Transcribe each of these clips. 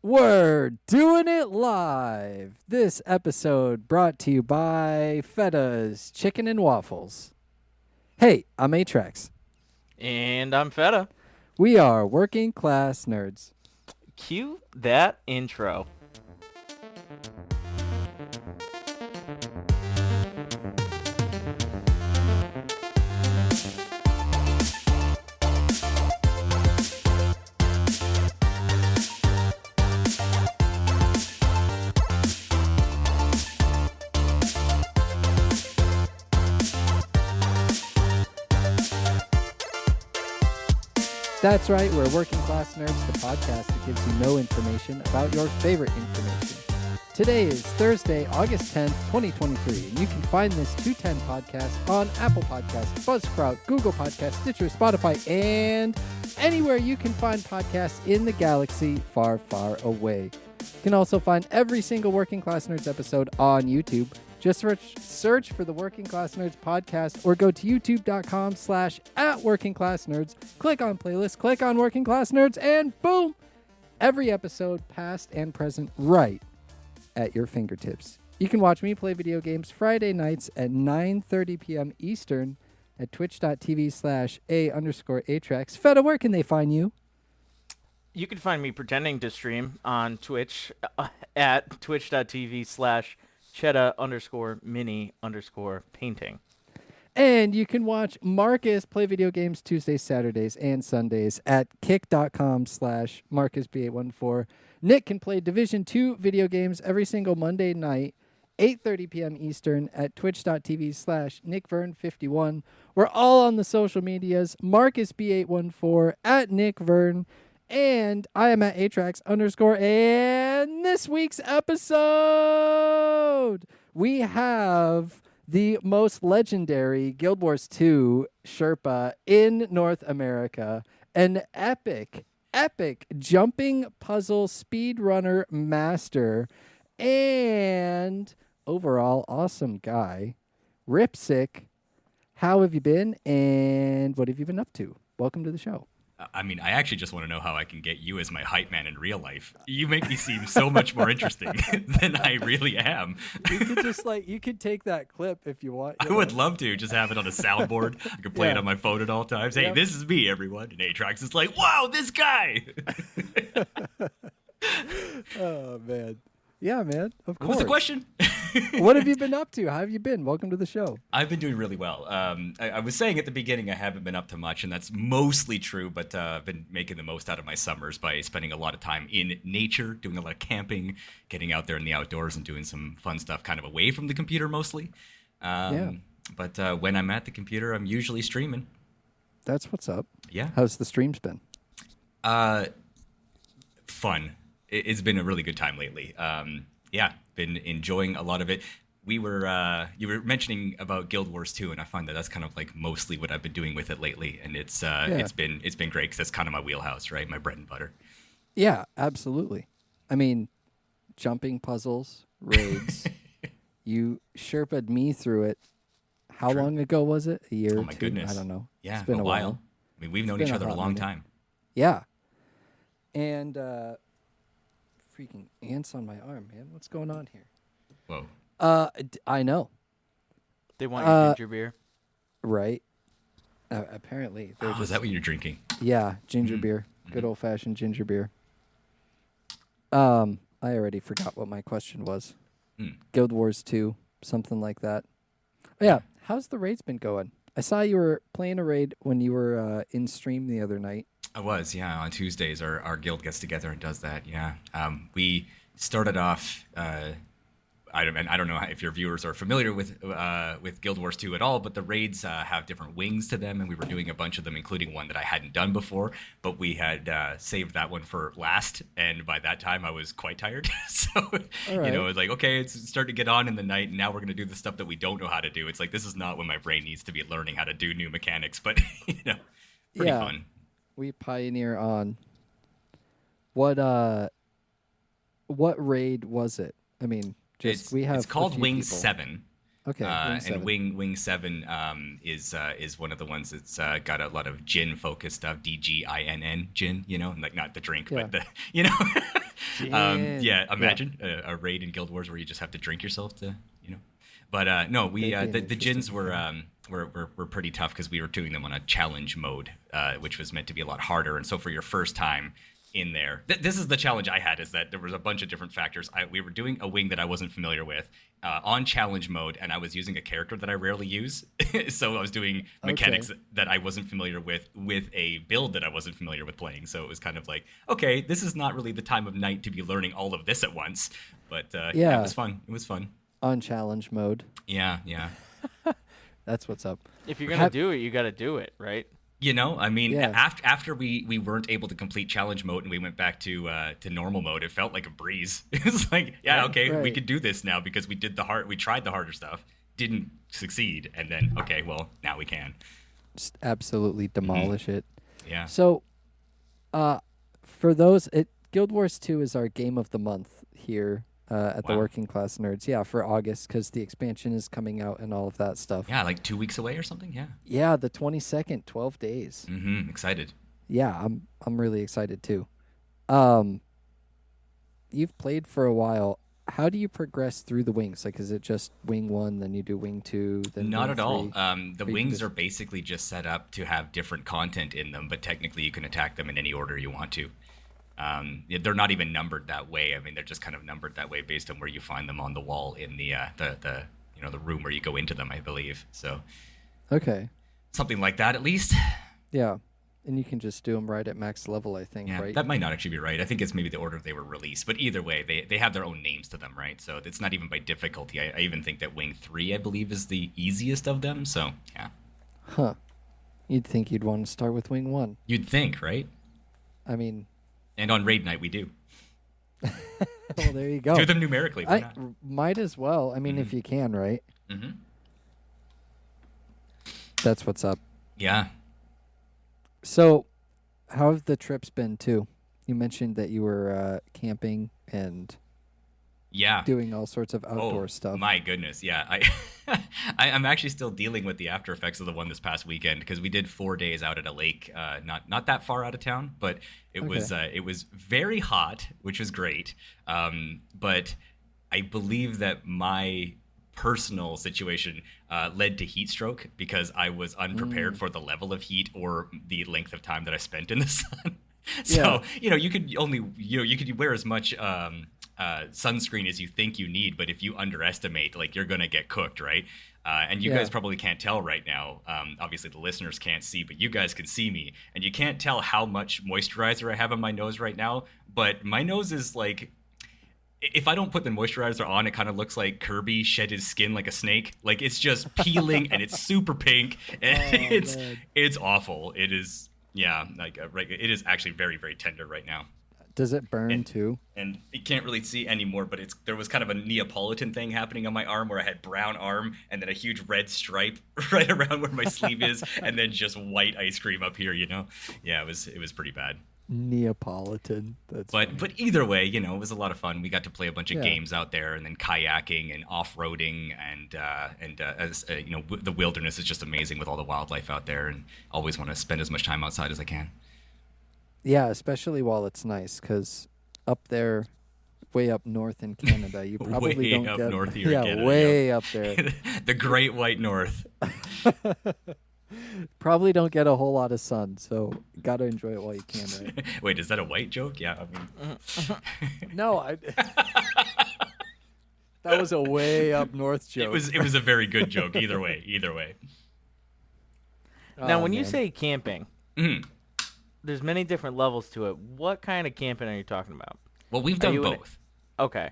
We're doing it live. This episode brought to you by Fetta's Chicken and Waffles. Hey, I'm Atrax. And I'm Fetta. We are working class nerds. Cue that intro. That's right, we're Working Class Nerds, the podcast that gives you no information about your favorite information. Today is Thursday, August 10th, 2023, and you can find this 210 podcast on Apple Podcasts, Buzzsprout, Google Podcasts, Stitcher, Spotify, and anywhere you can find podcasts in the galaxy far, far away. You can also find every single Working Class Nerds episode on YouTube. Just search for the Working Class Nerds podcast or go to youtube.com/@workingclassnerds. Click on playlist, click on Working Class Nerds, and boom! Every episode, past and present, right at your fingertips. You can watch me play video games Friday nights at 9:30 p.m. Eastern at twitch.tv/A_Atrax. Fetta, where can they find you? You can find me pretending to stream on Twitch at twitch.tv/Chetta_mini_painting. And you can watch Marcus play video games Tuesdays, Saturdays, and Sundays at kick.com/MarcusB814. Nick can play Division 2 video games every single Monday night, 8:30 p.m. Eastern at twitch.tv/NickVern51. We're all on the social medias, MarcusB814, at NickVern, and I am at Atrax_. And this week's episode, we have the most legendary Guild Wars 2 Sherpa in North America, an epic jumping puzzle speedrunner master, and overall awesome guy, Wripsik. How have you been, and what have you been up to? Welcome to the show. I mean, I actually just want to know how I can get you as my hype man in real life. You make me seem so much more interesting than I really am. You could take that clip if you want. I would love to just have it on a soundboard. I could play it on my phone at all times. Hey, this is me, everyone. And Atrax is like, wow, this guy. Oh, man. Yeah, man. Of course. What's the question? What have you been up to? How have you been? Welcome to the show. I've been doing really well. I was saying at the beginning I haven't been up to much, and that's mostly true, but I've been making the most out of my summers by spending a lot of time in nature, doing a lot of camping, getting out there in the outdoors and doing some fun stuff kind of away from the computer mostly. But when I'm at the computer, I'm usually streaming. That's what's up. Yeah. How's the streams been? Fun. It's been a really good time lately. Been enjoying a lot of it. You were mentioning about Guild Wars 2, and I find that that's kind of like mostly what I've been doing with it lately, and it's been great because that's kind of my wheelhouse, right? My bread and butter. Yeah, absolutely. I mean, jumping puzzles, raids. You Sherpa'd me through it. How long ago was it? A year? Oh my goodness! I don't know. Yeah, it's been a while. I mean, we've known each other a long time. Yeah, and freaking ants on my arm, man. What's going on here? Whoa. I know. They want your ginger beer. Right. Apparently. Is that what you're drinking? Yeah, ginger beer. Good old-fashioned ginger beer. I already forgot what my question was. Guild Wars 2, something like that. Oh, yeah, how's the raids been going? I saw you were playing a raid when you were in stream the other night. I was, yeah. On Tuesdays, our guild gets together and does that, yeah. We started off. I don't know if your viewers are familiar with Guild Wars 2 at all, but the raids have different wings to them, and we were doing a bunch of them, including one that I hadn't done before. But we had saved that one for last, and by that time I was quite tired. So it was like, okay, it's starting to get on in the night, and now we're gonna do the stuff that we don't know how to do. It's like this is not when my brain needs to be learning how to do new mechanics, but pretty fun. We pioneer on. What raid was it? I mean, it's called Wing 7. Okay. And Wing 7 is one of the ones that's got a lot of gin focused stuff. DGINN, gin, like not the drink, but the Yeah, imagine a raid in Guild Wars where you just have to drink yourself to, you know. But no, we the gins were pretty tough because we were doing them on a challenge mode, which was meant to be a lot harder. And so for your first time in there, this is the challenge I had, is that there was a bunch of different factors. We were doing a wing that I wasn't familiar with on challenge mode, and I was using a character that I rarely use. So I was doing mechanics that I wasn't familiar with a build that I wasn't familiar with playing. So it was kind of like, okay, this is not really the time of night to be learning all of this at once. But yeah, it was fun. It was fun. On challenge mode. Yeah. That's what's up. If you're going to do it, you got to do it, right? You know, I mean, after we weren't able to complete challenge mode and we went back to normal mode, it felt like a breeze. It was like, we could do this now because we tried the harder stuff, didn't succeed, and then now we can. Just absolutely demolish it. Yeah. So, for those, Guild Wars 2 is our game of the month here at the Working Class Nerds. Yeah, for August, because the expansion is coming out and all of that stuff. Yeah, like 2 weeks away or something. Yeah. Yeah, the 22nd, 12 days. Excited. Yeah, I'm really excited too. You've played for a while. How do you progress through the wings? Like, is it just wing 1, then you do wing 2, then not wing at all. 3? The wings are basically just set up to have different content in them, but technically you can attack them in any order you want to. They're not even numbered that way. I mean, they're just kind of numbered that way based on where you find them on the wall in the room where you go into them, I believe. So, okay, something like that at least. Yeah, and you can just do them right at max level, I think. Yeah, right? That might not actually be right. I think it's maybe the order they were released. But either way, they have their own names to them, right? So it's not even by difficulty. I even think that Wing 3, I believe, is the easiest of them. So yeah. Huh. You'd think you'd want to start with Wing 1. You'd think, right? I mean. And on raid night, we do. Well, there you go. Do them numerically. Why not? Might as well. I mean, if you can, right? Mm-hmm. That's what's up. Yeah. So, how have the trips been, too? You mentioned that you were camping and doing all sorts of outdoor stuff. My goodness, yeah. I'm actually still dealing with the after effects of the one this past weekend, because we did 4 days out at a lake, not that far out of town, but it was very hot, which was great. But I believe that my personal situation led to heat stroke because I was unprepared for the level of heat or the length of time that I spent in the sun. So you could wear as much sunscreen as you think you need, but if you underestimate, like, you're gonna get cooked, right? And you guys probably can't tell right now. Obviously the listeners can't see, but you guys can see me, and you can't tell how much moisturizer I have on my nose right now, but my nose is like, if I don't put the moisturizer on, it kind of looks like Kirby shed his skin like a snake. Like, it's just peeling and it's super pink, and it's awful. It is, it is actually very, very tender right now. Does it burn too? And you can't really see anymore, but there was kind of a Neapolitan thing happening on my arm where I had brown arm and then a huge red stripe right around where my sleeve is, and then just white ice cream up here, Yeah, it was pretty bad. Neapolitan. But either way, it was a lot of fun. We got to play a bunch of games out there, and then kayaking and off-roading, and as the wilderness is just amazing with all the wildlife out there, and always want to spend as much time outside as I can. Yeah, especially while it's nice, because up there, way up north in Canada, you probably don't get... north here in Canada. Way up there. The Great White North. Probably don't get a whole lot of sun, so got to enjoy it while you can, right? Wait, is that a white joke? Yeah, I mean... No, that was a way up north joke. It was a very good joke, either way. Now, when you say camping... There's many different levels to it. What kind of camping are you talking about? Well, we've done both. Okay.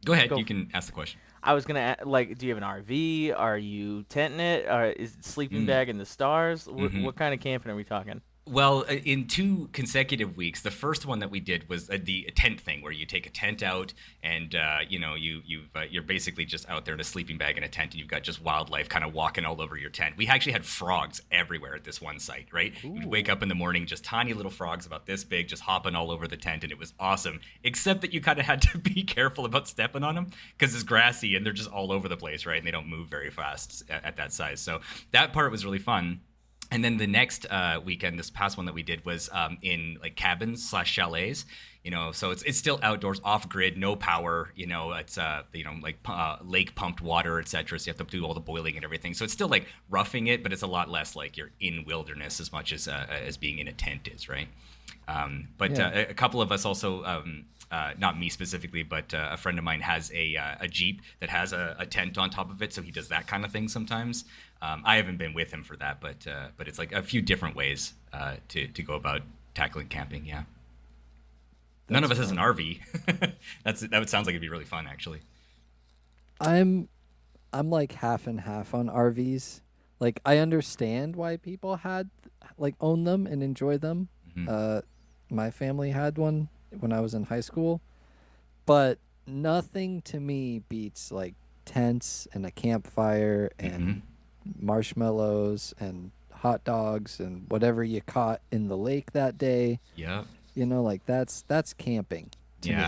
Go ahead. You can ask the question. I was going to, do you have an RV? Are you tenting it? Is it sleeping bag in the stars? What kind of camping are we talking? Well, in 2 consecutive weeks, the first one that we did was the tent thing, where you take a tent out and you're basically just out there in a sleeping bag in a tent, and you've got just wildlife kind of walking all over your tent. We actually had frogs everywhere at this one site, right? Ooh. You'd wake up in the morning, just tiny little frogs about this big, just hopping all over the tent, and it was awesome. Except that you kind of had to be careful about stepping on them because it's grassy and they're just all over the place, right? And they don't move very fast at that size. So that part was really fun. And then the next weekend, this past one that we did was in like cabins / chalets. So it's still outdoors, off grid, no power. It's like lake pumped water, etc. So you have to do all the boiling and everything. So it's still like roughing it, but it's a lot less like you're in wilderness as much as being in a tent is, right? A couple of us also, not me specifically, but a friend of mine has a Jeep that has a tent on top of it, so he does that kind of thing sometimes. I haven't been with him for that, but it's like a few different ways to go about tackling camping. Yeah. None of us has an RV. That sounds like it'd be really fun, actually. I'm like half and half on RVs. Like, I understand why people own them and enjoy them. Mm-hmm. My family had one when I was in high school, but nothing to me beats like tents and a campfire and marshmallows and hot dogs and whatever you caught in the lake that day. Yeah. Like that's camping to me.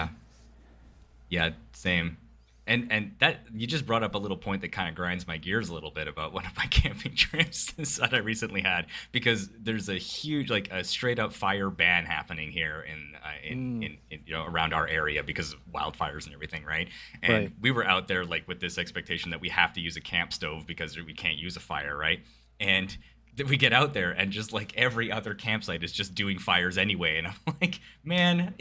Yeah, same. And that you just brought up a little point that kind of grinds my gears a little bit about one of my camping trips that I recently had, because there's a huge, like a straight up fire ban happening here in around our area because of wildfires and everything, right? And we were out there like with this expectation that we have to use a camp stove because we can't use a fire, right? And we get out there and just like every other campsite is just doing fires anyway, and I'm like, man.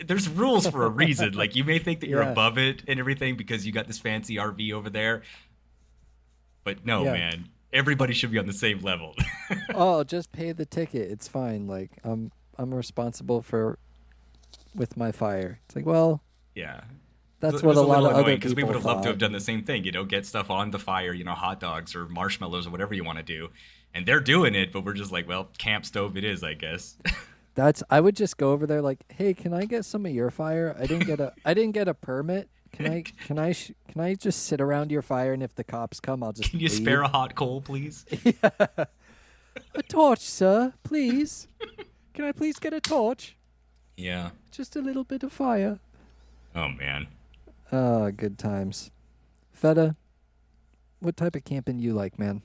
There's rules for a reason. Like, you may think that you're above it and everything because you got this fancy RV over there. But no, man. Everybody should be on the same level. Oh, just pay the ticket. It's fine. Like, I'm responsible with my fire. It's like, well, yeah. That's what a lot of other people because we would have loved to have done and the same thing, get stuff on the fire, hot dogs or marshmallows or whatever you want to do. And they're doing it, but we're just like, well, camp stove it is, I guess. I would just go over there like, hey, can I get some of your fire? I didn't get a permit. Can I just sit around your fire, and if the cops come, I'll just Can you leave? spare a hot coal, please? A torch, sir, please. Can I please get a torch? Yeah. Just a little bit of fire. Oh man. Oh, good times. Fetta, what type of camping you like, man?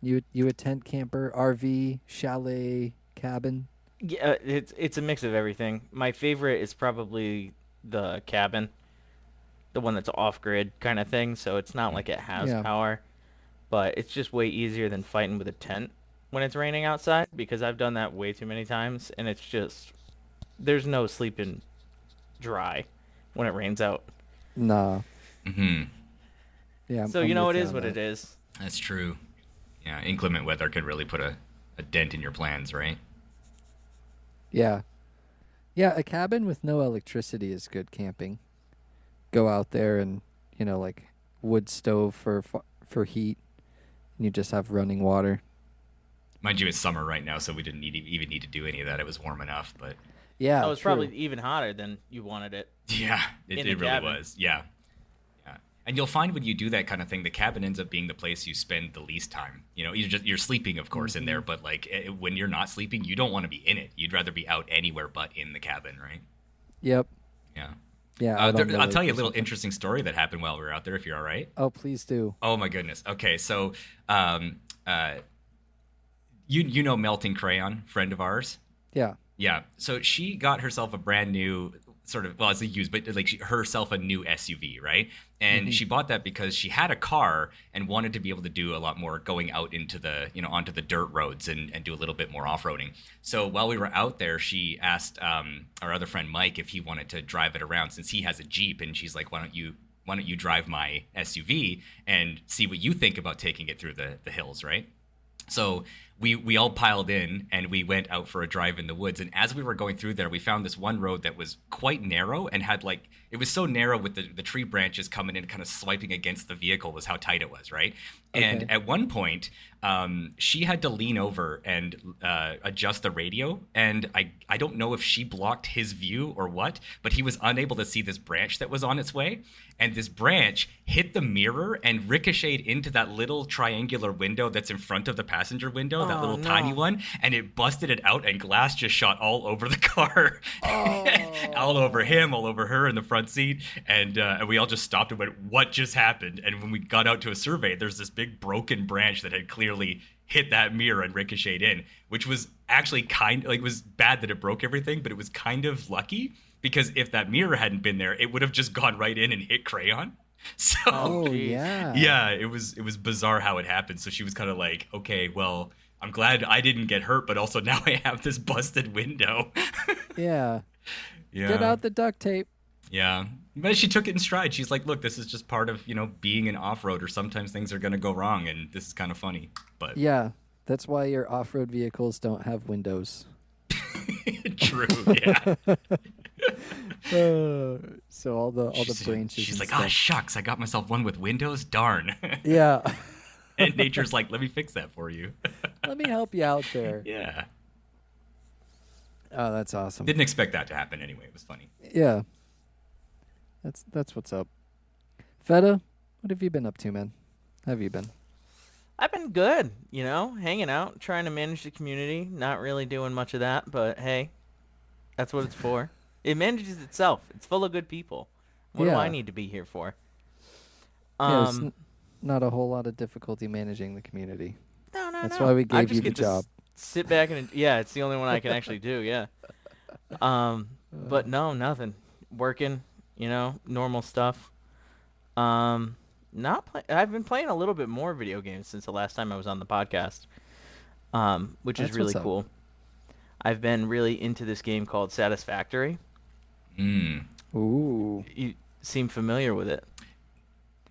You a tent camper, RV, chalet, cabin? Yeah, it's a mix of everything. My favorite is probably the cabin, the one that's off grid kind of thing. So it's not like it has power, but it's just way easier than fighting with a tent when it's raining outside, because I've done that way too many times, and it's just there's no sleeping dry when it rains out. Nah. Mm-hmm. Yeah. So it is what it is. That's true. Yeah, inclement weather could really put a dent in your plans, right? Yeah. Yeah, a cabin with no electricity is good camping. Go out there and, like wood stove for heat, and you just have running water. Mind you, it's summer right now, so we didn't even need to do any of that. It was warm enough, but... Yeah, it was probably even hotter than you wanted it. Yeah, it really was. Yeah. And you'll find when you do that kind of thing, the cabin ends up being the place you spend the least time. You're sleeping, of course, in there, but like when you're not sleeping, you don't want to be in it. You'd rather be out anywhere but in the cabin, right? Yep. Yeah. Yeah. I'll tell you a little interesting story that happened while we were out there, if you're all right. Oh, please do. Oh my goodness. Okay, so you know Melting Crayon, friend of ours. Yeah. Yeah. So she got herself a brand new it's a used, but like herself a new SUV, right? And she bought that because she had a car and wanted to be able to do a lot more going out into the, onto the dirt roads and do a little bit more off-roading. So while we were out there, she asked our other friend Mike if he wanted to drive it around, since he has a Jeep, and she's like, why don't you drive my SUV and see what you think about taking it through the hills, right? So we all piled in and we went out for a drive in the woods. And as we were going through there, we found this one road that was quite narrow and had it was so narrow with the tree branches coming in, kind of swiping against the vehicle was how tight it was, right? Okay. And at one point, she had to lean over and adjust the radio. And I don't know if she blocked his view or what, but he was unable to see this branch that was on its way. And this branch hit the mirror and ricocheted into that little triangular window that's in front of the passenger window, that little tiny one, and it busted it out, and glass just shot all over the car. All over him, all over her in the front seat. And we all just stopped and went, what just happened? And when we got out to a survey, there's this big broken branch that had clearly hit that mirror and ricocheted in, which was actually it was bad that it broke everything, but it was kind of lucky because if that mirror hadn't been there, it would have just gone right in and hit Crayon. So yeah, it was bizarre how it happened. So she was kind of like, okay, well, I'm glad I didn't get hurt, but also now I have this busted window. Yeah. Get out the duct tape. Yeah. But she took it in stride. She's like, look, this is just part of, being an off-roader. Sometimes things are going to go wrong, and this is kind of funny. But yeah, that's why your off-road vehicles don't have windows. True, yeah. So all the branches. She's like, shucks, I got myself one with windows. Darn. Yeah. And nature's like, let me fix that for you. Let me help you out there. Yeah. Oh, that's awesome. Didn't expect that to happen anyway. It was funny. Yeah. That's what's up. Fetta, what have you been up to, man? How have you been? I've been good, hanging out, trying to manage the community. Not really doing much of that, but hey, that's what it's for. It manages itself. It's full of good people. What do I need to be here for? It's not a whole lot of difficulty managing the community. No. That's why we gave you the job. Sit back and it's the only one I can actually do. Yeah. But no, nothing. Working, normal stuff. I've been playing a little bit more video games since the last time I was on the podcast, which is really cool. I've been really into this game called Satisfactory. Ooh. You seem familiar with it.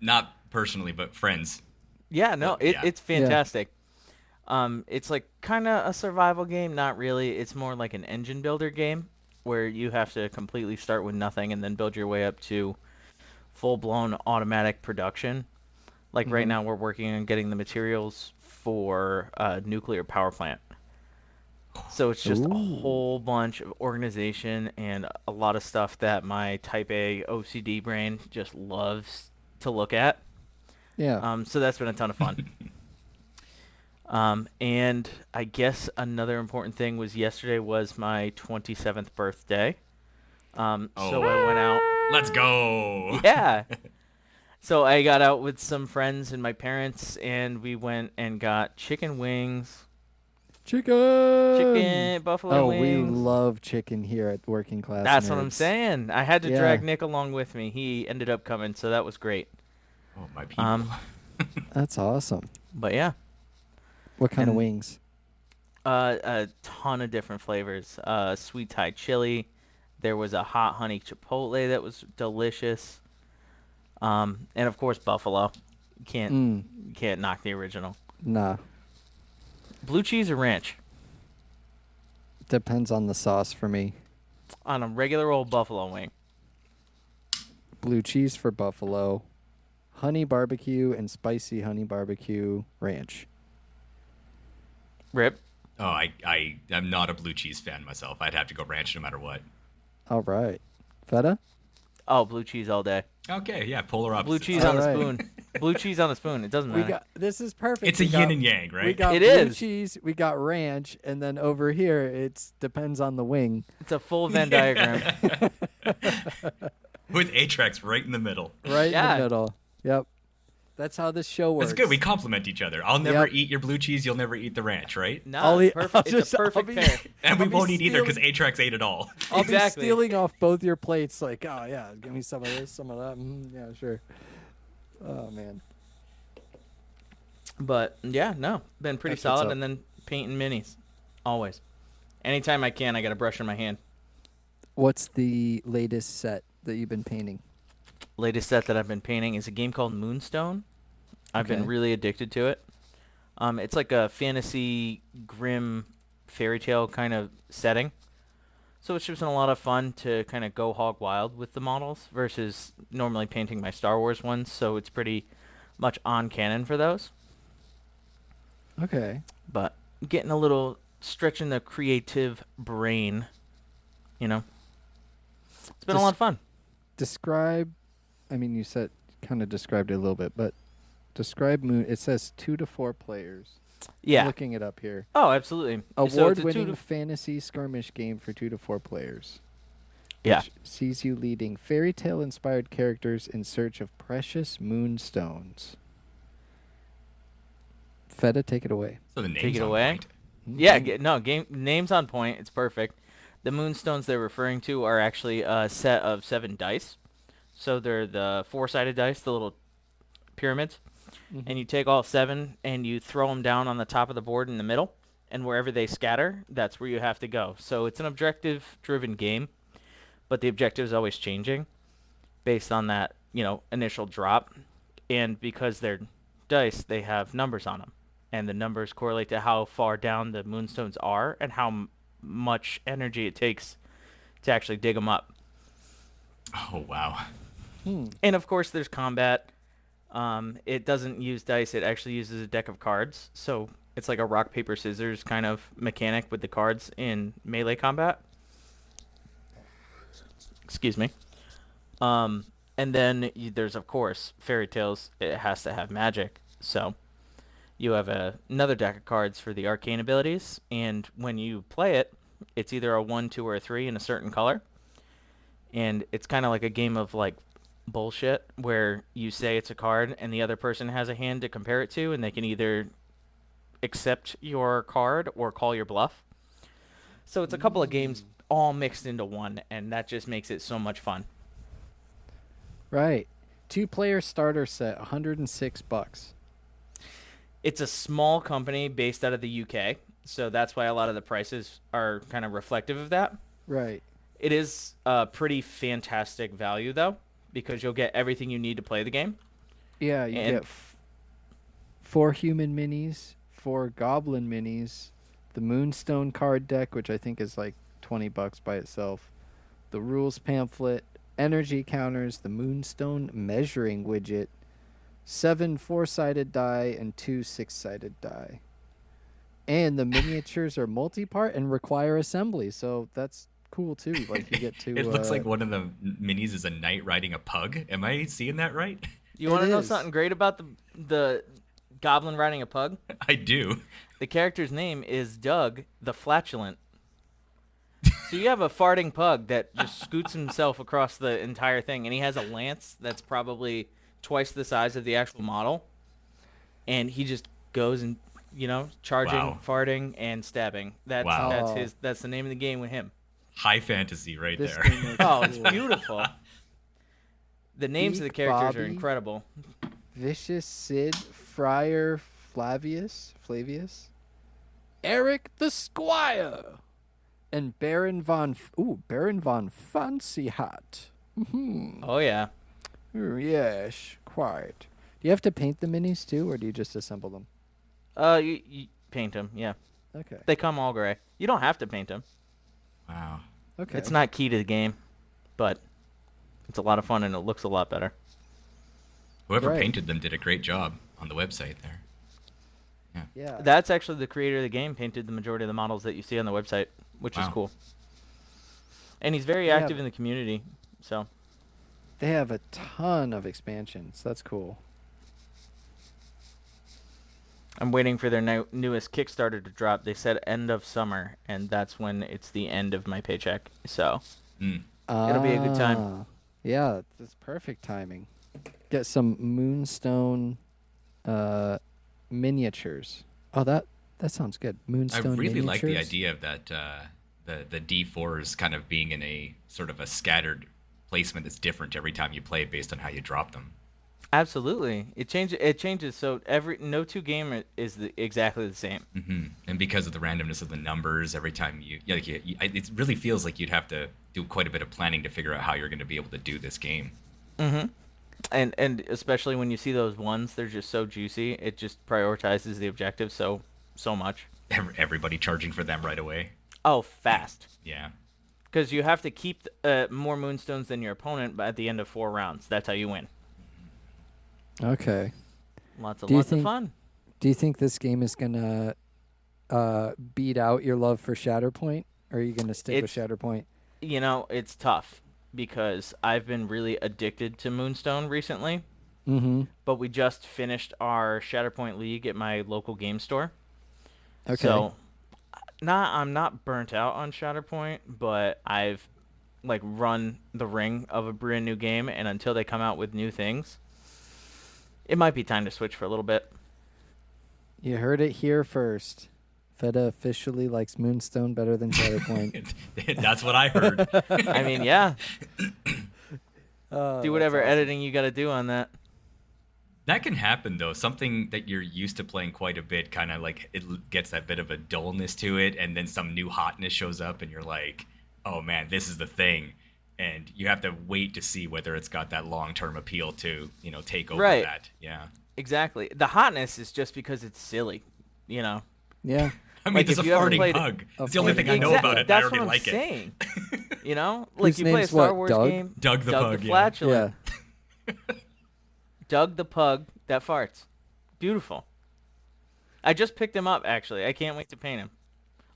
Not personally, but friends. Yeah, no, it's fantastic. It's like kind of a survival game. Not really. It's more like an engine builder game where you have to completely start with nothing and then build your way up to full-blown automatic production. Like right now we're working on getting the materials for a nuclear power plant. So it's just a whole bunch of organization and a lot of stuff that my type A OCD brain just loves to look at. Yeah. So that's been a ton of fun. And I guess another important thing was yesterday was my 27th birthday. So I went out. Let's go. Yeah. So I got out with some friends and my parents, and we went and got chicken wings. Chicken, buffalo wings. We love chicken here at Working Class That's Nerds. what I'm saying. I had to drag Nick along with me. He ended up coming, so that was great. Oh, my people. That's awesome. But yeah. What kind of wings? A ton of different flavors. Sweet Thai chili. There was a hot honey chipotle that was delicious. And of course buffalo. You can't knock the original. Nah. Blue cheese or ranch? Depends on the sauce for me. On a regular old buffalo wing. Blue cheese for buffalo. Honey barbecue and spicy honey barbecue ranch. Rip? Oh, I'm not a blue cheese fan myself. I'd have to go ranch no matter what. All right. Feta? Oh, blue cheese all day. Okay, yeah, polar opposite. Blue cheese on the spoon. Blue cheese on the spoon. It doesn't matter. This is perfect. It's a yin and yang, right? We got it blue is. cheese, we got ranch, and then over here it depends on the wing. It's a full Venn diagram. With Atrax right in the middle. Right in the middle. Yep. That's how this show works. That's good. We complement each other. I'll never eat your blue cheese. You'll never eat the ranch, right? No, it's a perfect pair. And we won't eat either because Atrax ate it all. I'll be stealing off both your plates like, oh, yeah, give me some of this, some of that. Yeah, sure. Oh, man. But, yeah, no. Been pretty solid. And then painting minis. Always. Anytime I can, I got a brush in my hand. What's the latest set that you've been painting? Latest set that I've been painting is a game called Moonstone. I've been really addicted to it. It's like a fantasy, grim, fairy tale kind of setting. So it's just been a lot of fun to kind of go hog wild with the models versus normally painting my Star Wars ones. So it's pretty much on canon for those. Okay. But getting a little stretching the creative brain, It's been a lot of fun. Describe, you kind of described it a little bit, but describe Moon. It says 2 to 4 players. Yeah. I'm looking it up here. Oh, absolutely. Award-winning fantasy skirmish game for 2 to 4 players. Yeah. Which sees you leading fairy tale-inspired characters in search of precious moonstones. Fetta, take it away. So the name's Take it on away. point. Yeah, game name's on point. It's perfect. The moonstones they're referring to are actually a set of 7 dice. So they're the 4-sided dice, the little pyramids. And you take all 7 and you throw them down on the top of the board in the middle. And wherever they scatter, that's where you have to go. So it's an objective-driven game, but the objective is always changing based on that, initial drop. And because they're dice, they have numbers on them. And the numbers correlate to how far down the moonstones are and how much energy it takes to actually dig them up. Oh, wow. And, of course, there's combat. It doesn't use dice. It actually uses a deck of cards. So it's like a rock, paper, scissors kind of mechanic with the cards in melee combat. Excuse me. And then there's, of course, fairy tales. It has to have magic. So you have another deck of cards for the arcane abilities. And when you play it, it's either a 1, 2, or a 3 in a certain color. And it's kind of like a game of, like, bullshit where you say it's a card and the other person has a hand to compare it to, and they can either accept your card or call your bluff. So it's a couple of games all mixed into one, and that just makes it so much fun. Right. 2-player starter set, $106. It's a small company based out of the UK, so that's why a lot of the prices are kind of reflective of that. Right. It is a pretty fantastic value, though, because you'll get everything you need to play the game. Yeah, you get 4 human minis, 4 goblin minis, the Moonstone card deck, which I think is like $20 by itself, the rules pamphlet, energy counters, the Moonstone measuring widget, 7 4-sided die, and 2 6-sided die. And the miniatures are multi-part and require assembly, so that's cool too. Like you get to. It looks like one of the minis is a knight riding a pug. Am I seeing that right? You want to know something great about the goblin riding a pug? I do. The character's name is Doug the Flatulent. So you have a farting pug that just scoots himself across the entire thing, and he has a lance that's probably twice the size of the actual model, and he just goes and charging, farting, and stabbing. That's the name of the game with him. High fantasy right there. Oh, it's beautiful. The names of the characters are incredible. Vicious Sid, Friar Flavius, Eric the Squire, and Baron von Fancy Hat. Oh yeah. Yes, quite. Do you have to paint the minis too, or do you just assemble them? You paint them, yeah. Okay. They come all gray. You don't have to paint them. Wow. Okay. It's not key to the game, but it's a lot of fun and it looks a lot better. Whoever painted them did a great job on the website there. Yeah. That's actually the creator of the game painted the majority of the models that you see on the website, which is cool. And he's very active in the community, so. They have a ton of expansions. That's cool. I'm waiting for their newest Kickstarter to drop. They said end of summer, and that's when it's the end of my paycheck. So it'll be a good time. Yeah, that's perfect timing. Get some Moonstone miniatures. Oh, that sounds good. Moonstone I really miniatures. like the idea of that the D4s kind of being in a sort of a scattered placement that's different every time you play based on how you drop them. Absolutely, it changes. So no 2 game is exactly the same. And because of the randomness of the numbers, every time it really feels like you'd have to do quite a bit of planning to figure out how you're going to be able to do this game. And especially when you see those ones, they're just so juicy. It just prioritizes the objective so much. Everybody charging for them right away. Oh, fast. Yeah. Because you have to keep more moonstones than your opponent at the end of 4 rounds. That's how you win. Okay. Lots of fun. Do you think this game is gonna beat out your love for Shatterpoint, or are you gonna stick with Shatterpoint? It's tough because I've been really addicted to Moonstone recently. But we just finished our Shatterpoint League at my local game store. Okay. So, I'm not burnt out on Shatterpoint, but I've run the ring of a brand new game, and until they come out with new things, it might be time to switch for a little bit. You heard it here first. Fetta officially likes Moonstone better than Shatterpoint. That's what I heard. I mean, yeah. Oh, Do whatever that's awesome. editing you got to do on that. That can happen, though. Something that you're used to playing quite a bit, kind of like it gets that bit of a dullness to it, and then some new hotness shows up, and you're like, oh man, this is the thing. And you have to wait to see whether it's got that long-term appeal to, take over Right. that. Yeah. Exactly. The hotness is just because it's silly, Yeah. I mean, Like, there's a if you ever farting played- bug. It's the only thing I know about it, and I That's already what I'm like it. saying. Like Whose you play a name's Star what, Wars Doug? game. Doug the Pug, the yeah. flatulent. Yeah. Doug the pug that farts. Beautiful. I just picked him up, actually. I can't wait to paint him.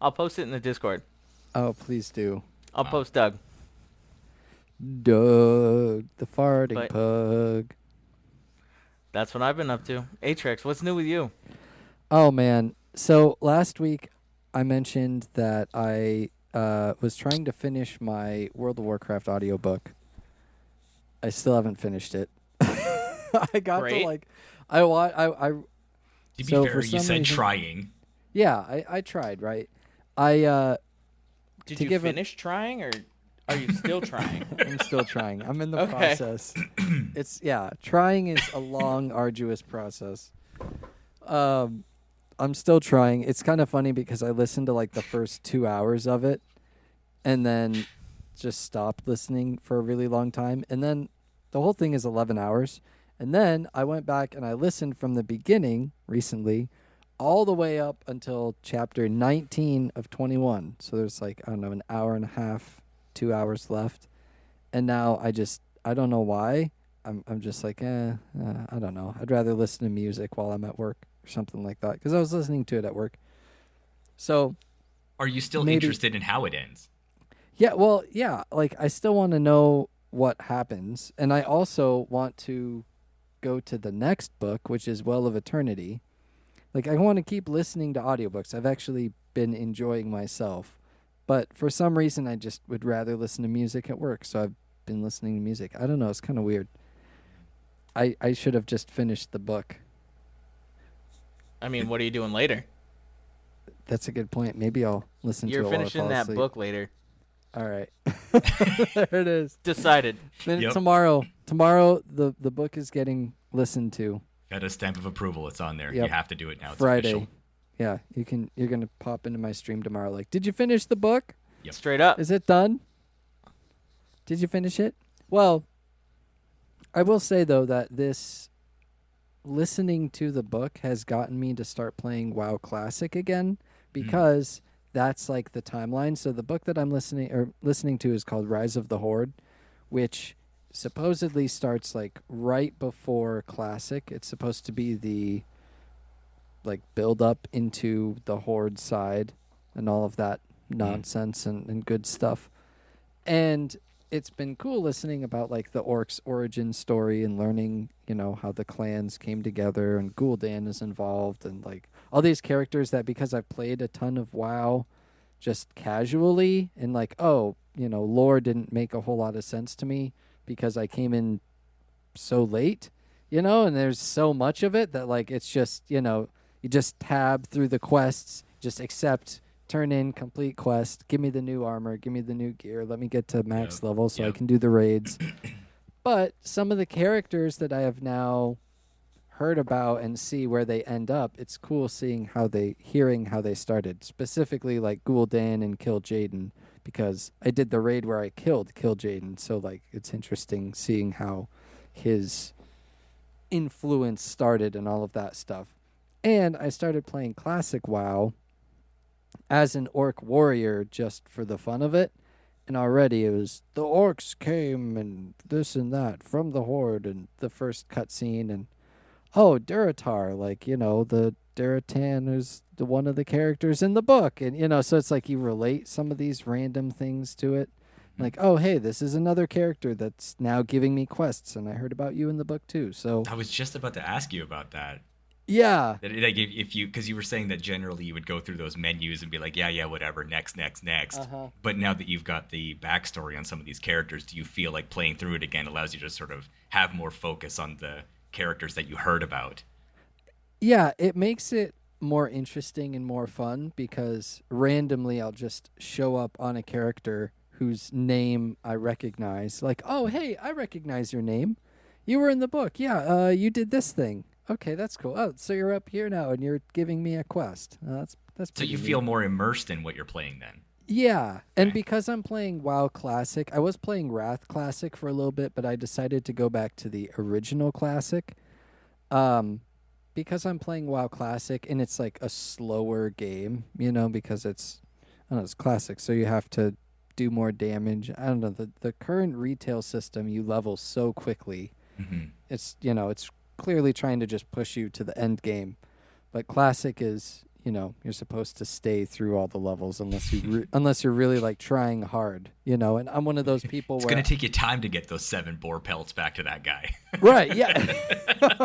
I'll post it in the Discord. Oh, please do. I'll post Doug. Doug, the farting But- pug. That's what I've been up to. Atrax, what's new with you? Oh, man. So last week I mentioned that I was trying to finish my World of Warcraft audiobook. I still haven't finished it. I got Great. to like, I To be So fair, for you some said reason- trying. yeah, I tried, right? Did To you give a- finish trying, or are you still trying? I'm still trying. I'm in the Okay. process. Trying is a long, arduous process. I'm still trying. It's kind of funny because I listened to like the first 2 hours of it and then just stopped listening for a really long time. And then the whole thing is 11 hours. And then I went back and I listened from the beginning recently all the way up until chapter 19 of 21. So there's like, I don't know, an hour and a half, 2 hours left. And now I don't know why. I'm just like, I don't know. I'd rather listen to music while I'm at work or something like that. Because I was listening to it at work. So, Are you still Maybe- interested in how it ends? yeah, well, yeah. Like, I still want to know what happens. And I also want to go to the next book, which is Well of Eternity. Like, I want to keep listening to audiobooks. I've actually been enjoying myself. But for some reason, I just would rather listen to music at work. So I've been listening to music. I don't know. It's kind of weird. I should have just finished the book. I mean, what are you doing later? That's a good point. Maybe I'll listen You're to it while I finishing fall that asleep. book later. All right. There it is. Decided. Then Yep. Tomorrow, the book is getting listened to. Got a stamp of approval. It's on there. Yep. You have to do it now. It's Friday. official. Yeah, you're gonna pop into my stream tomorrow. Like, did you finish the book? Yep. Straight up. Is it done? Did you finish it? Well, I will say though that this listening to the book has gotten me to start playing WoW Classic again because that's like the timeline. So the book that I'm listening to is called Rise of the Horde, which supposedly starts like right before Classic. It's supposed to be the like build up into the Horde side and all of that nonsense and good stuff. And it's been cool listening about like the orcs' origin story and learning, how the clans came together and Gul'dan is involved and like all these characters that because I've played a ton of WoW just casually and like, lore didn't make a whole lot of sense to me because I came in so late, and there's so much of it that like it's just, you just tab through the quests, just accept, turn in, complete quest, give me the new armor, give me the new gear, let me get to max level so I can do the raids. But some of the characters that I have now heard about and see where they end up, it's cool seeing hearing how they started, specifically like Gul'dan and Kill Jaden, because I did the raid where I killed Kill Jaden, so like it's interesting seeing how his influence started and all of that stuff. And I started playing Classic WoW as an orc warrior just for the fun of it. And already it was the orcs came and this and that from the Horde and the first cutscene and Duratar, like, the Duratan is one of the characters in the book. And, so it's like you relate some of these random things to it. Like, oh, hey, this is another character that's now giving me quests. And I heard about you in the book too. So I was just about to ask you about that. yeah. Like because you were saying that generally you would go through those menus and be like, yeah, whatever, next. But now that you've got the backstory on some of these characters, do you feel like playing through it again allows you to sort of have more focus on the characters that you heard about? Yeah, it makes it more interesting and more fun because randomly I'll just show up on a character whose name I recognize. Like, oh, hey, I recognize your name. You were in the book. Yeah, you did this thing. Okay, that's cool. Oh, so you're up here now and you're giving me a quest. That's So you pretty feel neat. more immersed in what you're playing then. Yeah, and Okay. because I'm playing WoW Classic, I was playing Wrath Classic for a little bit, but I decided to go back to the original Classic. Um, because I'm playing WoW Classic and it's like a slower game, because I don't know, it's Classic, so you have to do more damage. I don't know, the current retail system, you level so quickly. Hmm. It's clearly trying to just push you to the end game. But Classic is, you're supposed to stay through all the levels unless you're really like trying hard, and I'm one of those people It's where going to take you time to get those 7 boar pelts back to that guy. right, yeah.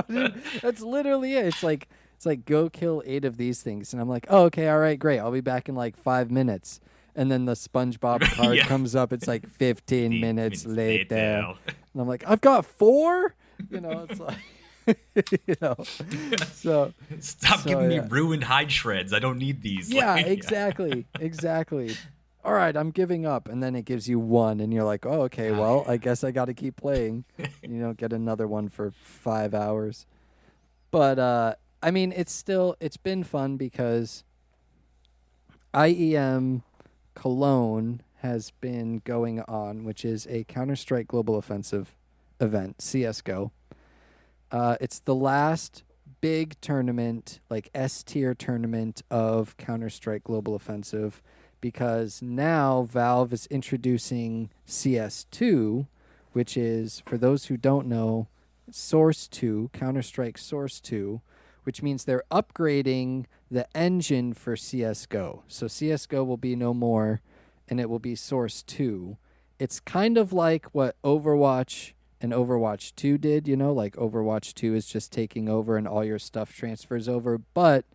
Dude, that's literally it. It's like go kill 8 of these things and I'm like, "Oh, okay, all right, great. I'll be back in like 5 minutes." And then the SpongeBob card Yeah. comes up. It's like 15 15 minutes later. later. And I'm like, "I've got 4?" It's like So Stop giving me yeah. ruined hide shreds. I don't need these. Yeah, Like, exactly. All right, I'm giving up, and then it gives you 1, and you're like, oh, okay, well, I guess I got to keep playing. You don't get another one for 5 hours. But I mean, it's been fun because IEM Cologne has been going on, which is a Counter-Strike Global Offensive event, CS:GO. It's the last big tournament, like S-tier tournament of Counter-Strike Global Offensive, because now Valve is introducing CS2, which is, for those who don't know, Source 2, Counter-Strike Source 2, which means they're upgrading the engine for CSGO. So CSGO will be no more, and it will be Source 2. It's kind of like what Overwatch and Overwatch 2 did, like Overwatch 2 is just taking over and all your stuff transfers over, but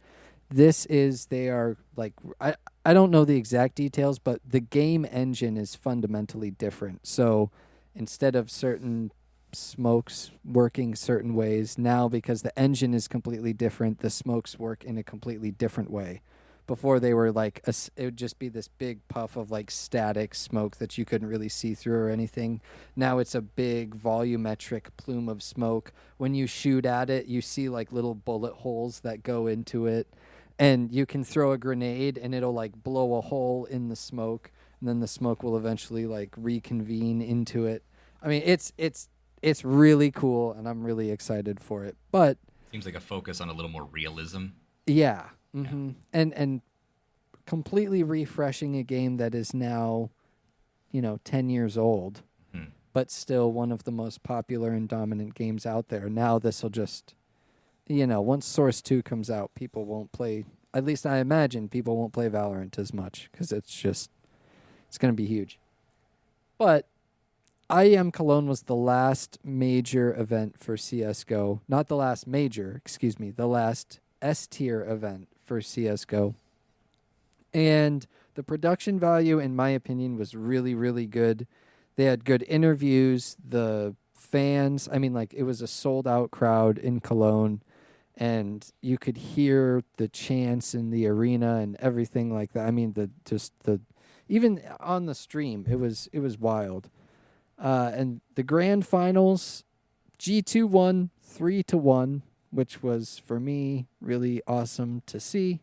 they are like, I don't know the exact details, but the game engine is fundamentally different. So instead of certain smokes working certain ways, now because the engine is completely different, the smokes work in a completely different way. Before they were like, it would just be this big puff of like static smoke that you couldn't really see through or anything. Now it's a big volumetric plume of smoke. When you shoot at it, you see like little bullet holes that go into it. And you can throw a grenade and it'll like blow a hole in the smoke. And then the smoke will eventually like reconvene into it. I mean, it's really cool and I'm really excited for it. But seems like a focus on a little more realism. yeah. Mm-hmm. And completely refreshing a game that is now, 10 years old, but still one of the most popular and dominant games out there. Now this will just, once Source 2 comes out, people won't play, at least I imagine people won't play Valorant as much because it's going to be huge. But IEM Cologne was the last major event for CSGO. Not the last major, the last S-tier event for CSGO. And the production value, in my opinion, was really, really good. They had good interviews. The fans, I mean, like, it was a sold-out crowd in Cologne, and you could hear the chants in the arena and everything like that. I mean, even on the stream, it was wild. And the grand finals, G2 won 3-1, which was, for me, really awesome to see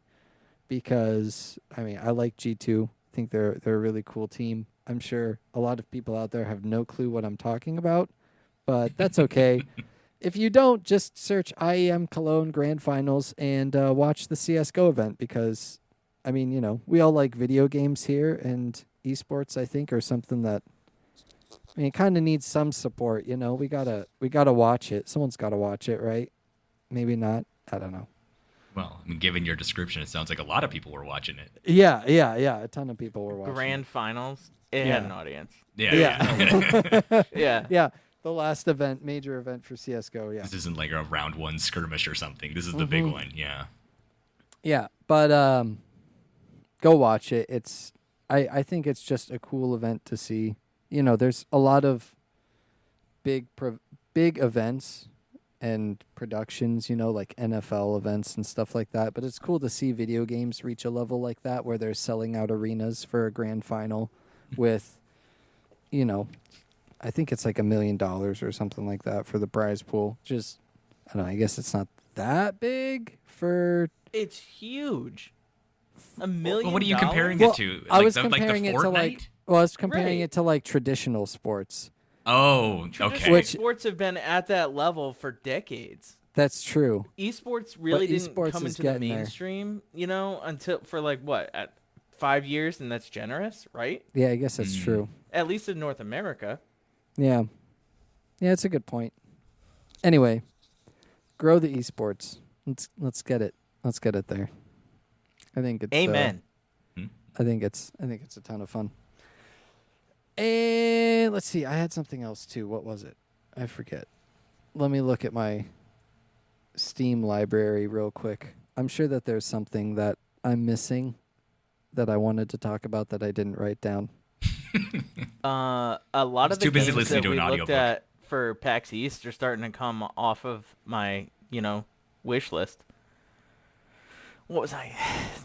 because, I mean, I like G2. I think they're a really cool team. I'm sure a lot of people out there have no clue what I'm talking about, but that's okay. If you don't, just search IEM Cologne Grand Finals and watch the CSGO event because, I mean, we all like video games here, and esports, I think, are something that, I mean, it kind of needs some support, We gotta watch it. Someone's gotta watch it, right? Maybe not. I don't know. Well, I mean, given your description, it sounds like a lot of people were watching it. Yeah. A ton of people were watching. Grand finals. It had an audience. Yeah. Yeah. Yeah. The last major event for CSGO, yeah. This isn't like a round 1 skirmish or something. This is the big one, yeah. Yeah, but go watch it. I think it's just a cool event to see. There's a lot of big events and productions, like NFL events and stuff like that. But it's cool to see video games reach a level like that where they're selling out arenas for a grand final with, I think it's like $1 million or something like that for the prize pool. Just, I don't know, I guess it's not that big for... It's huge. $1 million? What are you comparing it to? I was comparing it to Fortnite? I was comparing it to like traditional sports. Oh, okay. Traditional sports have been at that level for decades. That's true. Esports really didn't esports come is into the getting there. mainstream, until for like what, at 5 years, and that's generous, right? Yeah, I guess that's true. At least in North America. Yeah. Yeah, it's a good point. Anyway, grow the esports. Let's get it. Let's get it there. I think it's Amen. I think it's a ton of fun. And let's see, I had something else too. What was it? I forget. Let me look at my Steam library real quick. I'm sure that there's something that I'm missing that I wanted to talk about that I didn't write down. A lot of the too busy games listening that to we an looked audiobook. at for PAX East are starting to come off of my, wish list. What was I?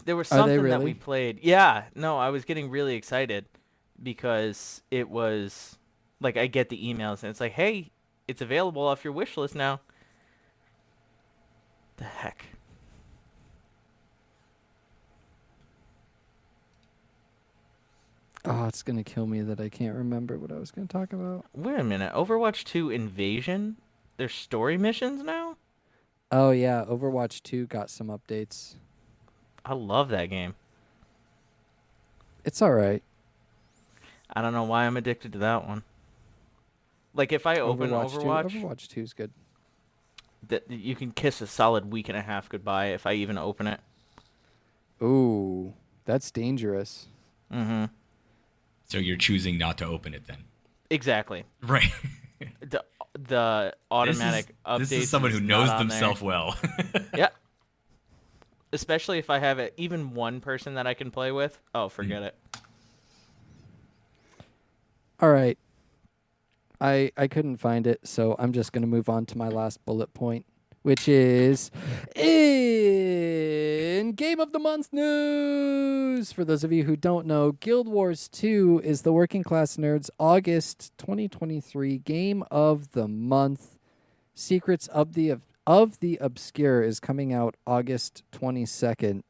There was Are they something that really? we played. Yeah, no, I was getting really excited because it was like I get the emails and it's like, hey, it's available off your wish list now. The heck? Oh, it's going to kill me that I can't remember what I was going to talk about. Wait a minute. Overwatch 2 Invasion? There's story missions now? Oh, yeah. Overwatch 2 got some updates. I love that game. It's all right. I don't know why I'm addicted to that one. Like, if I open Overwatch, 2 is good. you can kiss a solid week and a half goodbye if I even open it. Ooh, that's dangerous. Mm-hmm. So you're choosing not to open it then? Exactly. Right. The automatic updates. This is someone who knows themselves well. Yeah. Especially if I have even one person that I can play with. Oh, forget it. All right. I couldn't find it, so I'm just going to move on to my last bullet point, which is in Game of the Month news. For those of you who don't know, Guild Wars 2 is the Working Class Nerds August 2023 Game of the Month. Secrets of the Obscure is coming out August 22nd.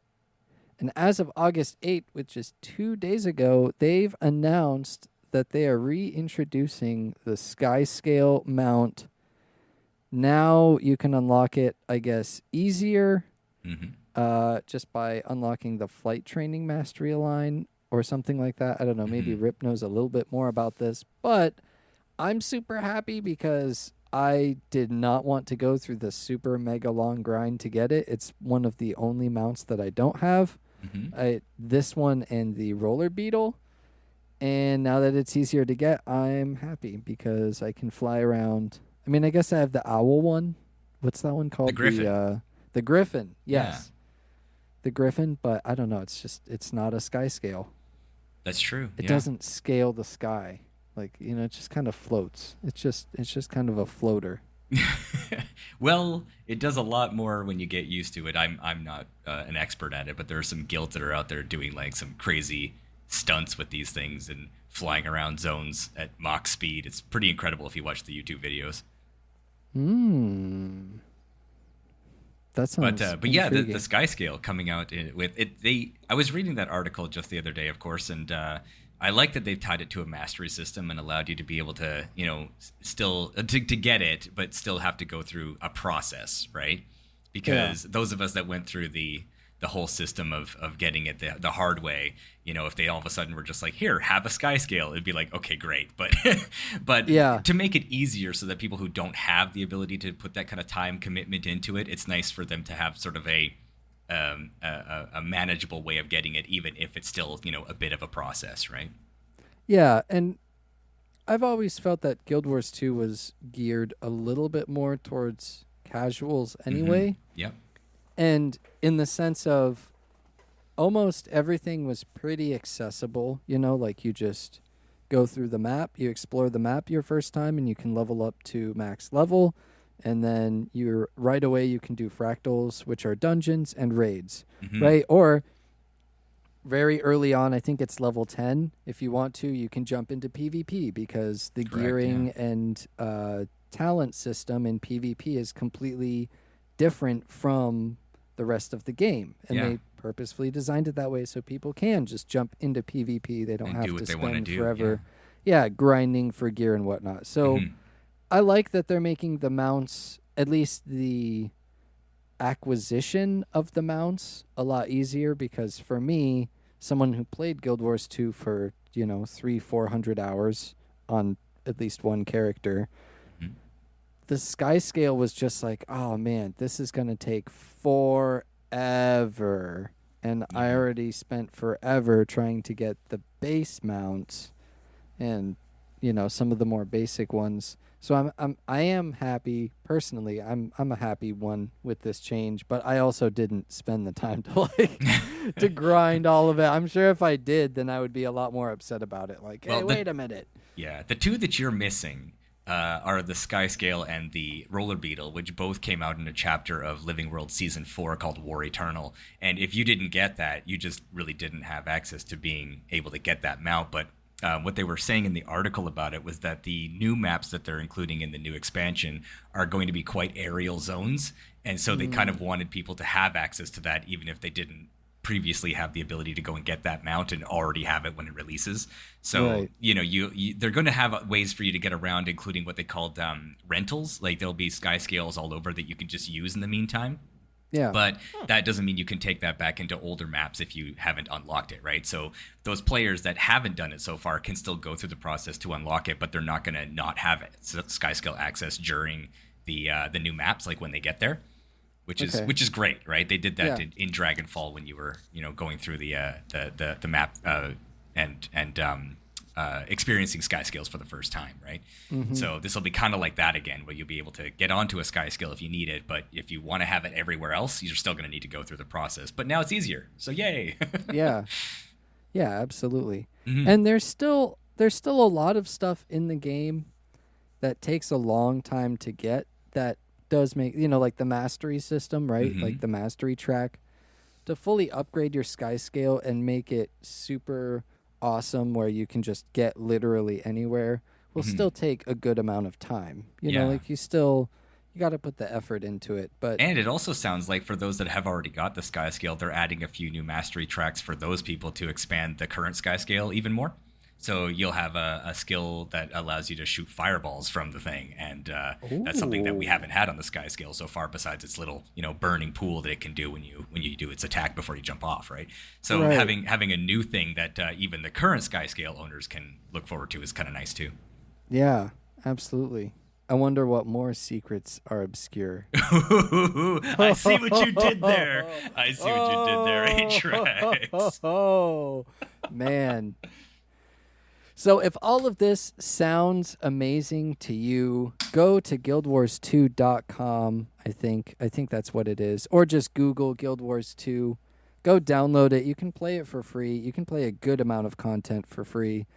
And as of August 8th, which is 2 days ago, they've announced that they are reintroducing the Sky Scale mount. Now you can unlock it, I guess, easier just by unlocking the Flight Training Mastery line or something like that. I don't know. Maybe Rip knows a little bit more about this. But I'm super happy because I did not want to go through the super mega long grind to get it. It's one of the only mounts that I don't have. This one and the Roller Beetle. And now that it's easier to get, I'm happy because I can fly around. I mean, I guess I have the owl one. What's that one called? The Griffin. The Griffin, yes. Yeah. The Griffin, but I don't know. It's not a sky scale. That's true. It doesn't scale the sky. Like, it just kind of floats. It's just kind of a floater. Well, it does a lot more when you get used to it. I'm not an expert at it, but there are some guilds that are out there doing like some crazy stunts with these things and flying around zones at Mach speed. It's pretty incredible if you watch the YouTube videos. That sounds but yeah, the intriguing. Sky Scale coming out with it. I was reading that article just the other day, of course, and I like that they've tied it to a mastery system and allowed you to be able to, still to get it, but still have to go through a process, right? Because those of us that went through the whole system of getting it the hard way, if they all of a sudden were just like, here, have a Sky Scale, it'd be like, okay, great. But to make it easier so that people who don't have the ability to put that kind of time commitment into it, it's nice for them to have sort of a manageable way of getting it, even if it's still, a bit of a process, right? Yeah, and I've always felt that Guild Wars 2 was geared a little bit more towards casuals anyway. Yep. And in the sense of almost everything was pretty accessible, like you just go through the map, you explore the map your first time, and you can level up to max level. And then right away you can do fractals, which are dungeons and raids, Mm-hmm. right? Or very early on, I think it's level 10. If you want to, you can jump into PvP because the gearing and talent system in PvP is completely different from the rest of the game. And they purposefully designed it that way so people can just jump into PvP. They don't have to spend forever grinding for gear and whatnot. So I like that they're making the mounts, at least the acquisition of the mounts, a lot easier, because for me, someone who played Guild Wars 2 for 300-400 hours on at least one character, the sky scale was just like, oh man, this is gonna take forever, and I already spent forever trying to get the base mounts and some of the more basic ones. So I am happy personally. I'm a happy one with this change, but I also didn't spend the time to to grind all of it. I'm sure if I did, then I would be a lot more upset about it. Like, hey, wait a minute. Yeah, the two that you're missing are the Sky Scale and the Roller Beetle, which both came out in a chapter of Living World Season 4 called War Eternal. And if you didn't get that, you just really didn't have access to being able to get that mount. But what they were saying in the article about it was that the new maps that they're including in the new expansion are going to be quite aerial zones. And so they kind of wanted people to have access to that, even if they didn't previously have the ability to go and get that mount and already have it when it releases. So, they're going to have ways for you to get around, including what they called rentals. Like there'll be sky scales all over that you can just use in the meantime. Yeah. But that doesn't mean you can take that back into older maps if you haven't unlocked it, right? So those players that haven't done it so far can still go through the process to unlock it, but they're not going to not have it. So sky scale access during the new maps, like when they get there, which is great, right? They did that in Dragonfall when you were going through the map and experiencing sky scales for the first time, right? So this will be kind of like that again, where you'll be able to get onto a sky scale if you need it, but if you want to have it everywhere else, you're still going to need to go through the process. But now it's easier, so yay! yeah, absolutely. And there's still a lot of stuff in the game that takes a long time to get. That does make like the mastery system, right? Like the mastery track, to fully upgrade your sky scale and make it super awesome where you can just get literally anywhere will still take a good amount of time. You got to put the effort into it. And it also sounds like for those that have already got the sky scale, they're adding a few new mastery tracks for those people to expand the current sky scale even more. So you'll have a skill that allows you to shoot fireballs from the thing, and that's something that we haven't had on the sky scale so far. Besides its little, burning pool that it can do when you do its attack before you jump off, right? So having a new thing that even the current sky scale owners can look forward to is kind of nice too. Yeah, absolutely. I wonder what more secrets are obscure. I see what you did there. Atrax. Oh, man. So if all of this sounds amazing to you, go to guildwars2.com, I think that's what it is. Or just Google Guild Wars 2. Go download it. You can play it for free. You can play a good amount of content for free.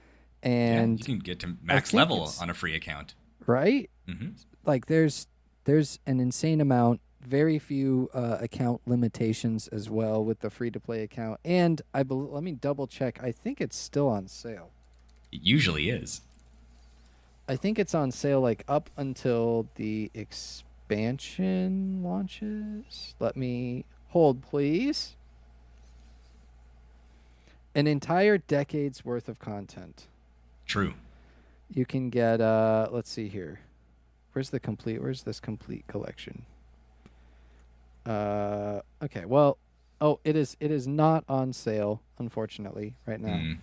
And you can get to max level on a free account. Right? Like there's an insane amount. Very few account limitations as well with the free-to-play account. And let me double check. I think it's still on sale. It usually is. I think it's on sale like up until the expansion launches. Let me hold, please. An entire decade's worth of content. True. You can get let's see here. Where's this complete collection? Okay, well, it is not on sale, unfortunately, right now.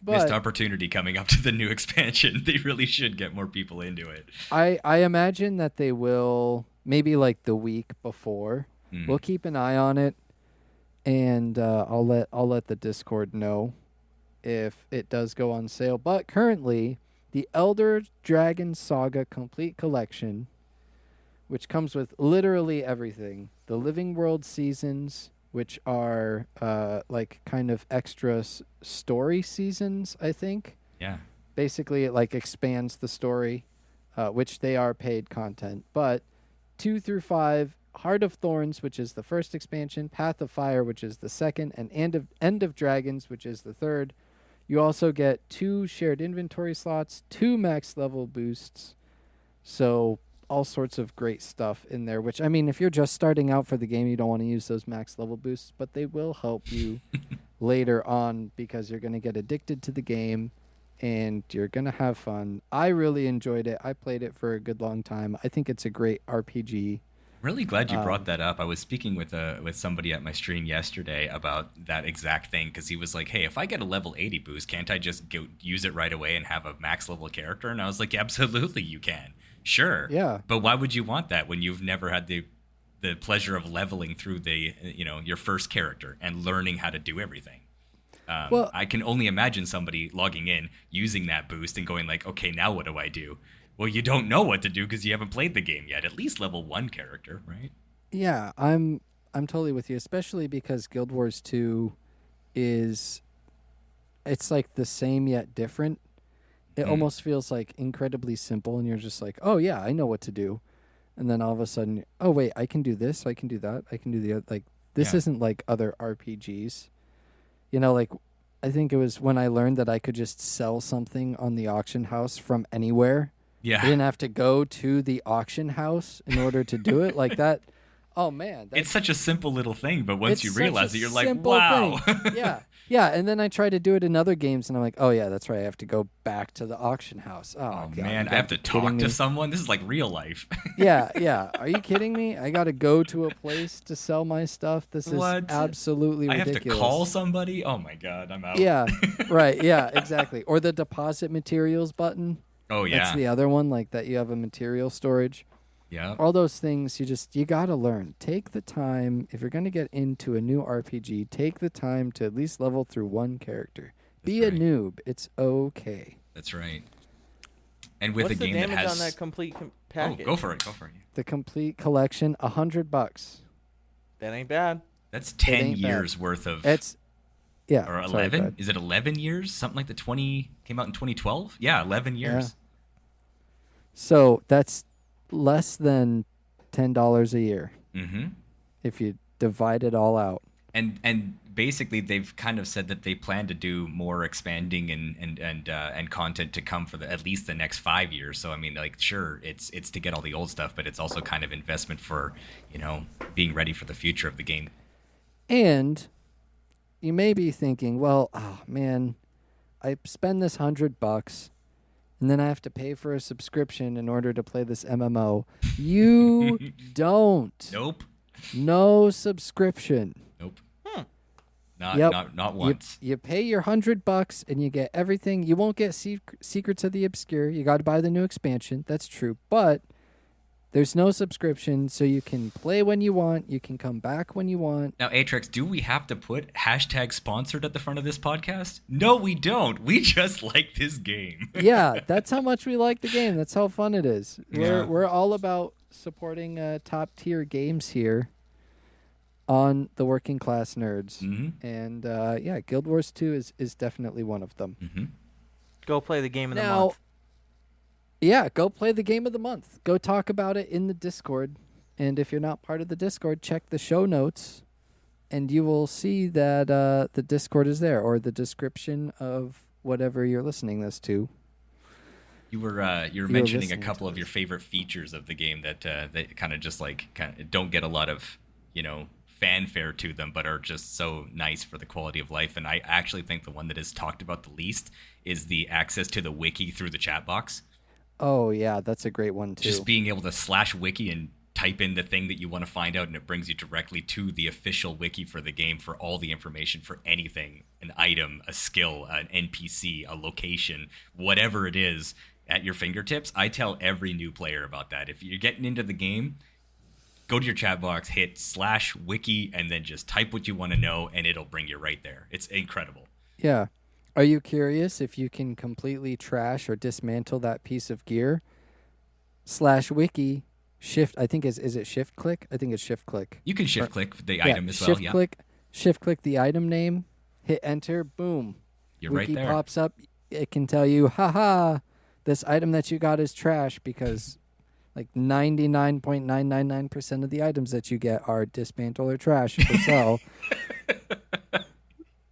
But missed opportunity coming up to the new expansion. They really should get more people into it. I imagine that they will, maybe like the week before. We'll keep an eye on it, and I'll let the Discord know if it does go on sale. But currently, the Elder Dragon Saga Complete Collection, which comes with literally everything, the Living World seasons, which are like kind of extra story seasons, I think. Yeah. Basically, it like expands the story. which they are paid content. But 2 through 5, Heart of Thorns, which is the first expansion, Path of Fire, which is the second, and End of Dragons, which is the third. You also get 2 shared inventory slots, 2 max level boosts. So all sorts of great stuff in there, which, I mean, if you're just starting out for the game, you don't want to use those max level boosts, but they will help you later on because you're going to get addicted to the game and you're going to have fun. I really enjoyed it. I played it for a good long time. I think it's a great RPG. Really glad you brought that up. I was speaking with somebody at my stream yesterday about that exact thing because he was like, hey, if I get a level 80 boost, can't I just go use it right away and have a max level character? And I was like, absolutely you can. Sure. Yeah. But why would you want that when you've never had the pleasure of leveling through your first character and learning how to do everything? Well, I can only imagine somebody logging in, using that boost and going like, okay, now what do I do? Well, you don't know what to do because you haven't played the game yet. At least level 1 character, right? Yeah, I'm totally with you, especially because Guild Wars 2 it's like the same yet different. It almost feels like incredibly simple, and you're just like, oh yeah, I know what to do. And then all of a sudden, oh wait, I can do this, I can do that, I can do the other. Like, this isn't like other RPGs. You know, like, I think it was when I learned that I could just sell something on the auction house from anywhere. Yeah. I didn't have to go to the auction house in order to do it. Like that. Oh man. It's such a simple little thing, but once you realize it, you're like, wow. Yeah. Yeah. And then I try to do it in other games and I'm like, oh yeah, that's right. I have to go back to the auction house. Oh God, man, I have to talk to someone. This is like real life. Yeah. Yeah. Are you kidding me? I got to go to a place to sell my stuff. This is absolutely ridiculous. I have to call somebody. Oh my God, I'm out. Yeah. Right. Yeah, exactly. Or the deposit materials button. Oh yeah. That's the other one, like that you have a material storage. Yeah. All those things you got to learn. Take the time. If you're going to get into a new RPG, take the time to at least level through one character. Be a noob. It's okay. That's right. And with What's a game the damage that has on that complete package? Oh, go for it. The complete collection, $100. That ain't bad. That's 10 years worth of. Yeah. Or 11? Sorry, is it 11 years? Something like came out in 2012? Yeah, 11 years. Yeah. So that's less than $10 a year. Mm-hmm. If you divide it all out. And basically they've kind of said that they plan to do more expanding and content to come for at least the next 5 years. So I mean, like, sure, it's to get all the old stuff, but it's also kind of investment for, being ready for the future of the game. And you may be thinking, well, oh man, I spend this $100 and then I have to pay for a subscription in order to play this MMO. You don't. Nope. No subscription. Nope. Not once. You pay your $100 and you get everything. You won't get Secrets of the Obscure. You got to buy the new expansion. That's true. But there's no subscription, so you can play when you want. You can come back when you want. Now, Atrax, do we have to put #sponsored at the front of this podcast? No, we don't. We just like this game. Yeah, that's how much we like the game. That's how fun it is. We're all about supporting top tier games here on the Working Class Nerds. Mm-hmm. And Guild Wars 2 is definitely one of them. Mm-hmm. Go play the game of the month. Yeah, go play the game of the month. Go talk about it in the Discord. And if you're not part of the Discord, check the show notes, and you will see that the Discord is there, or the description of whatever you're listening this to. You were mentioning a couple of your favorite features of the game that kind of just don't get a lot of fanfare to them, but are just so nice for the quality of life. And I actually think the one that is talked about the least is the access to the wiki through the chat box. Oh, yeah, that's a great one, too. Just being able to /wiki and type in the thing that you want to find out, and it brings you directly to the official wiki for the game for all the information for anything, an item, a skill, an NPC, a location, whatever it is at your fingertips. I tell every new player about that. If you're getting into the game, go to your chat box, hit /wiki, and then just type what you want to know, and it'll bring you right there. It's incredible. Yeah. Are you curious if you can completely trash or dismantle that piece of gear? /wiki, shift, I think is it shift click? I think it's shift click. You can shift click the item as well, yeah. Shift click the item name, hit enter, boom. You're wiki right there. Pops up. It can tell you, haha, this item that you got is trash because like 99.999% of the items that you get are dismantle or trash for sale.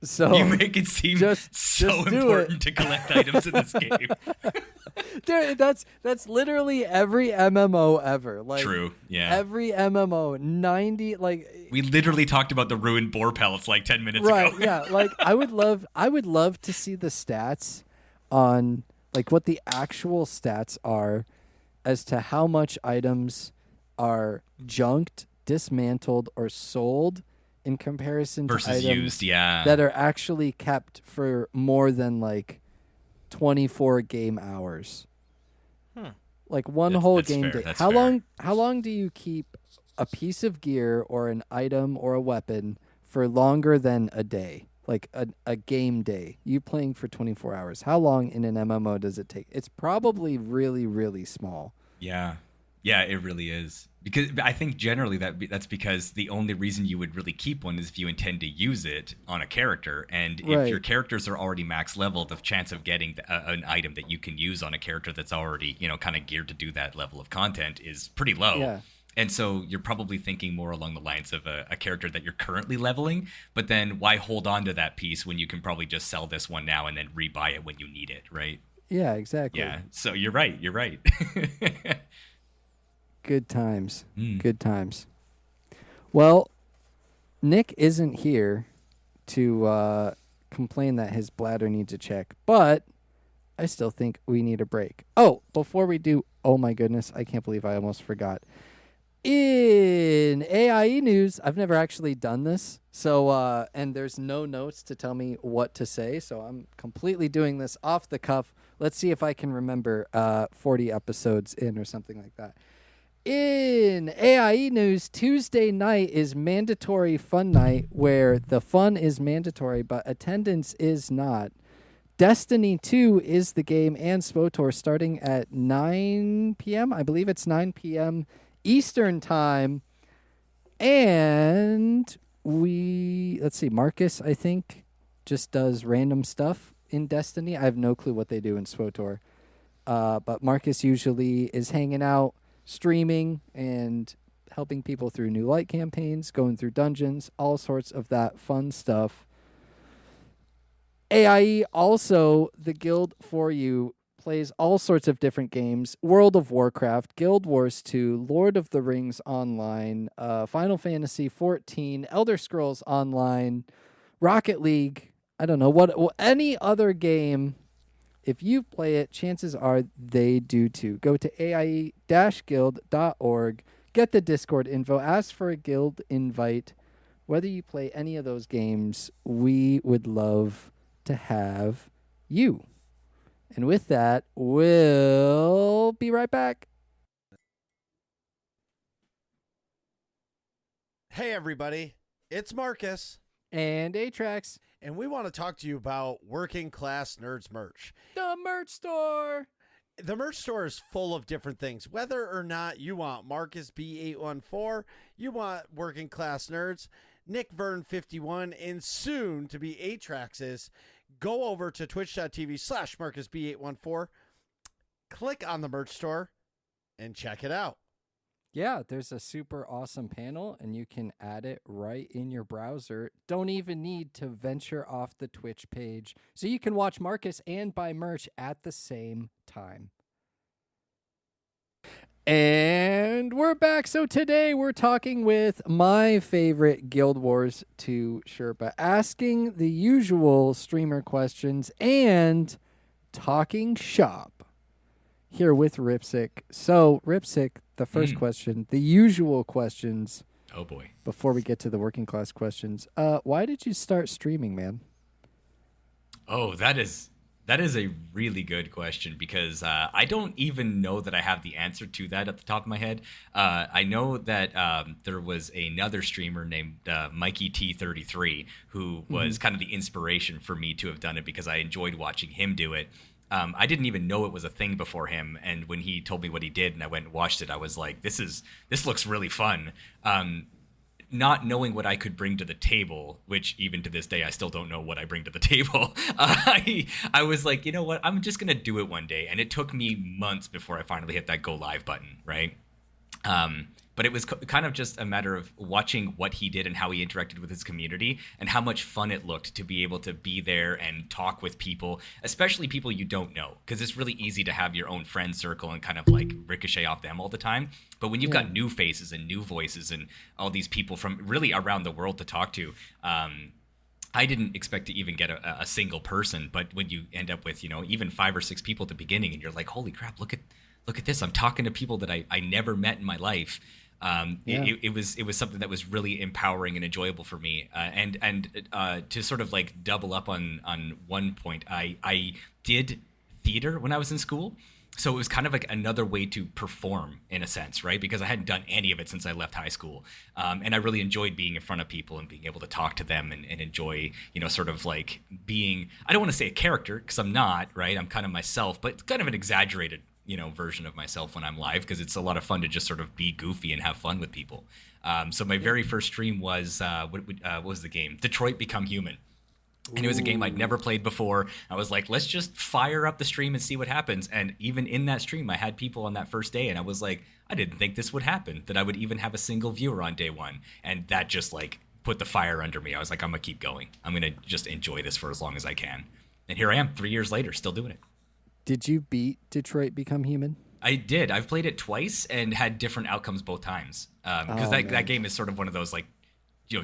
So you make it seem so important to collect items in this game. Dude, that's literally every MMO ever. Like, true, yeah. Every MMO, 90 like we literally talked about the ruined boar pellets like 10 minutes ago. Right, yeah. Like I would love to see the stats on like what the actual stats are as to how much items are junked, dismantled, or sold in comparison versus to items used, yeah, that are actually kept for more than like 24 game hours. Like that's game fair. day. How long do you keep a piece of gear or an item or a weapon for longer than a day? Like a game day. You playing for 24 hours. How long in an MMO does it take? It's probably really, really small. Yeah. Yeah, it really is. Because I think generally that's because the only reason you would really keep one is if you intend to use it on a character. And if your characters are already max level, the chance of getting an item that you can use on a character that's already, kind of geared to do that level of content is pretty low. Yeah. And so you're probably thinking more along the lines of a character that you're currently leveling, but then why hold on to that piece when you can probably just sell this one now and then rebuy it when you need it, right? Yeah, exactly. Yeah, so you're right. Good times. Good times. Well, Nick isn't here to complain that his bladder needs a check, but I still think we need a break. Oh, before we do, oh my goodness, I can't believe I almost forgot. In AIE news, I've never actually done this, so and there's no notes to tell me what to say, so I'm completely doing this off the cuff. Let's see if I can remember 40 episodes in or something like that. In AIE news, Tuesday night is mandatory fun night where the fun is mandatory, but attendance is not. Destiny 2 is the game and SPOTOR starting at 9 p.m. I believe it's 9 p.m. Eastern time. And let's see, Marcus, I think, just does random stuff in Destiny. I have no clue what they do in SPOTOR. But Marcus usually is hanging out, streaming, and helping people through new light campaigns, going through dungeons, all sorts of that fun stuff. AIE also, the guild for you, plays all sorts of different games. World of Warcraft, Guild Wars 2, Lord of the Rings Online, Final Fantasy 14, Elder Scrolls Online, Rocket League, I don't know, any other game. If you play it, chances are they do too. Go to aie-guild.org, get the Discord info, ask for a guild invite. Whether you play any of those games, we would love to have you. And with that, we'll be right back. Hey, everybody. It's Marcus. And Atrax. And we want to talk to you about Working Class Nerds merch. The merch store. The merch store is full of different things. Whether or not you want Marcus B814, you want Working Class Nerds, Nick Vern 51, and soon to be Atrax's, go over to twitch.tv/Marcus B814, click on the merch store, and check it out. Yeah, there's a super awesome panel, and you can add it right in your browser. Don't even need to venture off the Twitch page. So you can watch Marcus and buy merch at the same time. And we're back. So today we're talking with my favorite Guild Wars 2 Sherpa, asking the usual streamer questions and talking shop here with Wripsik. So, Wripsik, the first question, the usual questions. Oh, boy. Before we get to the working class questions, why did you start streaming, man? Oh, that is a really good question because I don't even know that I have the answer to that at the top of my head. I know that there was another streamer named Mikey T33 who was kind of the inspiration for me to have done it because I enjoyed watching him do it. I didn't even know it was a thing before him, and when he told me what he did and I went and watched it, I was like, this looks really fun. not knowing what I could bring to the table, which even to this day I still don't know what I bring to the table. I was like, you know what? I'm just gonna do it one day, and it took me months before I finally hit that go live button, right? But it was kind of just a matter of watching what he did and how he interacted with his community and how much fun it looked to be able to be there and talk with people, especially people you don't know, because it's really easy to have your own friend circle and kind of like ricochet off them all the time. But when you've got new faces and new voices and all these people from really around the world to talk to, I didn't expect to even get a single person. But when you end up with, even 5 or 6 people at the beginning, and you're like, holy crap, look at this. I'm talking to people that I never met in my life. It was something that was really empowering and enjoyable for me. And to sort of like double up on one point, I did theater when I was in school. So it was kind of like another way to perform in a sense, right? Because I hadn't done any of it since I left high school. And I really enjoyed being in front of people and being able to talk to them and enjoy, sort of like being, I don't want to say a character because I'm not, right? I'm kind of myself, but kind of an exaggerated version of myself when I'm live, because it's a lot of fun to just sort of be goofy and have fun with people. So my very first stream was, what was the game? Detroit Become Human. And it was a game I'd never played before. I was like, let's just fire up the stream and see what happens. And even in that stream, I had people on that first day, and I was like, I didn't think this would happen, that I would even have a single viewer on day one. And that just like put the fire under me. I was like, I'm gonna keep going. I'm gonna just enjoy this for as long as I can. And here I am 3 years later, still doing it. Did you beat Detroit Become Human? I did. I've played it twice and had different outcomes both times. Because that game is sort of one of those like,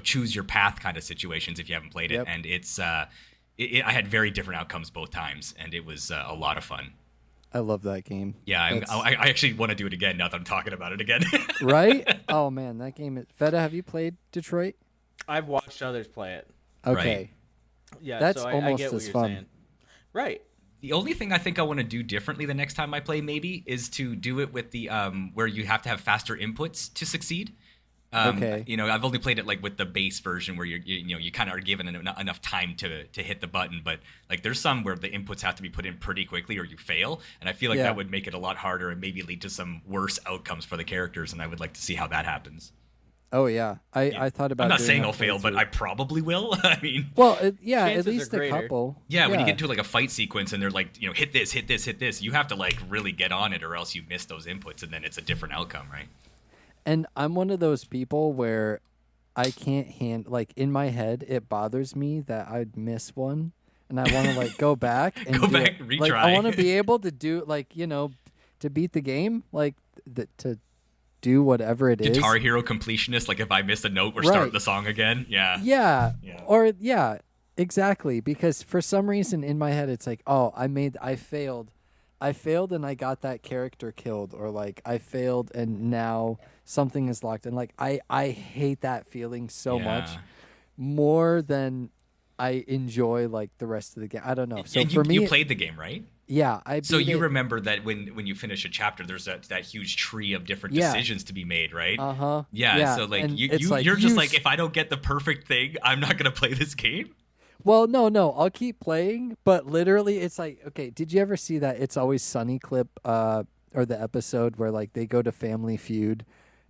choose your path kind of situations if you haven't played it. And it's I had very different outcomes both times, and it was a lot of fun. I love that game. Yeah, I actually want to do it again now that I'm talking about it again. Right? Oh man, that game is... Fetta, have you played Detroit? I've watched others play it. Okay. Right. Yeah, that's so almost I get what as you're fun. saying. Right. The only thing I think I want to do differently the next time I play maybe is to do it with the where you have to have faster inputs to succeed. Okay. I've only played it like with the base version where you kind of are given enough time to hit the button, but like there's some where the inputs have to be put in pretty quickly or you fail, and I feel like that would make it a lot harder and maybe lead to some worse outcomes for the characters, and I would like to see how that happens. Oh yeah, I thought about. I'm not doing saying that I'll fail, but I probably will. I mean, well, at chances least are a greater. couple. yeah, when you get into like a fight sequence and they're like, hit this, hit this, hit this, you have to like really get on it, or else you miss those inputs, and then it's a different outcome, right? And I'm one of those people where I can't like in my head it bothers me that I'd miss one, and I want to like go back and retry. Like I want to be able to do like to beat the game, like to do whatever it is. Guitar Hero completionist, like if I miss a note, we're starting the song again. Yeah. Or exactly, because for some reason in my head it's like, oh, I failed and I got that character killed, or like I failed and now something is locked, and like I hate that feeling so much more than I enjoy like the rest of the game. I don't know. So and for me, you played the game, right? Yeah, I beat So you it. remember that when you finish a chapter, there's that huge tree of different decisions to be made, right? Yeah. So like you're just like, if I don't get the perfect thing, I'm not gonna play this game. Well, no, I'll keep playing, but literally it's like, okay, did you ever see that It's Always Sunny clip or the episode where like they go to Family Feud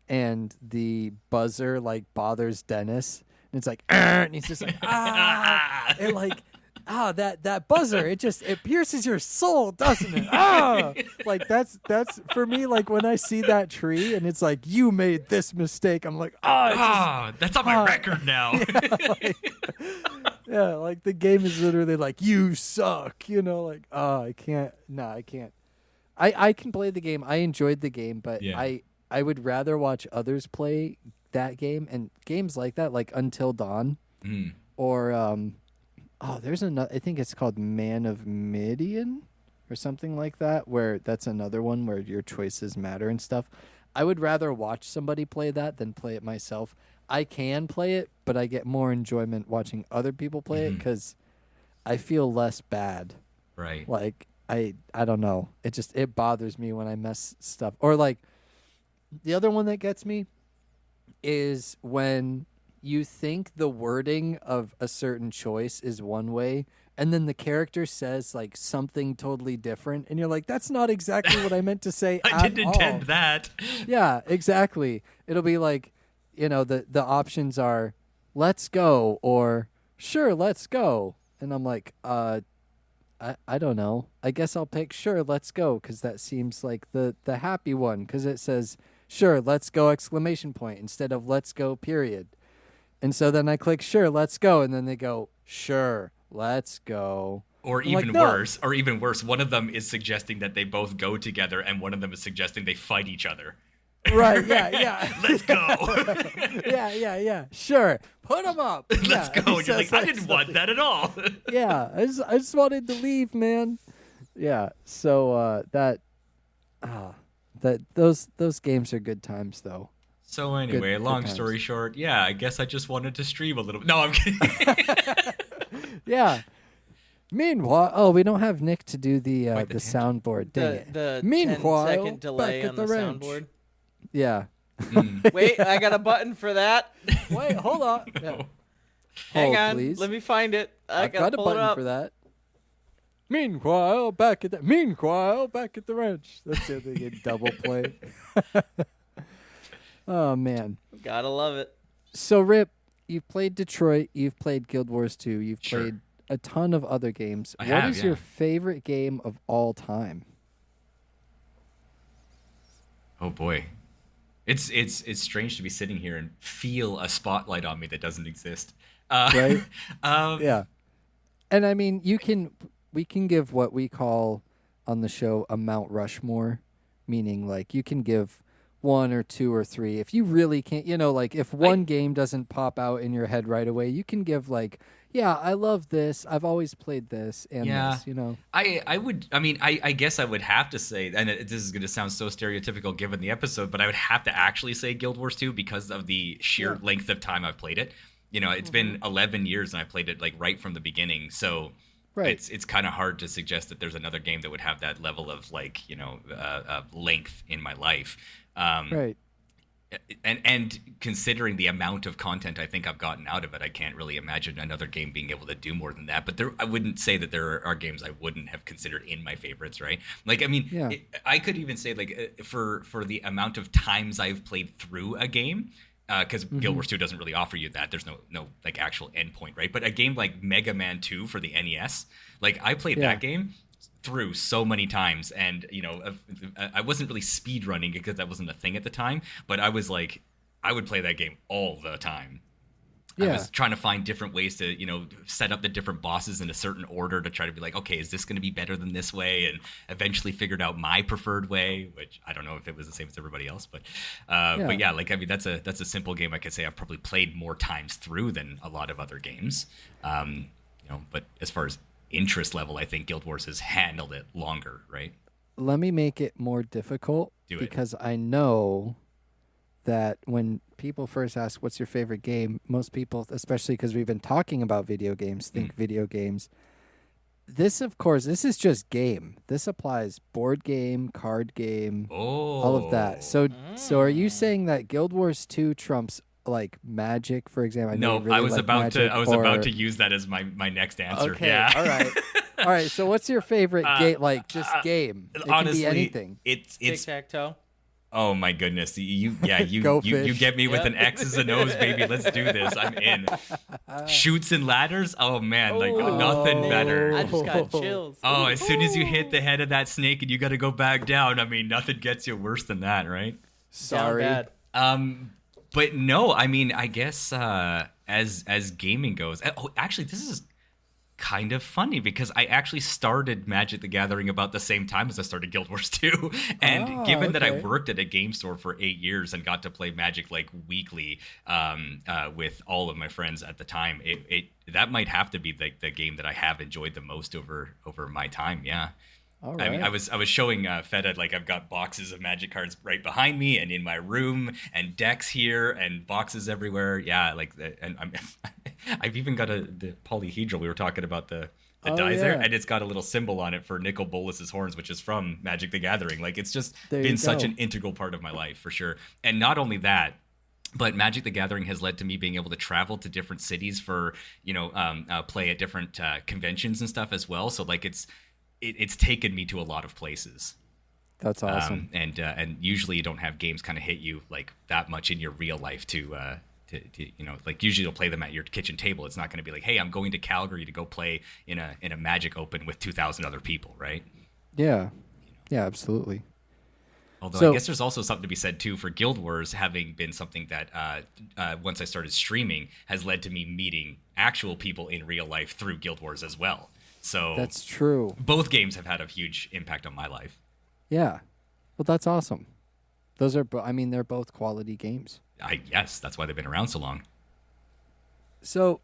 and the buzzer like bothers Dennis and it's like, and he's just like, and like, that buzzer, it pierces your soul, doesn't it? Like that's for me, like when I see that tree and it's like, you made this mistake, I'm like, that's on my record now. Yeah, like the game is literally like, you suck, like, I can't. I can play the game. I enjoyed the game, but I would rather watch others play that game and games like that, like Until Dawn, or there's another. I think it's called Man of Midian or something like that, where that's another one where your choices matter and stuff. I would rather watch somebody play that than play it myself. I can play it, but I get more enjoyment watching other people play it because I feel less bad. Right. Like I don't know. It bothers me when I mess stuff. Or like the other one that gets me is when you think the wording of a certain choice is one way and then the character says like something totally different and you're like, that's not exactly what I meant to say. I didn't intend that. Yeah, exactly. It'll be like, the options are let's go or sure, let's go. And I'm like, I don't know. I guess I'll pick sure, let's go, because that seems like the happy one, because it says sure, let's go exclamation point instead of let's go period. And so then I click sure, let's go, and then they go sure, let's go. Or I'm even like, no. worse, one of them is suggesting that they both go together, and one of them is suggesting they fight each other. Right, yeah. Let's go. Yeah. Sure. Put them up. Let's go. You're like, I didn't want that at all. Yeah, I just wanted to leave, man. Yeah. So those games are good times though. So anyway, long story short, yeah, I guess I just wanted to stream a little bit. No, I'm kidding. Yeah. Meanwhile, we don't have Nick to do the soundboard. Dang it. The Meanwhile, 10-second delay back on at the ranch. soundboard. Yeah. Wait, I got a button for that. Wait, hold on. Yeah. Hang Hold, on, please. let me find it. I've gotta got a pull it button up. for that. Meanwhile, back at the ranch. That's the thing in double play. Oh man. Gotta love it. So Rip, you've played Detroit, you've played Guild Wars 2, you've Sure. played a ton of other games. I What have, is yeah. your favorite game of all time? Oh boy. It's strange to be sitting here and feel a spotlight on me that doesn't exist. Right? Um, Yeah. And I mean, we can give what we call on the show a Mount Rushmore, meaning like you can give one or two or three. If you really can't, like if one game doesn't pop out in your head right away, you can give like, yeah, I love this. I've always played this and Yeah. this, I guess I would have to say, and this is going to sound so stereotypical given the episode, but I would have to actually say Guild Wars 2 because of the sheer length of time I've played it. It's been 11 years and I played it like right from the beginning. So Right. it's kind of hard to suggest that there's another game that would have that level of like, length in my life. Right. And considering the amount of content I think I've gotten out of it, I can't really imagine another game being able to do more than that. But I wouldn't say that there are games I wouldn't have considered in my favorites, right? Like, I mean, Yeah. I could even say like for the amount of times I've played through a game, because Guild Wars 2 doesn't really offer you that. There's no like actual endpoint, right? But a game like Mega Man 2 for the NES, like I played that game through so many times, and I wasn't really speed running because that wasn't a thing at the time, but I was like, I would play that game all the time. I was trying to find different ways to set up the different bosses in a certain order to try to be like, okay, is this going to be better than this way? And eventually figured out my preferred way, which I don't know if it was the same as everybody else, but yeah, like I mean that's a simple game I could say I've probably played more times through than a lot of other games. But as far as interest level, I think Guild Wars has handled it longer, right? Let me make it more difficult Do it. because I know that when people first ask what's your favorite game, most people, especially because we've been talking about video games, think video games. This, of course, this is just game. This applies board game, card game, all of that. So are you saying that Guild Wars 2 trumps like Magic, for example? I was about to use that as my next answer. Okay, Yeah. all right. So what's your favorite game? Like just game. It honestly, can be anything. It's Tic-tac-toe. Oh my goodness! You Go you fish. get me with an X's and O's, baby. Let's do this. I'm in. Shoots and ladders. Oh man, like nothing better. I just got chills. Oh, as soon as you hit the head of that snake and you got to go back down. I mean, nothing gets you worse than that, right? Sorry. Down bad. But no, I mean, I guess as gaming goes. Oh, actually, this is kind of funny because I actually started Magic the Gathering about the same time as I started Guild Wars 2. And given that I worked at a game store for 8 years and got to play Magic like weekly with all of my friends at the time, that might have to be the game that I have enjoyed the most over my time. Yeah. All I mean, right. I was showing Fetta, like I've got boxes of Magic cards right behind me and in my room and decks here and boxes everywhere. Yeah, and I've even got the polyhedral. We were talking about the dies there, and it's got a little symbol on it for Nicol Bolas's horns, which is from Magic the Gathering. Like it's just been such an integral part of my life for sure. And not only that, but Magic the Gathering has led to me being able to travel to different cities for play at different conventions and stuff as well. So like it's taken me to a lot of places. That's awesome. And usually you don't have games kind of hit you like that much in your real life to like usually you'll play them at your kitchen table. It's not going to be like, hey, I'm going to Calgary to go play in a Magic Open with 2,000 other people, right? Yeah, yeah, absolutely. Although I guess there's also something to be said too for Guild Wars having been something that once I started streaming has led to me meeting actual people in real life through Guild Wars as well. So that's true. Both games have had a huge impact on my life. Yeah, well, that's awesome. Those are, they're both quality games. Yes, that's why they've been around so long. So,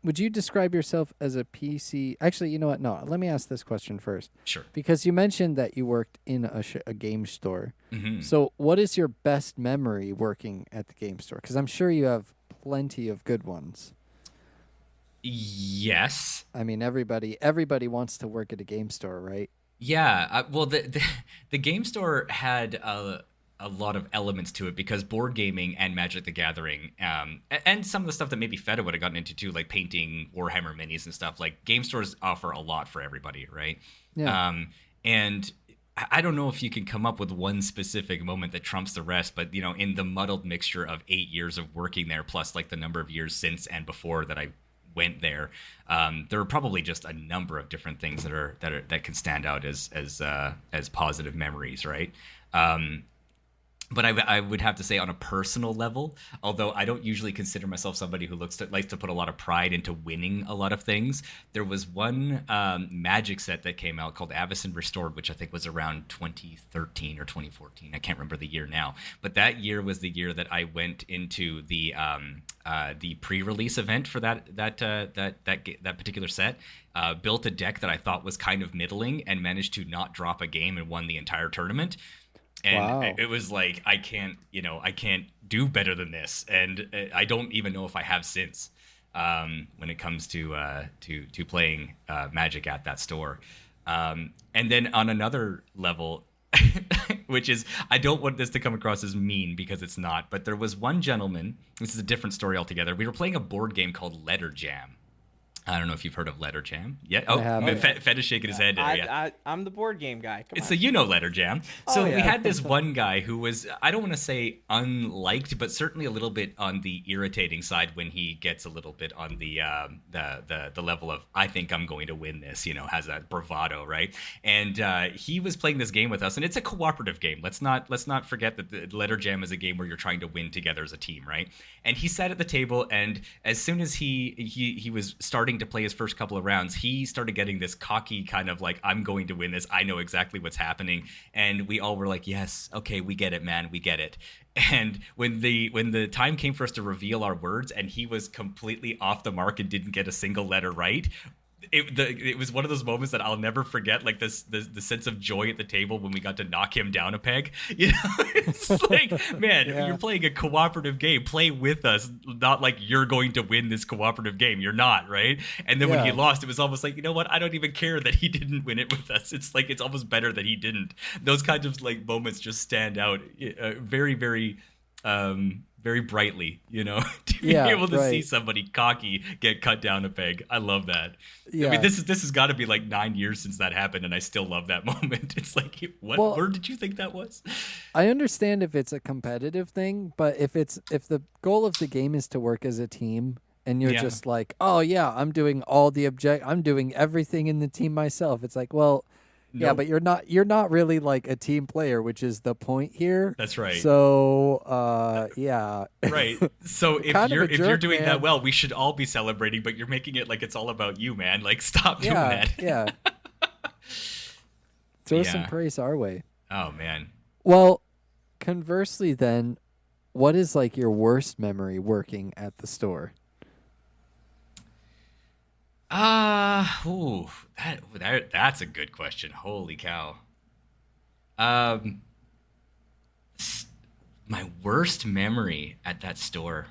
would you describe yourself as a PC? Actually, you know what? No, let me ask this question first. Sure. Because you mentioned that you worked in a game store. Mm-hmm. So, what is your best memory working at the game store? Because I'm sure you have plenty of good ones. Yes. I mean, everybody wants to work at a game store, right? Yeah. Well, the game store had a lot of elements to it because board gaming and Magic the Gathering, and some of the stuff that maybe Fetta would have gotten into too, like painting Warhammer minis and stuff. Like game stores offer a lot for everybody, right? Yeah. And I don't know if you can come up with one specific moment that trumps the rest, but in the muddled mixture of 8 years of working there, plus like the number of years since and before that I went there, there are probably just a number of different things that can stand out as positive memories, right? But I would have to say on a personal level, although I don't usually consider myself somebody who likes to put a lot of pride into winning a lot of things, there was one Magic set that came out called Avacyn Restored, which I think was around 2013 or 2014. I can't remember the year now. But that year was the year that I went into the pre-release event for that particular set. Built a deck that I thought was kind of middling and managed to not drop a game and won the entire tournament. And wow. It was like, I can't do better than this. And I don't even know if I have since, when it comes to playing Magic at that store. And then on another level, which is, I don't want this to come across as mean because it's not, but there was one gentleman, this is a different story altogether. We were playing a board game called Letter Jam. I don't know if you've heard of Letter Jam. Yeah. Oh, Fed is shaking his head. I'm the board game guy. It's Letter Jam. So we had this one guy who was, I don't want to say unliked, but certainly a little bit on the irritating side when he gets a little bit on the level of, I think I'm going to win this, has that bravado, right? And he was playing this game with us, and it's a cooperative game. Let's not forget that the Letter Jam is a game where you're trying to win together as a team, right? And he sat at the table, and as soon as he was starting to play his first couple of rounds, he started getting this cocky kind of like, I'm going to win this, I know exactly what's happening. And we all were like, yes, okay, we get it, man, we get it. And when the time came for us to reveal our words and he was completely off the mark and didn't get a single letter right, it was one of those moments that I'll never forget, like the sense of joy at the table when we got to knock him down a peg. It's like, man, yeah. You're playing a cooperative game. Play with us, not like you're going to win this cooperative game. You're not, right? And then when he lost, it was almost like, you know what? I don't even care that he didn't win it with us. It's like, it's almost better that he didn't. Those kinds of like moments just stand out very, very very brightly, to be able to see somebody cocky get cut down a peg. I love that. Yeah. I mean, this has got to be like 9 years since that happened, and I still love that moment. It's like, what word did you think that was? I understand if it's a competitive thing, but if the goal of the game is to work as a team, and you're just like, oh yeah, I'm doing I'm doing everything in the team myself. It's like, well. Nope. Yeah, but you're not really like a team player, which is the point here. That's right. So, yeah. Right. So if you're doing that well, we should all be celebrating, but you're making it like it's all about you, man. Like, stop doing that. Yeah. Throw some praise our way. Oh, man. Well, conversely then, what is like your worst memory working at the store? That's a good question. Holy cow. My worst memory at that store.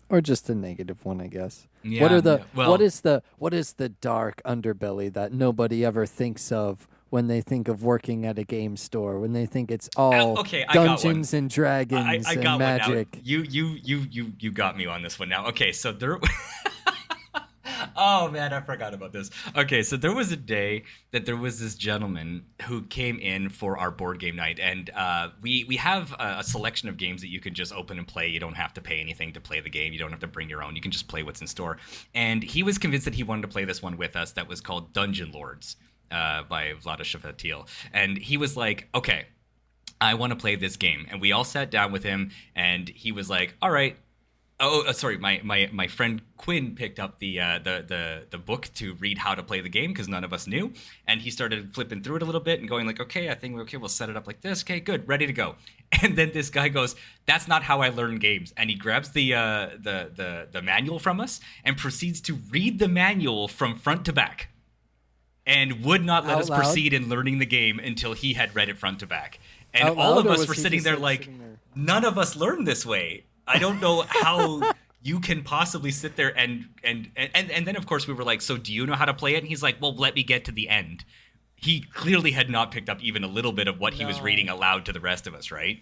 Or just a negative one, I guess. Yeah. What is the dark underbelly that nobody ever thinks of when they think of working at a game store, when they think it's all Dungeons and Dragons I and got Magic? One now. You got me on this one now. Okay, so there Oh man, I forgot about this. Okay, so there was a day that there was this gentleman who came in for our board game night, and we have a selection of games that you can just open and play. You don't have to pay anything to play the game. You don't have to bring your own. You can just play what's in store. And he was convinced that he wanted to play this one with us that was called Dungeon Lords by Vlada Shafetil. And he was like, okay, I want to play this game. And we all sat down with him, and he was like, all right. Sorry. My friend Quinn picked up the book to read how to play the game because none of us knew, and he started flipping through it a little bit and going like, "Okay, I think we'll set it up like this. Okay, good, ready to go." And then this guy goes, "That's not how I learn games," and he grabs the manual from us and proceeds to read the manual from front to back, and would not let us proceed in learning the game until he had read it front to back. And all of us were sitting there like, none of us learned this way. I don't know how you can possibly sit there and then of course we were like, so do you know how to play it? And he's like, well, let me get to the end. He clearly had not picked up even a little bit of what he was reading aloud to the rest of us, right?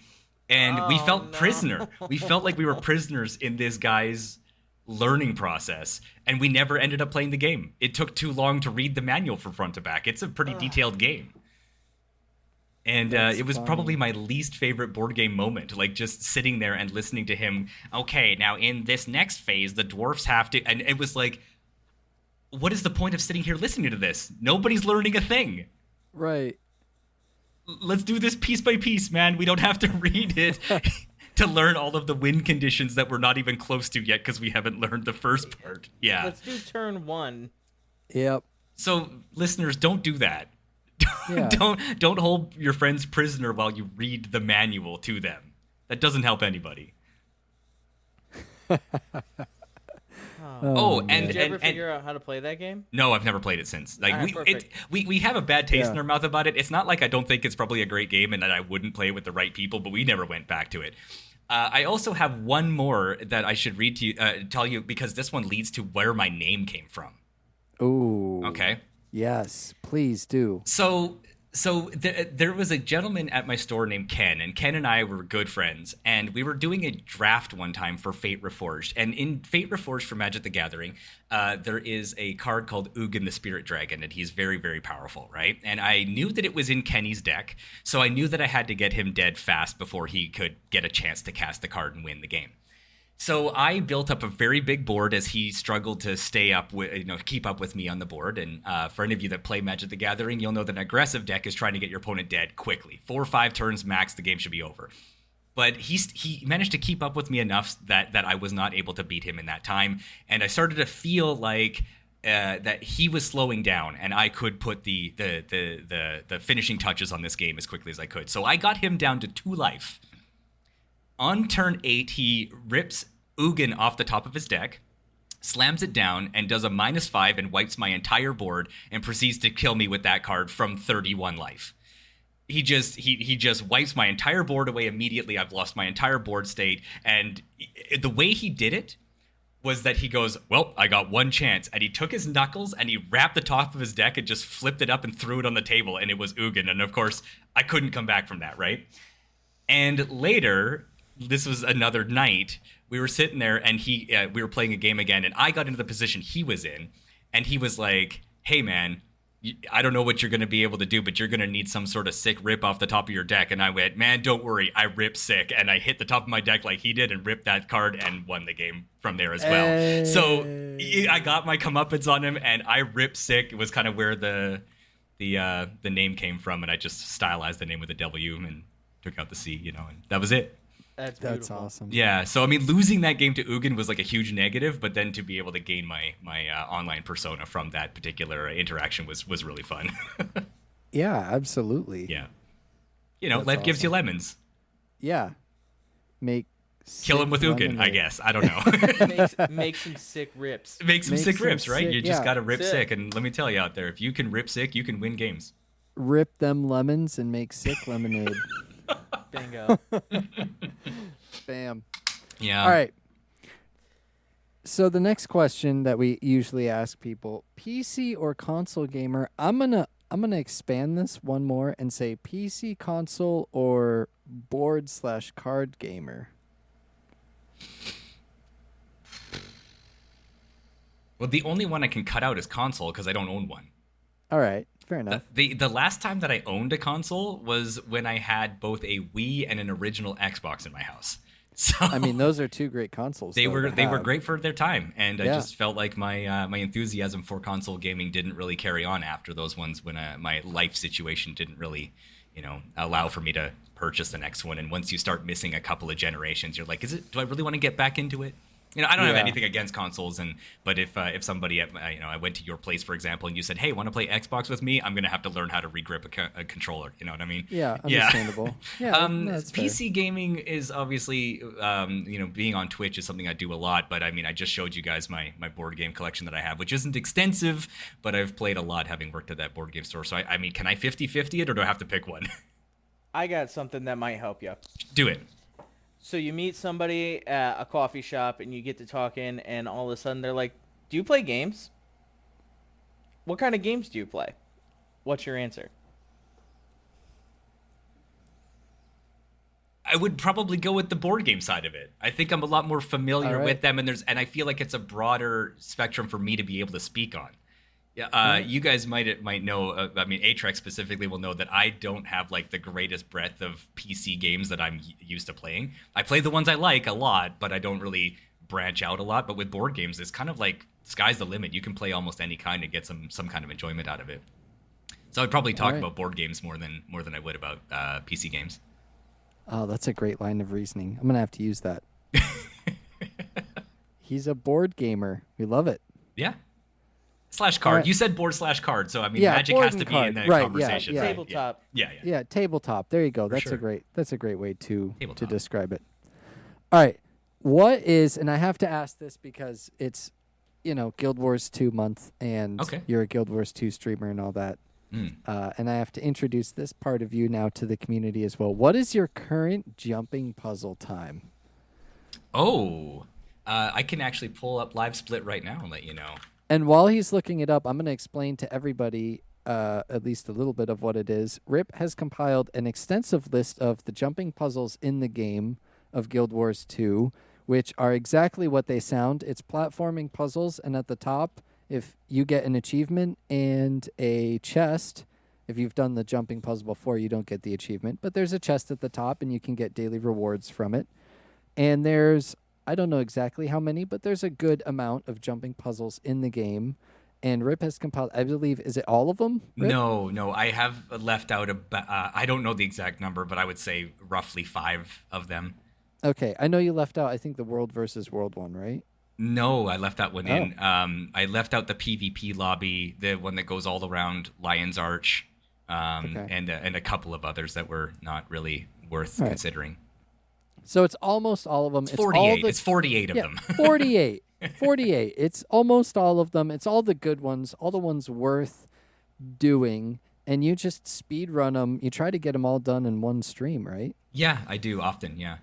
And we felt prisoner. We felt like we were prisoners in this guy's learning process, and we never ended up playing the game. It took too long to read the manual from front to back. It's a pretty detailed game. And it was probably my least favorite board game moment, like just sitting there and listening to him. Okay, now in this next phase, the dwarfs have to... And it was like, what is the point of sitting here listening to this? Nobody's learning a thing. Right. Let's do this piece by piece, man. We don't have to read it to learn all of the win conditions that we're not even close to yet because we haven't learned the first part. Yeah. Let's do turn one. Yep. So, listeners, don't do that. Yeah. Don't hold your friends prisoner while you read the manual to them. That doesn't help anybody. Did you ever figure out how to play that game? No, I've never played it since. Like we have a bad taste in our mouth about it. It's not like I don't think it's probably a great game and that I wouldn't play it with the right people, but we never went back to it. I also have one more that I should read to you, tell you, because this one leads to where my name came from. Ooh. Okay. Yes, please do. So there was a gentleman at my store named Ken, and Ken and I were good friends, and we were doing a draft one time for Fate Reforged. And in Fate Reforged for Magic the Gathering, there is a card called Ugin the Spirit Dragon, and he's very, very powerful, right? And I knew that it was in Kenny's deck, so I knew that I had to get him dead fast before he could get a chance to cast the card and win the game. So I built up a very big board as he struggled to keep up with me on the board. And for any of you that play Magic the Gathering, you'll know that an aggressive deck is trying to get your opponent dead quickly. 4 or 5 turns max, the game should be over. But he managed to keep up with me enough that I was not able to beat him in that time. And I started to feel like that he was slowing down, and I could put the finishing touches on this game as quickly as I could. So I got him down to 2 life. On turn 8, he rips Ugin off the top of his deck, slams it down, and does a -5 and wipes my entire board and proceeds to kill me with that card from 31 life. He just wipes my entire board away immediately. I've lost my entire board state. And the way he did it was that he goes, well, I got one chance. And he took his knuckles and he wrapped the top of his deck and just flipped it up and threw it on the table. And it was Ugin. And of course, I couldn't come back from that, right? And later... this was another night. We were sitting there, and we were playing a game again, and I got into the position he was in, and he was like, hey, man, I don't know what you're going to be able to do, but you're going to need some sort of sick rip off the top of your deck. And I went, man, don't worry, I Wripsik, and I hit the top of my deck like he did and ripped that card and won the game from there as well. Hey. So I got my comeuppance on him, and I Wripsik. It was kind of where the name came from, and I just stylized the name with a W and took out the C, and that was it. That's awesome. Yeah, so I mean, losing that game to Ugin was like a huge negative, but then to be able to gain my online persona from that particular interaction was really fun. Yeah, absolutely. Yeah, life gives you lemons. Yeah, kill him with Ugin, I guess. I don't know. make some sick rips. Make some sick rips, right? You just got to rip sick, and let me tell you out there, if you can rip sick, you can win games. Rip them lemons and make sick lemonade. Bingo. Bam. Yeah. All right. So the next question that we usually ask people, PC or console gamer, I'm gonna expand this one more and say PC, console, or board/card gamer. Well, the only one I can cut out is console because I don't own one. All right, fair enough. The last time that I owned a console was when I had both a Wii and an original Xbox in my house. So I mean, those are two great consoles. they were great for their time, and I Yeah. just felt like my my enthusiasm for console gaming didn't really carry on after those ones when my life situation didn't really, allow for me to purchase the next one. And once you start missing a couple of generations, you're like, do I really want to get back into it? I don't have Yeah. anything against consoles, but if somebody at I went to your place, for example, and you said, "Hey, want to play Xbox with me?" I'm gonna have to learn how to regrip a controller. You know what I mean? Yeah, understandable. Yeah, that's fair. PC gaming is obviously, being on Twitch is something I do a lot. But I mean, I just showed you guys my board game collection that I have, which isn't extensive, but I've played a lot having worked at that board game store. So I mean, can I 50-50 it, or do I have to pick one? I got something that might help you. Do it. So you meet somebody at a coffee shop and you get to talking, and all of a sudden they're like, "Do you play games? What kind of games do you play?" What's your answer? I would probably go with the board game side of it. I think I'm a lot more familiar All right. with them, and I feel like it's a broader spectrum for me to be able to speak on. Yeah, you guys might know. Atrax specifically will know that I don't have like the greatest breadth of PC games that I'm used to playing. I play the ones I like a lot, but I don't really branch out a lot. But with board games, it's kind of like sky's the limit. You can play almost any kind and get some kind of enjoyment out of it. So I'd probably talk right. about board games more than I would about PC games. Oh, that's a great line of reasoning. I'm gonna have to use that. He's a board gamer. We love it. Yeah. /card. right. You said board /card, so I mean, Yeah, Magic board has and to be card. in that Right, conversation. yeah. Right? Tabletop. Yeah. Yeah, tabletop. There you go. That's sure. a great way to Tabletop. describe it. All right. What is, and I have to ask this because it's, Guild Wars 2 month, and Okay. you're a Guild Wars 2 streamer and all that. And I have to introduce this part of you now to the community as well. What is your current jumping puzzle time? Oh, I can actually pull up Live Split right now and let you know. And while he's looking it up, I'm going to explain to everybody at least a little bit of what it is. Rip has compiled an extensive list of the jumping puzzles in the game of Guild Wars 2, which are exactly what they sound. It's platforming puzzles, and at the top, if you get an achievement and a chest, if you've done the jumping puzzle before, you don't get the achievement, but there's a chest at the top, and you can get daily rewards from it. And there's, I don't know exactly how many, but there's a good amount of jumping puzzles in the game. And Rip has compiled, I believe, is it all of them? Rip? No, I have left out I don't know the exact number, but I would say roughly 5 of them. Okay, I know you left out, I think, the World versus World one, right? No, I left that one in. I left out the PvP lobby, the one that goes all around Lion's Arch, Okay. and a couple of others that were not really worth Right. considering. So it's almost all of them. It's 48. It's 48 of Yeah, them. 48. 48. It's almost all of them. It's all the good ones, all the ones worth doing, and you just speed run them. You try to get them all done in one stream, right? Yeah, I do often, yeah.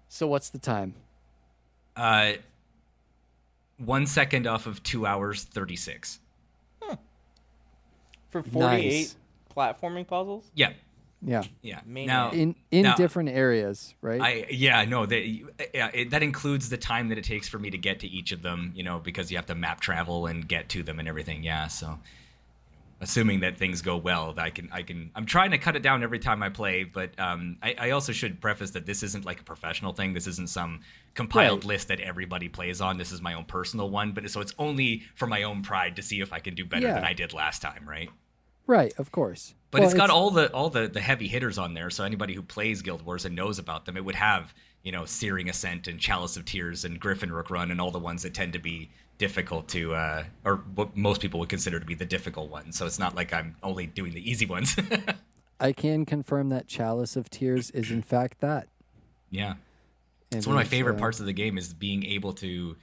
So what's the time? 1 second off of 2 hours, 36. For 48 Nice. platforming puzzles? Yeah. Yeah. Yeah. Maniac. In now- different areas, right? That includes the time that it takes for me to get to each of them, because you have to map travel and get to them and everything. Yeah, so assuming that things go well, I'm trying to cut it down every time I play, but I also should preface that this isn't like a professional thing. This isn't some compiled Right. list that everybody plays on. This is my own personal one, so it's only for my own pride to see if I can do better than I did last time, right? Right, of course. But Well, it's got all the heavy hitters on there, so anybody who plays Guild Wars and knows about them, it would have, Searing Ascent and Chalice of Tears and Griffin Rook Run and all the ones that tend to be difficult to, or what most people would consider to be the difficult ones. So it's not like I'm only doing the easy ones. I can confirm that Chalice of Tears is in fact that. Yeah. And It's one of my favorite parts of the game is being able to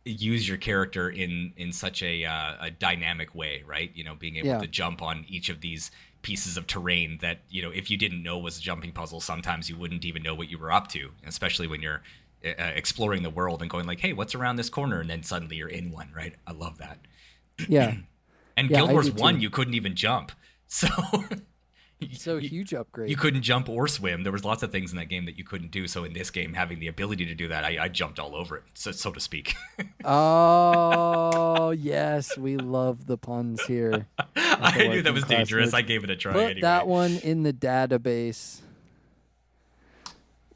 use your character in such a dynamic way, right? Being able Yeah. to jump on each of these pieces of terrain that, if you didn't know was a jumping puzzle, sometimes you wouldn't even know what you were up to, especially when you're exploring the world and going like, hey, what's around this corner? And then suddenly you're in one, right? I love that. Yeah. And Yeah, Guild I Wars do 1, too. you couldn't even jump. So So huge upgrade. You couldn't jump or swim. There was lots of things in that game that you couldn't do. So in this game, having the ability to do that, I jumped all over it, so to speak. Oh, yes. We love the puns here. I knew that was dangerous. I gave it a try Put anyway. that one in the database.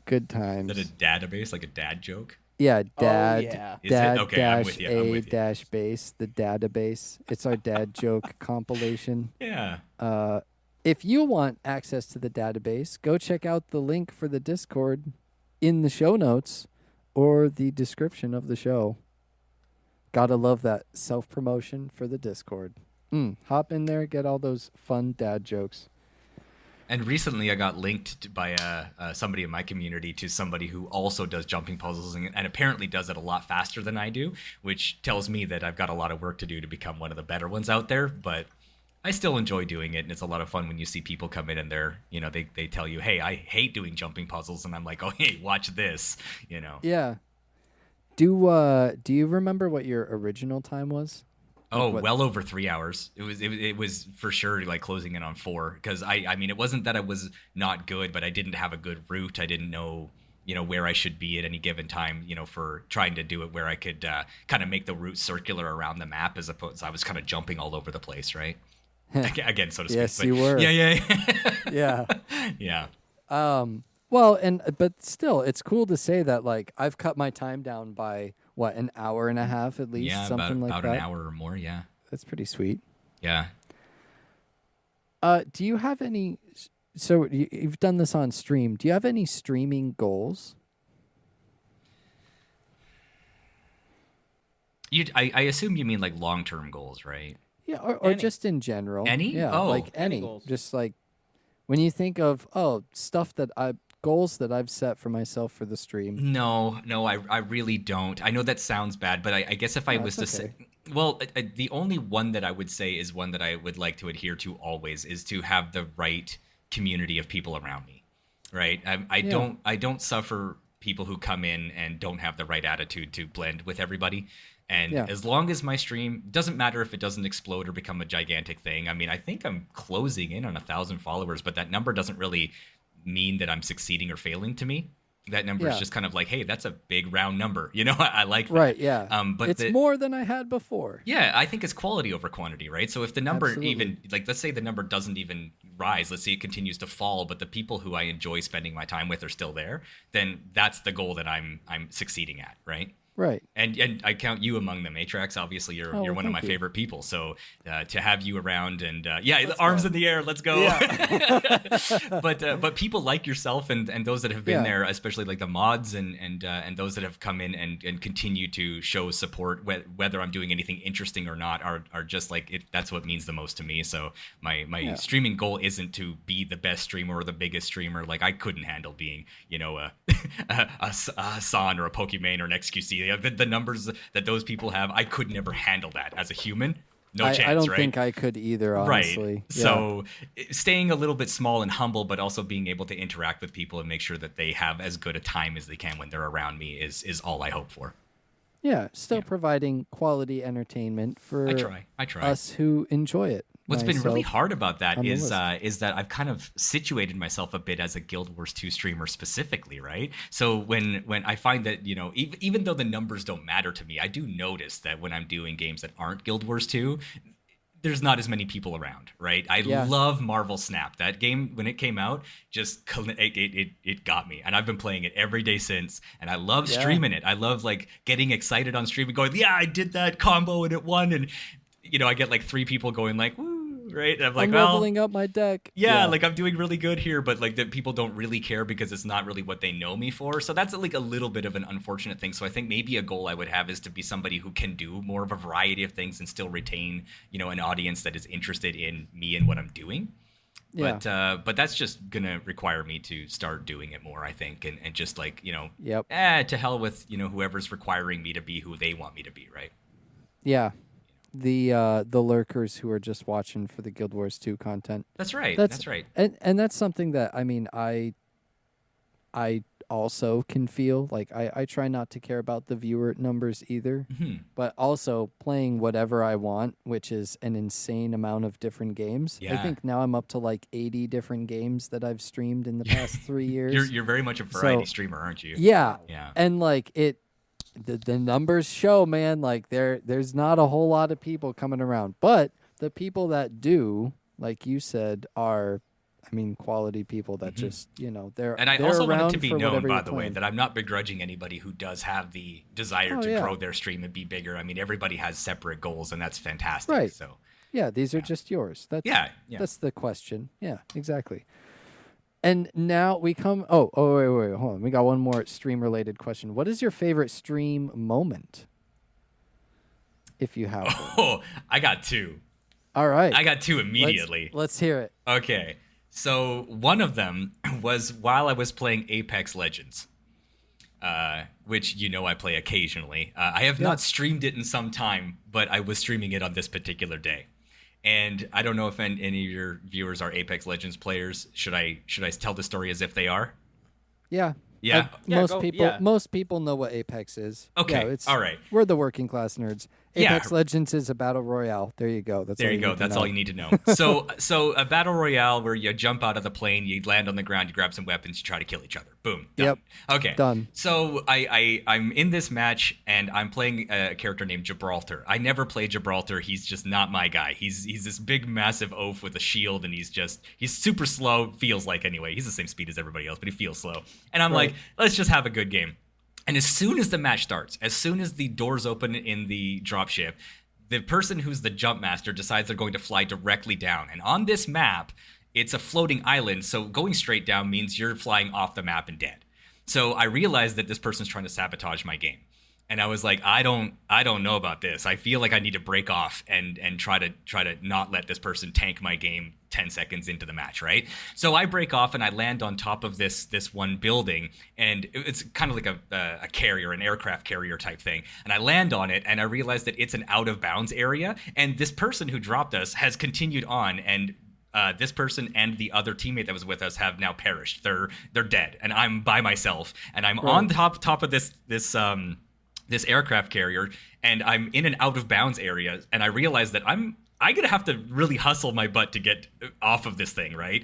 Good times. Is that a database, like a dad joke? Yeah, dad. Oh, yeah. Is Dad it? Okay, dash I'm with you. A dash base, the database. It's our dad joke compilation. Yeah. If you want access to the database, go check out the link for the Discord in the show notes or the description of the show. Gotta love that self-promotion for the Discord. Hop in there, get all those fun dad jokes. And recently I got linked by somebody in my community to somebody who also does jumping puzzles and apparently does it a lot faster than I do, which tells me that I've got a lot of work to do to become one of the better ones out there. But I still enjoy doing it, and it's a lot of fun when you see people come in and they tell you, hey, I hate doing jumping puzzles, and I'm like, oh, hey, watch this, Yeah. Do you remember what your original time was? Oh, well over 3 hours. It was for sure like closing in on 4 because I mean it wasn't that I was not good, but I didn't have a good route. I didn't know where I should be at any given time, for trying to do it where I could kind of make the route circular around the map as opposed I was kind of jumping all over the place, right? Again, so to speak. Yes, but you were. Yeah. Yeah. Yeah. Well, but still, it's cool to say that like I've cut my time down by what, an hour and a half at least, Yeah, something like about that. an hour or more. Yeah. That's pretty sweet. Yeah. Do you have any? So you've done this on stream. Do you have any streaming goals? I assume you mean like long-term goals, right? Yeah, or just in general. Any? Yeah, Oh. like Any any. goals. Just like when you think of goals that I've set for myself for the stream. No, I really don't. I know that sounds bad, but I guess if I No, was to it's okay. say, well, the only one that I would say is one that I would like to adhere to always is to have the right community of people around me, right? I don't suffer people who come in and don't have the right attitude to blend with everybody. And as long as my stream doesn't matter if it doesn't explode or become a gigantic thing. I mean, I think I'm closing in on 1,000 followers, but that number doesn't really mean that I'm succeeding or failing to me. That number is just kind of like, hey, that's a big round number. I like that. Right, yeah. But it's more than I had before. Yeah, I think it's quality over quantity, right? So if the number Absolutely. even, like, let's say the number doesn't even rise, let's say it continues to fall, but the people who I enjoy spending my time with are still there, then that's the goal that I'm succeeding at, right? Right. And I count you among them, Atrax. Obviously, you're one of my thank you. favorite people. So to have you around and arms in the air, let's go. Yeah. But people like yourself and those that have been there, especially like the mods and those that have come in and continue to show support, whether I'm doing anything interesting or not, are just like it. That's what means the most to me. So my streaming goal isn't to be the best streamer or the biggest streamer. Like I couldn't handle being a Hassan or a Pokimane or an XQC. The numbers that those people have, I could never handle that as a human. No chance, I don't right? think I could either, honestly. Right. Yeah. So staying a little bit small and humble, but also being able to interact with people and make sure that they have as good a time as they can when they're around me is all I hope for. Yeah, still providing quality entertainment for I try. us who enjoy it. What's been really hard about that on the is list. that I've kind of situated myself a bit as a Guild Wars 2 streamer specifically, right? So when I find that, even though the numbers don't matter to me, I do notice that when I'm doing games that aren't Guild Wars 2, there's not as many people around, right? I love Marvel Snap. That game, when it came out, just it got me. And I've been playing it every day since. And I love streaming it. I love like getting excited on stream and going, yeah, I did that combo and it won. And, I get like 3 people going like, woo. Right, and I'm like, leveling up my deck. Yeah, like I'm doing really good here, but like that people don't really care because it's not really what they know me for. So that's like a little bit of an unfortunate thing. So I think maybe a goal I would have is to be somebody who can do more of a variety of things and still retain, an audience that is interested in me and what I'm doing. Yeah. But that's just gonna require me to start doing it more, I think, and just like to hell with whoever's requiring me to be who they want me to be, right? Yeah. The lurkers who are just watching for the Guild Wars 2 content. That's right. That's right. And that's something that I also can feel. Like I try not to care about the viewer numbers either, but also playing whatever I want, which is an insane amount of different games. Yeah. I think now I'm up to like 80 different games that I've streamed in the past 3 years. You're very much a variety streamer, aren't you? Yeah. Yeah. And like the numbers show, man, like there's not a whole lot of people coming around, but the people that do, like you said, are, I mean, quality people that just, they're And I they're also want around it to be for known, whatever by you're the way, playing. that I'm not begrudging anybody who does have the desire to yeah. grow their stream and be bigger. I mean, everybody has separate goals, and that's fantastic. Right. So Yeah, these are just yours. That's That's the question. Yeah, exactly. And now we come. Oh, wait, hold on. We got one more stream-related question. What is your favorite stream moment, if you have one? Oh, I got two. All right. I got two immediately. Let's hear it. Okay. So one of them was while I was playing Apex Legends, which I play occasionally. I have not streamed it in some time, but I was streaming it on this particular day. And I don't know if any of your viewers are Apex Legends players. Should I tell the story as if they are? Yeah. Yeah. Most people know what Apex is. Okay. Yeah, All right. We're the working class nerds. Yeah. Apex Legends is a battle royale. There you go. That's all you need to know. So a battle royale where you jump out of the plane, you land on the ground, you grab some weapons, you try to kill each other. Boom. Done. Yep. Okay. Done. So I'm in this match and I'm playing a character named Gibraltar. I never played Gibraltar. He's just not my guy. He's this big massive oaf with a shield, and he's super slow. Feels like anyway. He's the same speed as everybody else, but he feels slow. And I'm like, let's just have a good game. And as soon as the match starts, as soon as the doors open in the dropship, the person who's the jump master decides they're going to fly directly down. And on this map, it's a floating island, so going straight down means you're flying off the map and dead. So I realized that this person's trying to sabotage my game. And I was like, I don't know about this. I feel like I need to break off and try to not let this person tank my game 10 seconds into the match, right? So I break off and I land on top of this one building, and it's kind of like a carrier, an aircraft carrier type thing. And I land on it, and I realize that it's an out of bounds area, and this person who dropped us has continued on, and this person and the other teammate that was with us have now perished. They're dead, and I'm by myself, and I'm on top of this aircraft carrier, and I'm in an out of bounds area, and I realize that I'm gonna have to really hustle my butt to get off of this thing, right?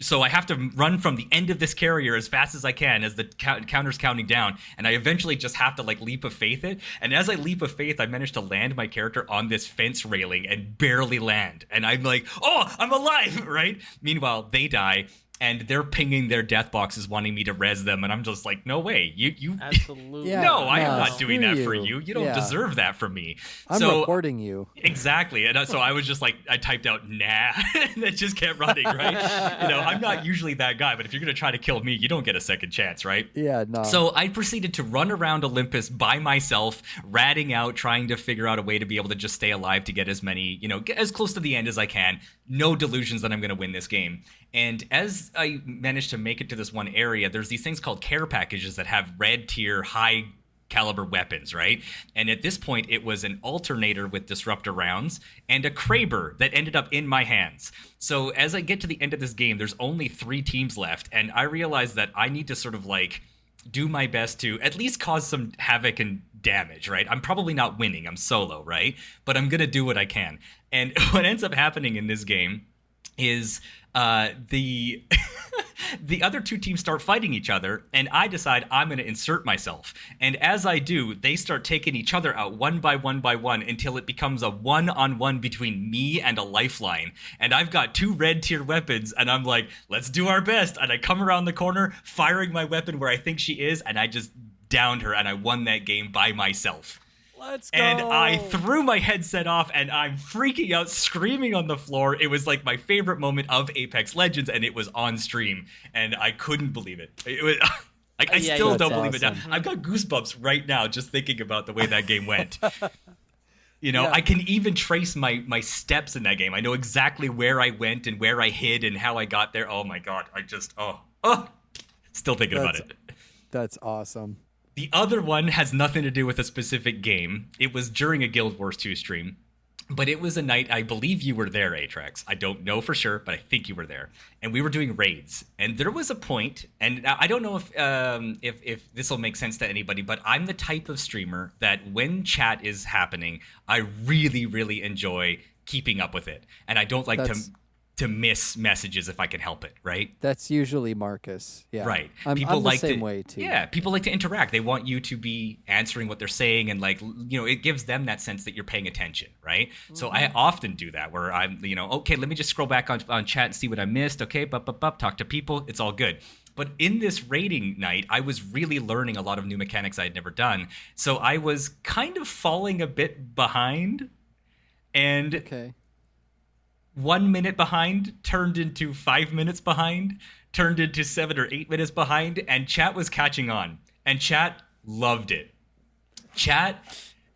So I have to run from the end of this carrier as fast as I can as the counter's counting down, and I eventually just have to leap of faith it. And as I leap of faith, I manage to land my character on this fence railing and barely land. And I'm like, oh, I'm alive, right? Meanwhile, they die. And they're pinging their death boxes wanting me to res them, and I'm just like, no way, you absolutely no, I am not doing that for you. you. You don't deserve that from me. I'm reporting you. Exactly, and so I was just like, I typed out nah, and then just kept running, right? I'm not usually that guy, but if you're gonna try to kill me, you don't get a second chance, right? Yeah, no. So I proceeded to run around Olympus by myself, ratting out, trying to figure out a way to be able to just stay alive to get as many, get as close to the end as I can. No delusions that I'm gonna win this game. And as I managed to make it to this one area, there's these things called care packages that have red tier, high caliber weapons, right? And at this point, it was an alternator with disruptor rounds and a Kraber that ended up in my hands. So as I get to the end of this game, there's only 3 teams left, and I realize that I need to sort of do my best to at least cause some havoc and damage, right? I'm probably not winning. I'm solo, right? But I'm going to do what I can. And what ends up happening in this game is the other 2 teams start fighting each other, and I decide I'm going to insert myself. And as I do, they start taking each other out one by one until it becomes a one-on-one between me and a lifeline. And I've got 2 red tier weapons, and I'm like, let's do our best. And I come around the corner, firing my weapon where I think she is, and I just downed her, and I won that game by myself. Let's go. And I threw my headset off, and I'm freaking out, screaming on the floor. It was like my favorite moment of Apex Legends, and it was on stream, and I couldn't believe it. It was I still don't believe it now. I've got goosebumps right now just thinking about the way that game went. I can even trace my steps in that game. I know exactly where I went and where I hid and how I got there. Oh my god, I just still thinking about it. That's awesome. The other one has nothing to do with a specific game. It was during a Guild Wars 2 stream. But it was a night, I believe you were there, Atrax. I don't know for sure, but I think you were there. And we were doing raids. And there was a point, and I don't know if this will make sense to anybody, but I'm the type of streamer that when chat is happening, I really, really enjoy keeping up with it. And I don't like to miss messages if I can help it, right? That's usually Marcus. Yeah. Right. I'm the same way too. Yeah, people like to interact. They want you to be answering what they're saying, and like, you know, it gives them that sense that you're paying attention, right? Mm-hmm. So I often do that where I'm, you know, okay, let me just scroll back on chat and see what I missed. Okay, talk to people. It's all good. But in this raiding night, I was really learning a lot of new mechanics I had never done. So I was kind of falling a bit behind, and okay. 1 minute behind turned into 5 minutes behind, turned into 7 or 8 minutes behind, and chat was catching on. And chat loved it. Chat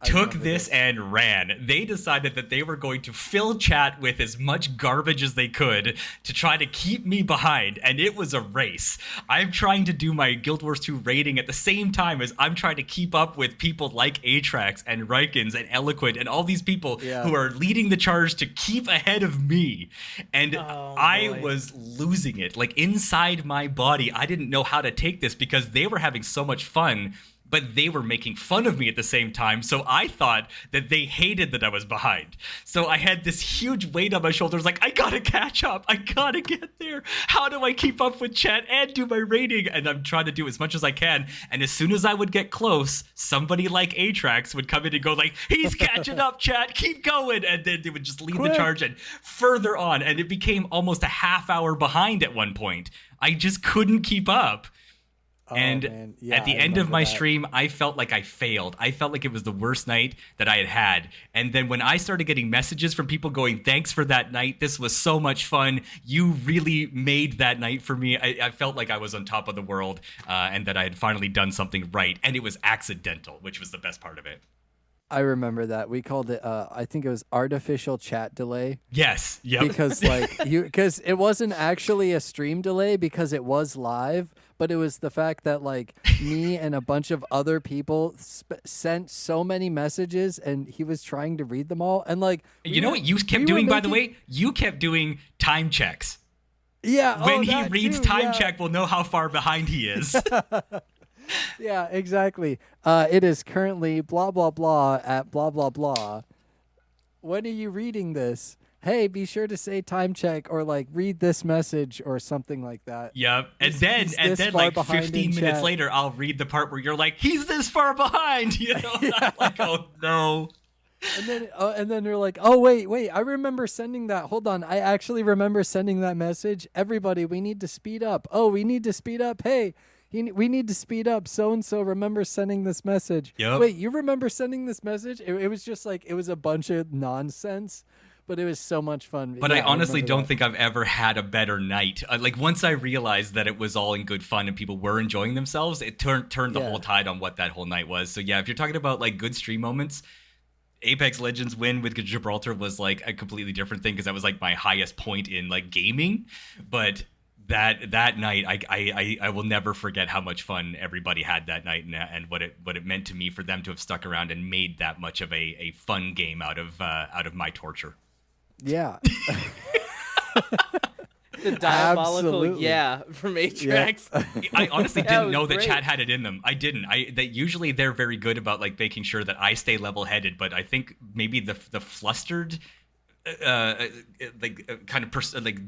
took this and ran. They decided that they were going to fill chat with as much garbage as they could to try to keep me behind, and it was a race. I'm trying to do my Guild Wars 2 rating at the same time as I'm trying to keep up with people like Atrax and Rykins and Eloquent and all these people who are leading the charge to keep ahead of me. And I was losing it. Like, inside my body, I didn't know how to take this because they were having so much fun, but they were making fun of me at the same time. So I thought that they hated that I was behind. So I had this huge weight on my shoulders, like, I gotta catch up. I gotta get there. How do I keep up with chat and do my rating? And I'm trying to do as much as I can. And as soon as I would get close, somebody like Atrax would come in and go like, he's catching up, chat. Keep going. And then they would just lead the charge and further on. And it became almost a half hour behind at one point. I just couldn't keep up. At the end of my stream, I felt like I failed. I felt like it was the worst night that I had. And then when I started getting messages from people going, thanks for that night. This was so much fun. You really made that night for me. I felt like I was on top of the world and that I had finally done something right. And it was accidental, which was the best part of it. I remember that. We called it, I think it was artificial chat delay. Yes. Yep. Because because it wasn't actually a stream delay because it was live, but it was the fact that like me and a bunch of other people sent so many messages and he was trying to read them all. And like, you know what you kept doing, by the way? You kept doing time checks. Yeah. When he reads time check, we'll know how far behind he is. Yeah, exactly. It is currently blah, blah, blah at blah, blah, blah. When are you reading this? Hey, be sure to say time check or like read this message or something like that. Yep. And then like 15 minutes later, I'll read the part where you're like, he's this far behind, you know? Yeah. I'm like, oh no. And then you're like, oh, wait, I remember sending that. Hold on. I actually remember sending that message. Everybody, we need to speed up. Oh, we need to speed up. Hey, we need to speed up. So-and-so remember sending this message. Yep. Wait, you remember sending this message? It was just like, it was a bunch of nonsense, but it was so much fun. But yeah, I honestly don't think I've ever had a better night. Like, once I realized that it was all in good fun and people were enjoying themselves, it turned the whole tide on what that whole night was. So yeah, if you're talking about like good stream moments, Apex Legends win with Gibraltar was like a completely different thing because that was like my highest point in like gaming. But that night, I will never forget how much fun everybody had that night and what it meant to me for them to have stuck around and made that much of a fun game out of my torture. Yeah. The diabolical from Atrax. Yeah. I honestly didn't know that chat had it in them. I didn't. Usually they're very good about like making sure that I stay level-headed, but I think maybe the flustered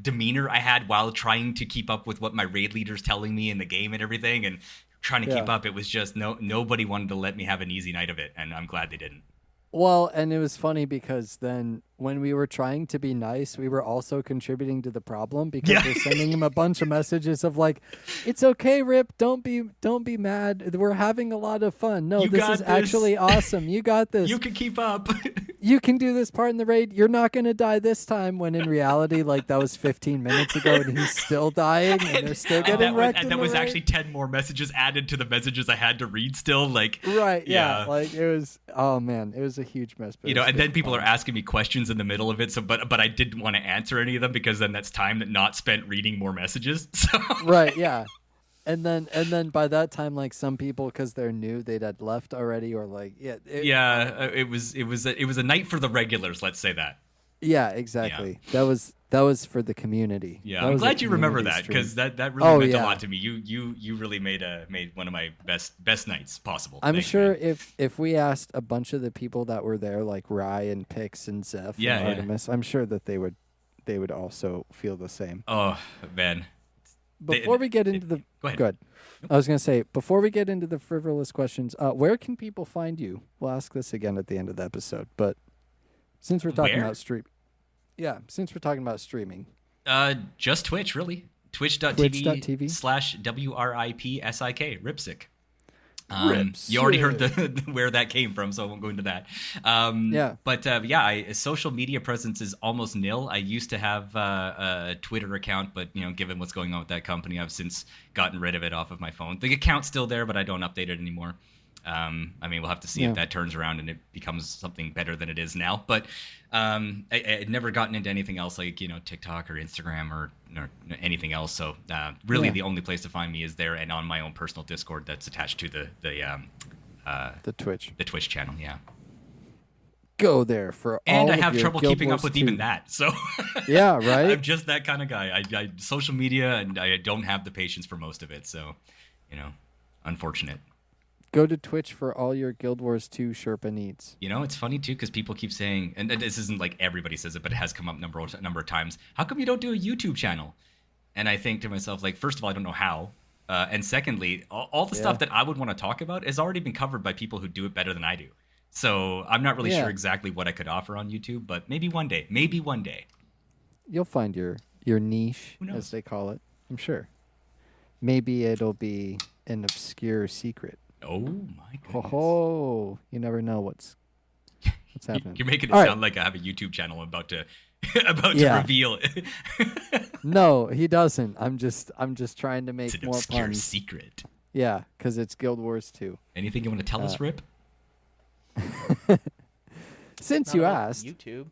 demeanor I had while trying to keep up with what my raid leader's telling me in the game and everything and trying to keep up, it was just nobody wanted to let me have an easy night of it, and I'm glad they didn't. Well, and it was funny because then when we were trying to be nice, we were also contributing to the problem because we're sending him a bunch of messages of like, it's okay, Rip, don't be mad. We're having a lot of fun. No, this is actually awesome. You got this. You can keep up. You can do this part in the raid. You're not going to die this time, when in reality, like that was 15 minutes ago and he's still dying and they're still getting wrecked. And that was actually 10 more messages added to the messages I had to read still. Like, right. Yeah. Like it was, oh man, it was a huge mess. You know, and then people are asking me questions in the middle of it. So, but I didn't want to answer any of them because then that's time that not spent reading more messages. So. Right. Yeah. And then by that time, like some people, because they're new, they'd had left already, or like it was a night for the regulars. Let's say that. Yeah, exactly. Yeah. That was for the community. Yeah, I'm glad you remember that, because that really meant a lot to me. You really made one of my best nights possible. I'm sure if we asked a bunch of the people that were there, like Ryan, Pix, and Zeph, and Artemis, I'm sure that they would also feel the same. Oh man. Before we get into the go ahead. Good. I was going to say, before we get into the frivolous questions, where can people find you? We'll ask this again at the end of the episode, but since we're talking about streaming. Just Twitch, really. Twitch.tv/WRIPSIK, Wripsik. You already heard where that came from, so I won't go into that. But social media presence is almost nil. I used to have a Twitter account, but given what's going on with that company, I've since gotten rid of it off of my phone. The account's still there, but I don't update it anymore. We'll have to see if that turns around and it becomes something better than it is now. But I'd never gotten into anything else like TikTok or Instagram or anything else. So really, the only place to find me is there and on my own personal Discord that's attached to the Twitch channel. Yeah. Go there for and all I have of trouble Guild keeping Wars up with 2. even that. So yeah, right. I'm just that kind of guy. I social media, and I don't have the patience for most of it. So unfortunate. Go to Twitch for all your Guild Wars 2 Sherpa needs. It's funny, too, because people keep saying, and this isn't like everybody says it, but it has come up a number of times, how come you don't do a YouTube channel? And I think to myself, like, first of all, I don't know how. And secondly, all the stuff that I would want to talk about has already been covered by people who do it better than I do. So I'm not really sure exactly what I could offer on YouTube, but maybe one day. You'll find your niche, as they call it, I'm sure. Maybe it'll be an obscure secret. Oh my goodness! Oh, you never know what's happening. You're making it sound like I have a YouTube channel about to reveal. No, he doesn't. I'm just trying to make more obscure puns. Secret. Yeah, because it's Guild Wars 2. Anything you want to tell us, Rip? Since you asked, YouTube.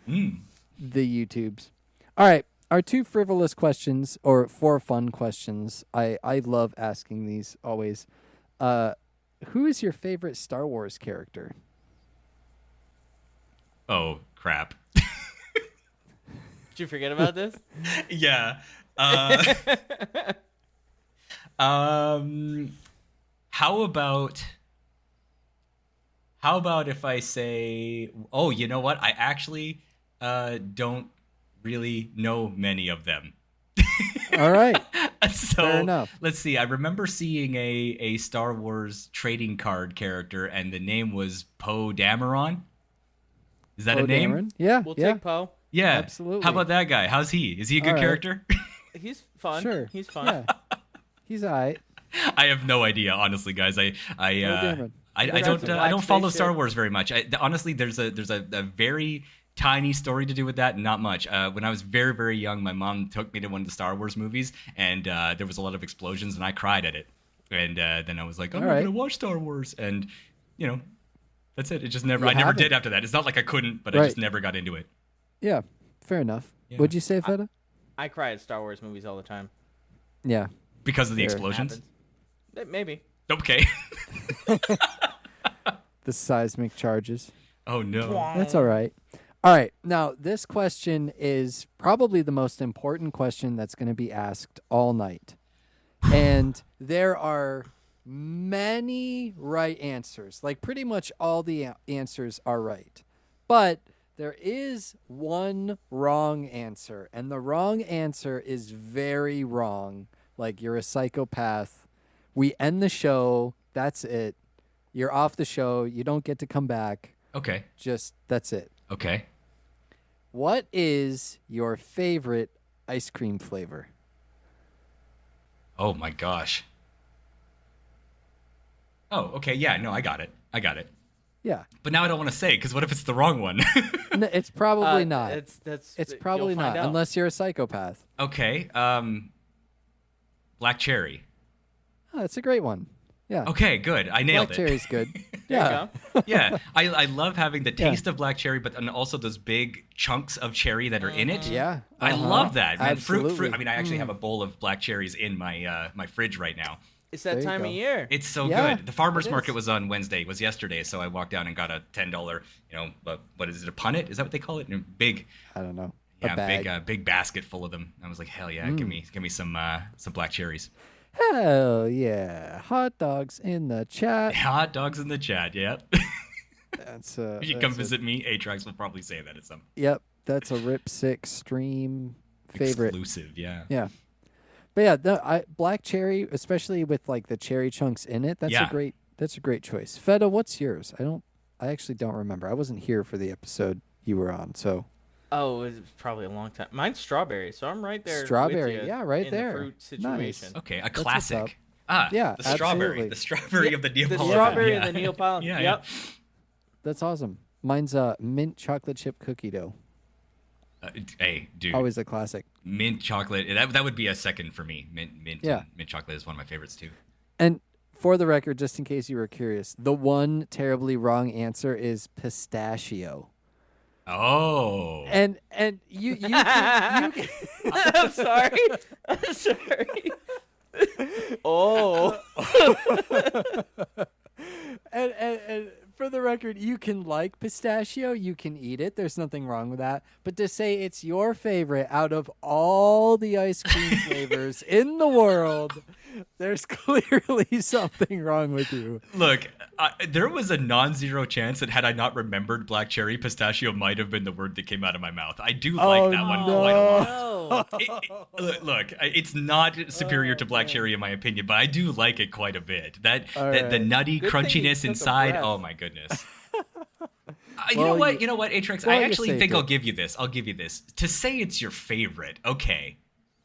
The YouTubes. All right, our 2 frivolous questions or 4 fun questions. I love asking these always. Who is your favorite Star Wars character? Oh, crap. Did you forget about this? Yeah. How about if I say, oh, you know what? I actually don't really know many of them. All right. So fair enough. Let's see. I remember seeing a Star Wars trading card character, and the name was Poe Dameron. Is that a name? Dameron? Yeah. We'll take Poe. Yeah, absolutely. How about that guy? How's he? Is he a good character? He's fun. Sure. He's fun. Yeah. He's all right. I have no idea, honestly, guys. I don't follow Star Wars very much. Honestly, there's a very tiny story to do with that, not much. When I was very, very young, my mom took me to one of the Star Wars movies, and there was a lot of explosions, and I cried at it. And then I was like, I'm not gonna watch Star Wars, and that's it. It just never. I never did after that. It's not like I couldn't, but I just never got into it. Yeah, fair enough. Yeah. Would you say, Fetta? I cry at Star Wars movies all the time. Yeah, because of the explosions. Maybe. Okay. The seismic charges. Oh no. That's all right. All right. Now, this question is probably the most important question that's going to be asked all night. And there are many right answers. Like pretty much all the answers are right. But there is one wrong answer. And the wrong answer is very wrong. Like you're a psychopath. We end the show. That's it. You're off the show. You don't get to come back. Okay. That's it. Okay. What is your favorite ice cream flavor? Oh my gosh. Oh, okay. Yeah, no, I got it. Yeah. But now I don't want to say, because what if it's the wrong one? No, it's probably not. It's probably not, unless you're a psychopath. Okay. Black cherry. Oh, that's a great one. Yeah. Okay, good. I nailed Black it. cherry's good. There Yeah. you go. Yeah, I love having the taste of black cherry, but and also those big chunks of cherry that are in it. Yeah. I love that, man. Fruit. Absolutely. I mean, I actually have a bowl of black cherries in my my fridge right now. It's There that you time go. of year. It's so Yeah, good. The farmers it market is. was on Wednesday. Was yesterday, so I walked down and got a $10. What is it? A punnet? Is that what they call it? Big. I don't know. Yeah, A bag. big basket full of them. I was like, hell yeah, give me some black cherries. Hell yeah. Hot dogs in the chat. Hot dogs in the chat. Yep. That's If you come visit me, Atrax will probably say that at some Yep. That's a Wripsik stream favorite. exclusive. Yeah. Yeah. But yeah, black cherry, especially with like the cherry chunks in it, that's Yeah. a great choice. Fetta, what's yours? I actually don't remember. I wasn't here for the episode you were on, so Oh, it was probably a long time. Mine's strawberry, so I'm right there. Strawberry, with you yeah, right in there. The fruit Nice. situation. Okay, a what's up. classic. Yeah, the strawberry. absolutely. The strawberry of the The Neapolitan. strawberry yeah. and the Neapolitan. Yeah, Yep. That's awesome. Mine's mint chocolate chip cookie dough. Hey, dude. Always a classic. Mint chocolate. That would be a second for me. Mint chocolate is one of my favorites too. And for the record, just in case you were curious, the one terribly wrong answer is pistachio. Oh. And you can I'm sorry. I'm sorry. Oh. and for the record, you can like pistachio, you can eat it. There's nothing wrong with that. But to say it's your favorite out of all the ice cream flavors in the world, there's clearly something wrong with you. Look, there was a non-zero chance that had I not remembered black cherry, pistachio might have been the word that came out of my mouth. I do like that one no. quite a lot. No. Look, it's not superior to black cherry in my opinion, but I do like it quite a bit. The right. nutty Good thing you crunchiness took a inside. breath. Oh my goodness. You Well, know what, Atrax? well, I you actually saved think it. I'll give you this. To say it's your favorite, okay.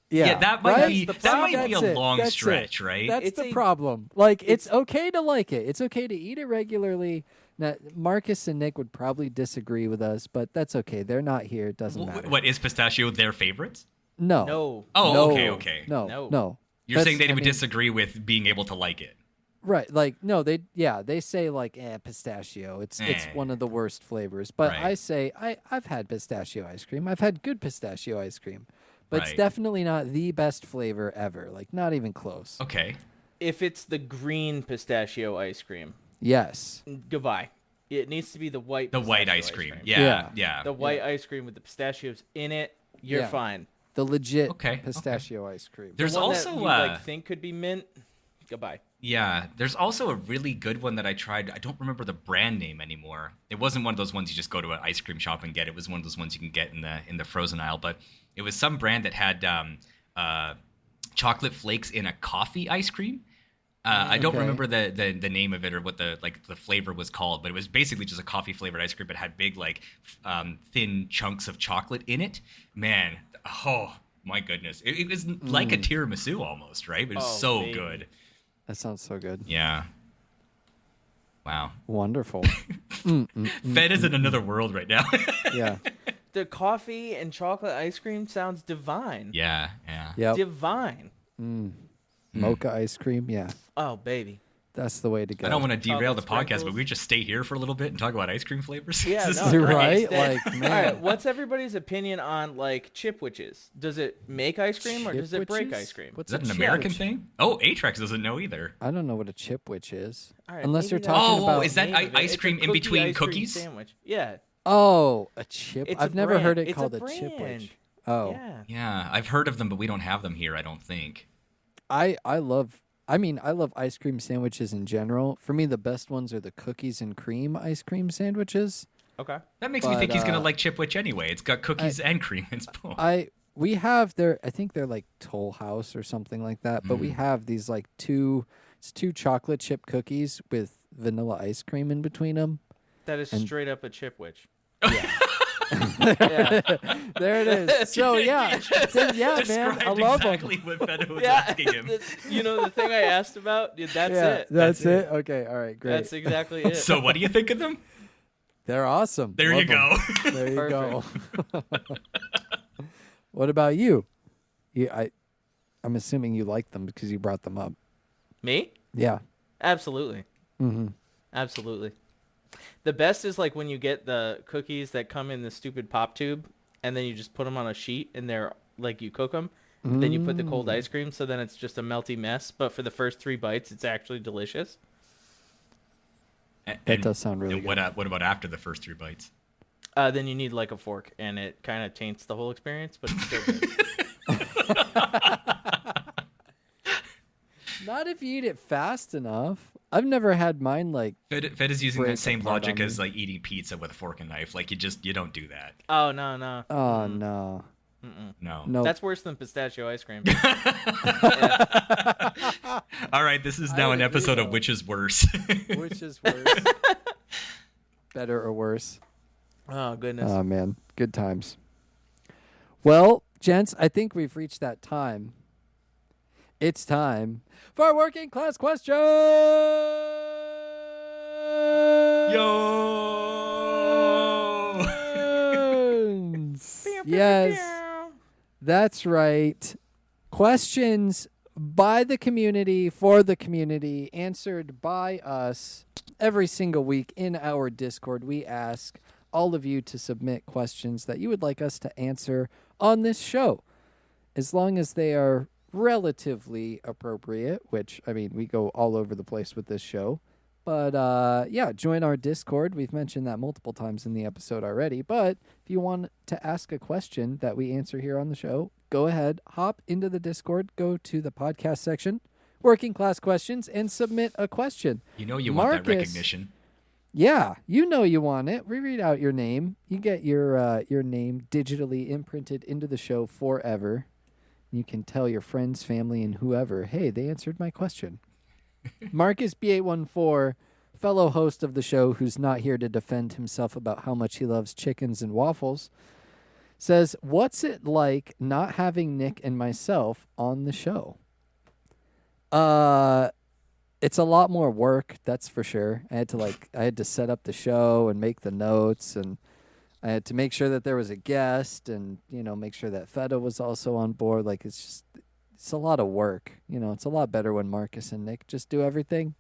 Yeah, that might right? be That's that might be That's a it. long That's stretch, it. right? That's It's the a- problem. Like, it's okay to like it. It's okay to eat it regularly. Now, Marcus and Nick would probably disagree with us, but that's okay. They're not here. It doesn't matter. What is pistachio their favorites? No. No. Oh, No. okay. No. No. No. You're saying they I would mean, disagree with being able to like it. Right. Like, no, they say like, pistachio. It's one of the worst flavors. But Right. I say I've had pistachio ice cream. I've had good pistachio ice cream. But it's Right. definitely not the best flavor ever. Like, not even close. Okay. If it's the green pistachio ice cream, Yes. goodbye. It needs to be the white. The white pistachio ice cream. Yeah. Yeah. The white ice cream with the pistachios in it. You're Yeah. fine. The legit Okay, pistachio ice cream. There's The one also that you like think could be mint. Goodbye. yeah, there's also a really good one that I tried. I don't remember the brand name anymore. It wasn't one of those ones you just go to an ice cream shop and get. It was one of those ones you can get in the frozen aisle, but it was some brand that had chocolate flakes in a coffee ice cream. I don't Okay. remember the name of it or what the flavor was called, but it was basically just a coffee flavored ice cream, but had big thin chunks of chocolate in it. Man, oh my goodness, it was like a tiramisu almost, right? It was Oh, so baby. good. That sounds so good. Yeah. Wow. Wonderful. Fed is in another world right now. Yeah. The coffee and chocolate ice cream sounds divine. yeah. Yep. Divine. Mocha ice cream. Yeah. Oh, baby. That's the way to go. I don't want to derail the Chocolate podcast, but sprinkles. we just stay here for a little bit and talk about ice cream flavors. Yeah, This no, is You're great. right. Instead- Like, All man. right, what's everybody's opinion on like chipwiches? Does it make ice cream or does it break Chipwiches? ice cream? What's Is that a an chip American witch? thing? Oh, Atrax doesn't know either. I don't know what a chip witch is. All right, Unless maybe you're that's talking Oh, about. is that the name of it. ice It's a cream in cookie between ice cream cookies? Sandwich. Yeah. Oh, a chip. It's a I've never heard brand. it It's called a a chip brand. witch. Oh, Yeah. Yeah, I've heard of them, but we don't have them here, I don't think. I love. I mean, I love ice cream sandwiches in general. For me, the best ones are the cookies and cream ice cream sandwiches. Okay. That makes me But, think he's going to like Chipwich anyway. It's got cookies and cream. It's both. We have their. I think they're like Toll House or something like that. But we have these like two chocolate chip cookies with vanilla ice cream in between them. That is straight up a chipwich. There it is. So yeah, then, yeah, man, I Described love them. exactly what Feta was Yeah. asking him. You know the thing I asked about? That's Yeah, it. that's it. Okay, all right, great. That's exactly it. So what do you think of them? They're awesome. There Love you go. them. There you go. What about you? I'm assuming you like them because you brought them up. Me? Yeah. Absolutely. Mm-hmm. Absolutely. The best is like when you get the cookies that come in the stupid pop tube, and then you just put them on a sheet, and they're like you cook them. But then you put the cold ice cream, so then it's just a melty mess. But for the first 3 bites, it's actually delicious. That does sound really good. good. What about after the first 3 bites? Then you need like a fork, and it kind of taints the whole experience, but it's still good. Not if you eat it fast enough. I've never had mine like. Fed is using the same logic as like eating pizza with a fork and knife. Like you don't do that. Oh no. Oh no. No. That's worse than pistachio ice cream. All right, this is now an episode of Which is Worse. Which is worse? Better or worse? Oh goodness. Oh man, good times. Well, gents, I think we've reached that time. It's time for our working class question. Yo! Yes, that's right. Questions by the community, for the community, answered by us every single week in our Discord. We ask all of you to submit questions that you would like us to answer on this show, as long as they are relatively appropriate, which, I mean, we go all over the place with this show. But, yeah, join our Discord. We've mentioned that multiple times in the episode already. But if you want to ask a question that we answer here on the show, go ahead, hop into the Discord, go to the podcast section, Working Class Questions, and submit a question. You know you want that recognition. Yeah, you know you want it. We read out your name. You get your name digitally imprinted into the show forever. You can tell your friends, family, and whoever, hey, they answered my question. Marcus B814, fellow host of the show who's not here to defend himself about how much he loves chickens and waffles, says, what's it like not having Nick and myself on the show? It's a lot more work, that's for sure. I had to set up the show and make the notes, and I had to make sure that there was a guest and, make sure that Fetta was also on board. Like, it's a lot of work. It's a lot better when Marcus and Nick just do everything.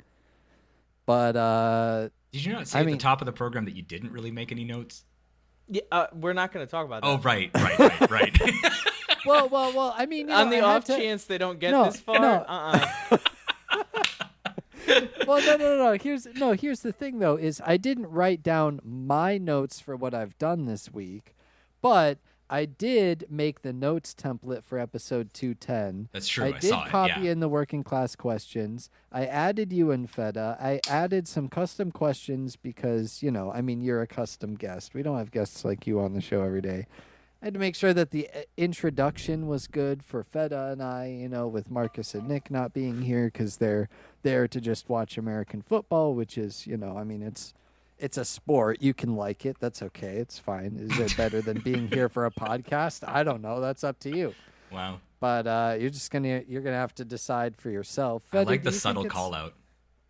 But, did you not say at the top of the program that you didn't really make any notes? Yeah, we're not going to talk about that. Oh, right. Well, I mean, on the off chance they don't get this far, Well, no. Here's the thing, though, is I didn't write down my notes for what I've done this week, but I did make the notes template for episode 210. That's true. I did copy in the working class questions. I added you and Fetta. I added some custom questions because, you're a custom guest. We don't have guests like you on the show every day. I had to make sure that the introduction was good for Fetta and I, with Marcus and Nick not being here because they're there to just watch American football, which is, it's a sport. You can like it. That's okay. It's fine. Is it better than being here for a podcast? I don't know. That's up to you. Wow. But you're gonna have to decide for yourself. Fetta, I like the subtle call out.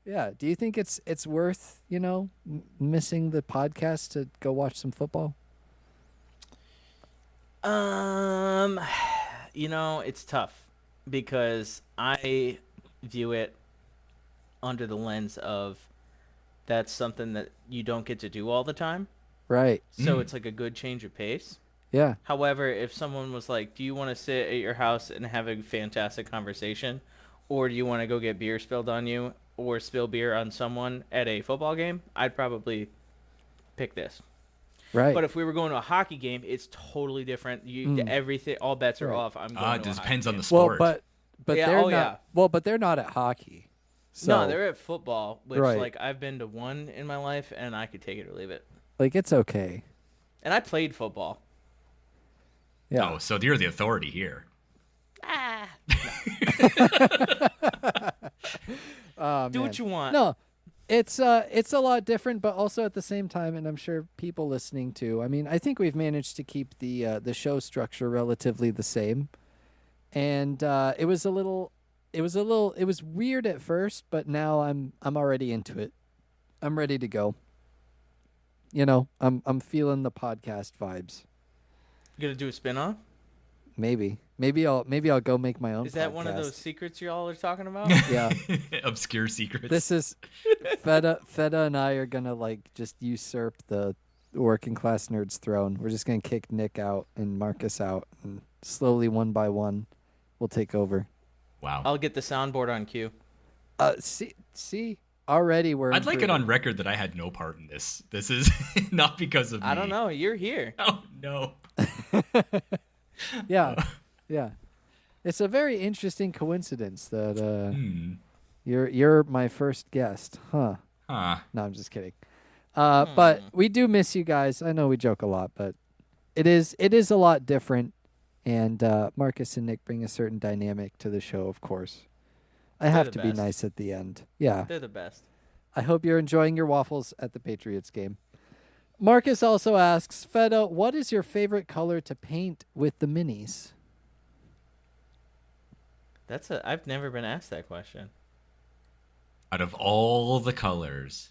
Yeah. Do you think it's worth, missing the podcast to go watch some football? It's tough because I view it under the lens of that's something that you don't get to do all the time. Right. So it's like a good change of pace. Yeah. However, if someone was like, do you want to sit at your house and have a fantastic conversation, or do you want to go get beer spilled on you or spill beer on someone at a football game, I'd probably pick this. Right. But if we were going to a hockey game, it's totally different. Everything, all bets are off. I'm going to it depends on the sport. Well, but they're not. Well, but they're not at hockey. So, no, they're at football, which I've been to one in my life, and I could take it or leave it. Like, it's okay. And I played football. Yeah. Oh, so you're the authority here. Do what you want. No. It's a lot different, but also at the same time, and I'm sure people listening too. I mean, I think we've managed to keep the show structure relatively the same, and it was weird at first, but now I'm already into it. I'm ready to go. I'm feeling the podcast vibes. You gonna do a spin-off? Maybe I'll go make my own. Is that one of podcast. those secrets y'all are talking about? Yeah. Obscure secrets. This is Fetta and I are gonna like just usurp the working class nerds throne. We're just gonna kick Nick out and Marcus out, and slowly one by one, we'll take over. Wow. I'll get the soundboard on cue. See, already we're. I'd like it on record that I had no part in this. This is not because of me. I don't know. You're here. Oh no. Yeah. It's a very interesting coincidence that you're my first guest, huh? Huh. No, I'm just kidding. But we do miss you guys. I know we joke a lot, but it is a lot different. And Marcus and Nick bring a certain dynamic to the show, of course. I have to be nice at the end. Yeah. They're the best. I hope you're enjoying your waffles at the Patriots game. Marcus also asks, Fetta, what is your favorite color to paint with the minis? I've never been asked that question. Out of all the colors.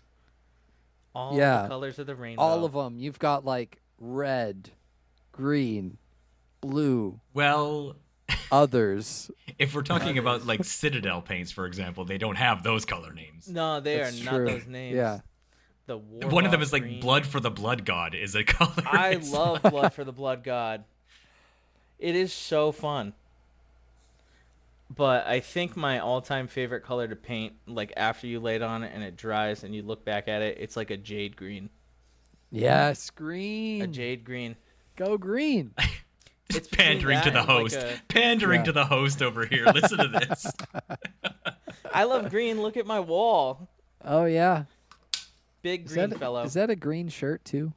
All the colors of the rainbow. All of them. You've got like red, green, blue. Well, others. If we're talking about like Citadel paints, for example, they don't have those color names. No, they are not those names. Yeah. One of them is like Blood for the Blood God is a color. I love Blood for the Blood God. It is so fun. But I think my all-time favorite color to paint, like after you lay it on it and it dries and you look back at it, it's like a jade green. Yes, green. A jade green. Go green. It's pandering to the host. Like pandering to the host over here. Listen to this. I love green. Look at my wall. Oh, yeah. Big green fellow. Is that a green shirt, too?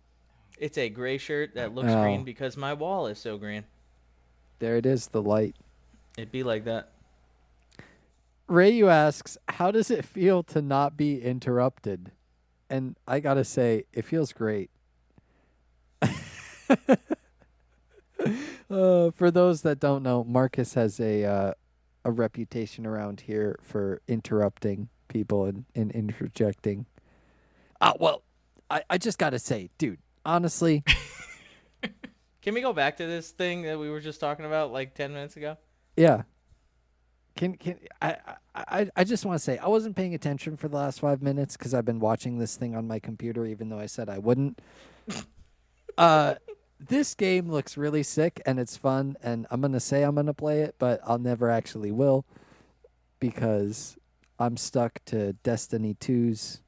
It's a gray shirt that looks green because my wall is so green. There it is, the light. It'd be like that. Rayu asks, how does it feel to not be interrupted? And I got to say, it feels great. For those that don't know, Marcus has a reputation around here for interrupting people and interjecting. Well, I just got to say, dude, honestly. Can we go back to this thing that we were just talking about like 10 minutes ago? Yeah. I just want to say, I wasn't paying attention for the last 5 minutes because I've been watching this thing on my computer, even though I said I wouldn't. This game looks really sick and it's fun, and I'm going to say I'm going to play it, but I'll never actually will because I'm stuck to Destiny 2's.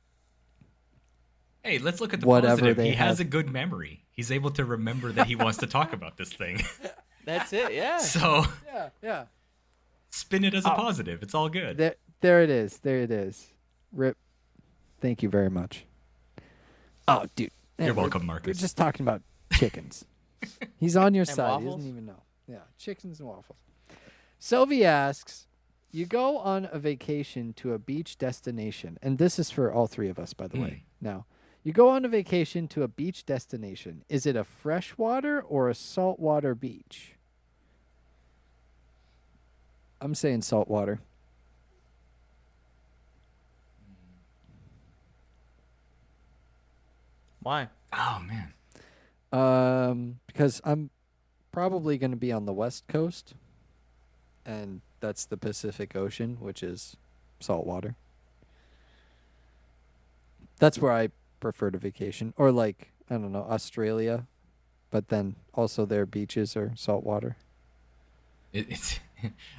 Hey, let's look at the whatever positive. He has a good memory. He's able to remember that he wants to talk about this thing. That's it, yeah. So Yeah. Spin it as a positive. It's all good. There it is. There it is. Rip. Thank you very much. Oh, dude. You're welcome, Marcus. We're just talking about chickens. He's on your side. Waffles? He doesn't even know. Yeah, chickens and waffles. Sylvie asks, you go on a vacation to a beach destination, and this is for all three of us, by the way. Now, you go on a vacation to a beach destination. Is it a freshwater or a saltwater beach? I'm saying saltwater. Why? Oh, man. Because I'm probably going to be on the West Coast, and that's the Pacific Ocean, which is saltwater. That's where I prefer to vacation. Or like, I don't know, Australia, but then also their beaches are saltwater. It's.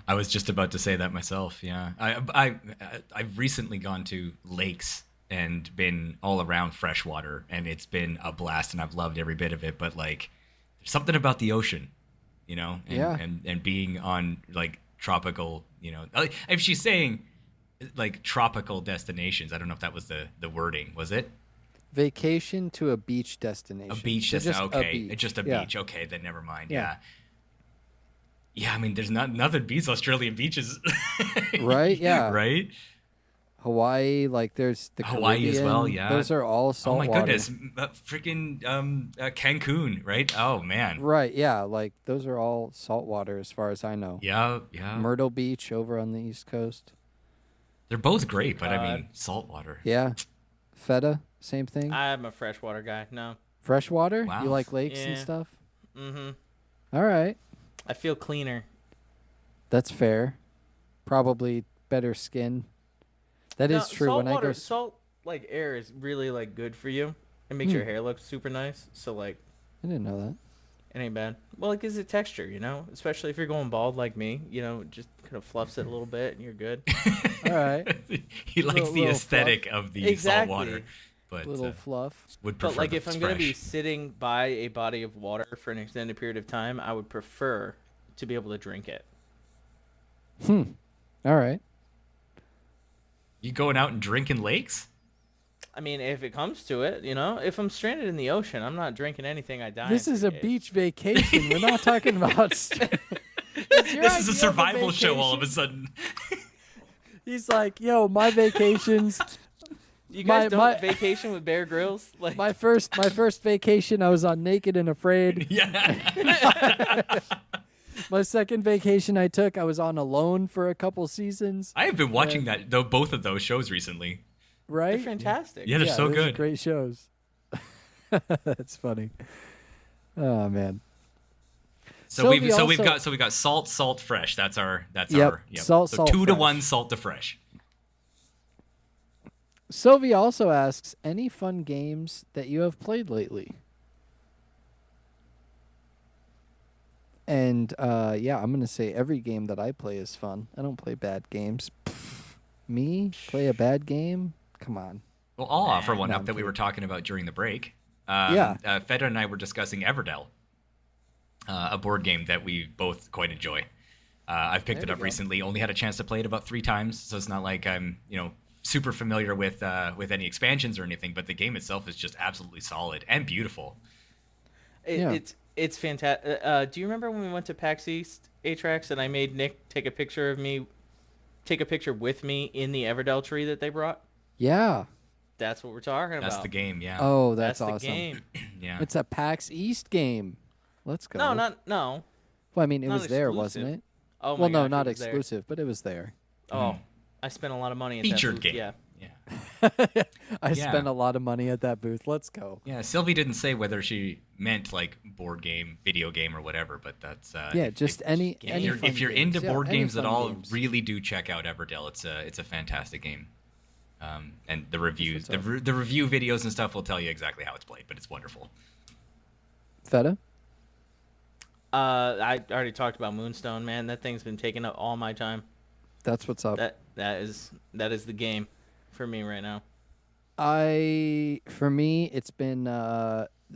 I was just about to say that myself. Yeah, I've recently gone to lakes and been all around freshwater, and it's been a blast, and I've loved every bit of it. But like, there's something about the ocean, you know, and being on like tropical, you know, if she's saying like tropical destinations, I don't know if that was the wording, was it? Vacation to a beach destination. A beach destination. Okay, just a beach. Okay, then never mind. Yeah. Yeah, I mean, there's nothing beats Australian beaches. Right? Yeah. Right? Hawaii, like there's the Hawaii Caribbean. As well, yeah. Those are all saltwater. Oh my goodness. Freaking Cancun, right? Oh, man. Right, yeah. Like those are all saltwater as far as I know. Yeah. Myrtle Beach over on the East Coast. They're both great, but I mean, saltwater. Yeah. Feta, same thing. I'm a freshwater guy. No. Freshwater? Wow. You like lakes and stuff? Mm-hmm. All right. I feel cleaner. That's fair. Probably better skin. That is true. Salt When water, I go, salt like air is really like good for you. It makes your hair look super nice. So like, I didn't know that. it ain't bad. Well, it gives it texture, especially if you're going bald like me. Just kind of fluffs it a little bit, and you're good. All right. He likes the little aesthetic fluff. of the Exactly. salt water, but Little fluff. would prefer But like, the if I'm gonna be fresh. sitting by a body of water for an extended period of time, I would prefer to be able to drink it. All right. You going out and drinking lakes? I mean, if it comes to it, if I'm stranded in the ocean, I'm not drinking anything. I die. This in is 3 a days. beach vacation. We're not talking about. This is a survival show all of a sudden. He's like, yo, my vacations. You guys My- don't vacation with Bear Grylls? Like, My first vacation, I was on Naked and Afraid. Yeah. My second vacation I took, I was on Alone for a couple seasons. I have been watching both of those shows recently. Right? they're fantastic. Yeah, they're so those are good. great shows. That's funny. Oh man. So we've Sylvie got salt, fresh. That's our Yep, salt, so salt, 2 to fresh. 1 salt to fresh. Sylvie also asks, any fun games that you have played lately? And yeah, I'm gonna say every game that I play is fun. I don't play bad games. Me play a bad game? Come on. Well, I'll offer one No, up I'm that we kidding. were talking about during the break. Yeah. Fetta and I were discussing Everdell, a board game that we both quite enjoy. I've picked it There up we go. recently. Only had a chance to play it about 3 times, so it's not like I'm super familiar with any expansions or anything. But the game itself is just absolutely solid and beautiful. Yeah. It's fantastic. Do you remember when we went to PAX East, Atrax, and I made Nick take a picture with me in the Everdell tree that they brought? Yeah. That's what we're talking about. That's the game, yeah. Oh, that's the awesome. game. Yeah. It's a PAX East game. Let's go. No. Well, I mean, it not was there, exclusive. wasn't it? Oh my Well, no, gosh, not it was there. exclusive, but it was there. Oh, I spent a lot of money at Featured that booth. game. Yeah. Yeah. I Yeah. spent a lot of money at that booth. Let's go. Yeah, Sylvie didn't say whether she meant like board game, video game, or whatever, but that's Yeah, just any if you're fun into games. Yeah, board any games at fun all, games. really do check out Everdell. It's a fantastic game, and the reviews, what's the review videos and stuff will tell you exactly how it's played, but it's wonderful. Feta? I already talked about Moonstone, man. That thing's been taking up all my time. That's what's up. That is the game for me right now. For me, it's been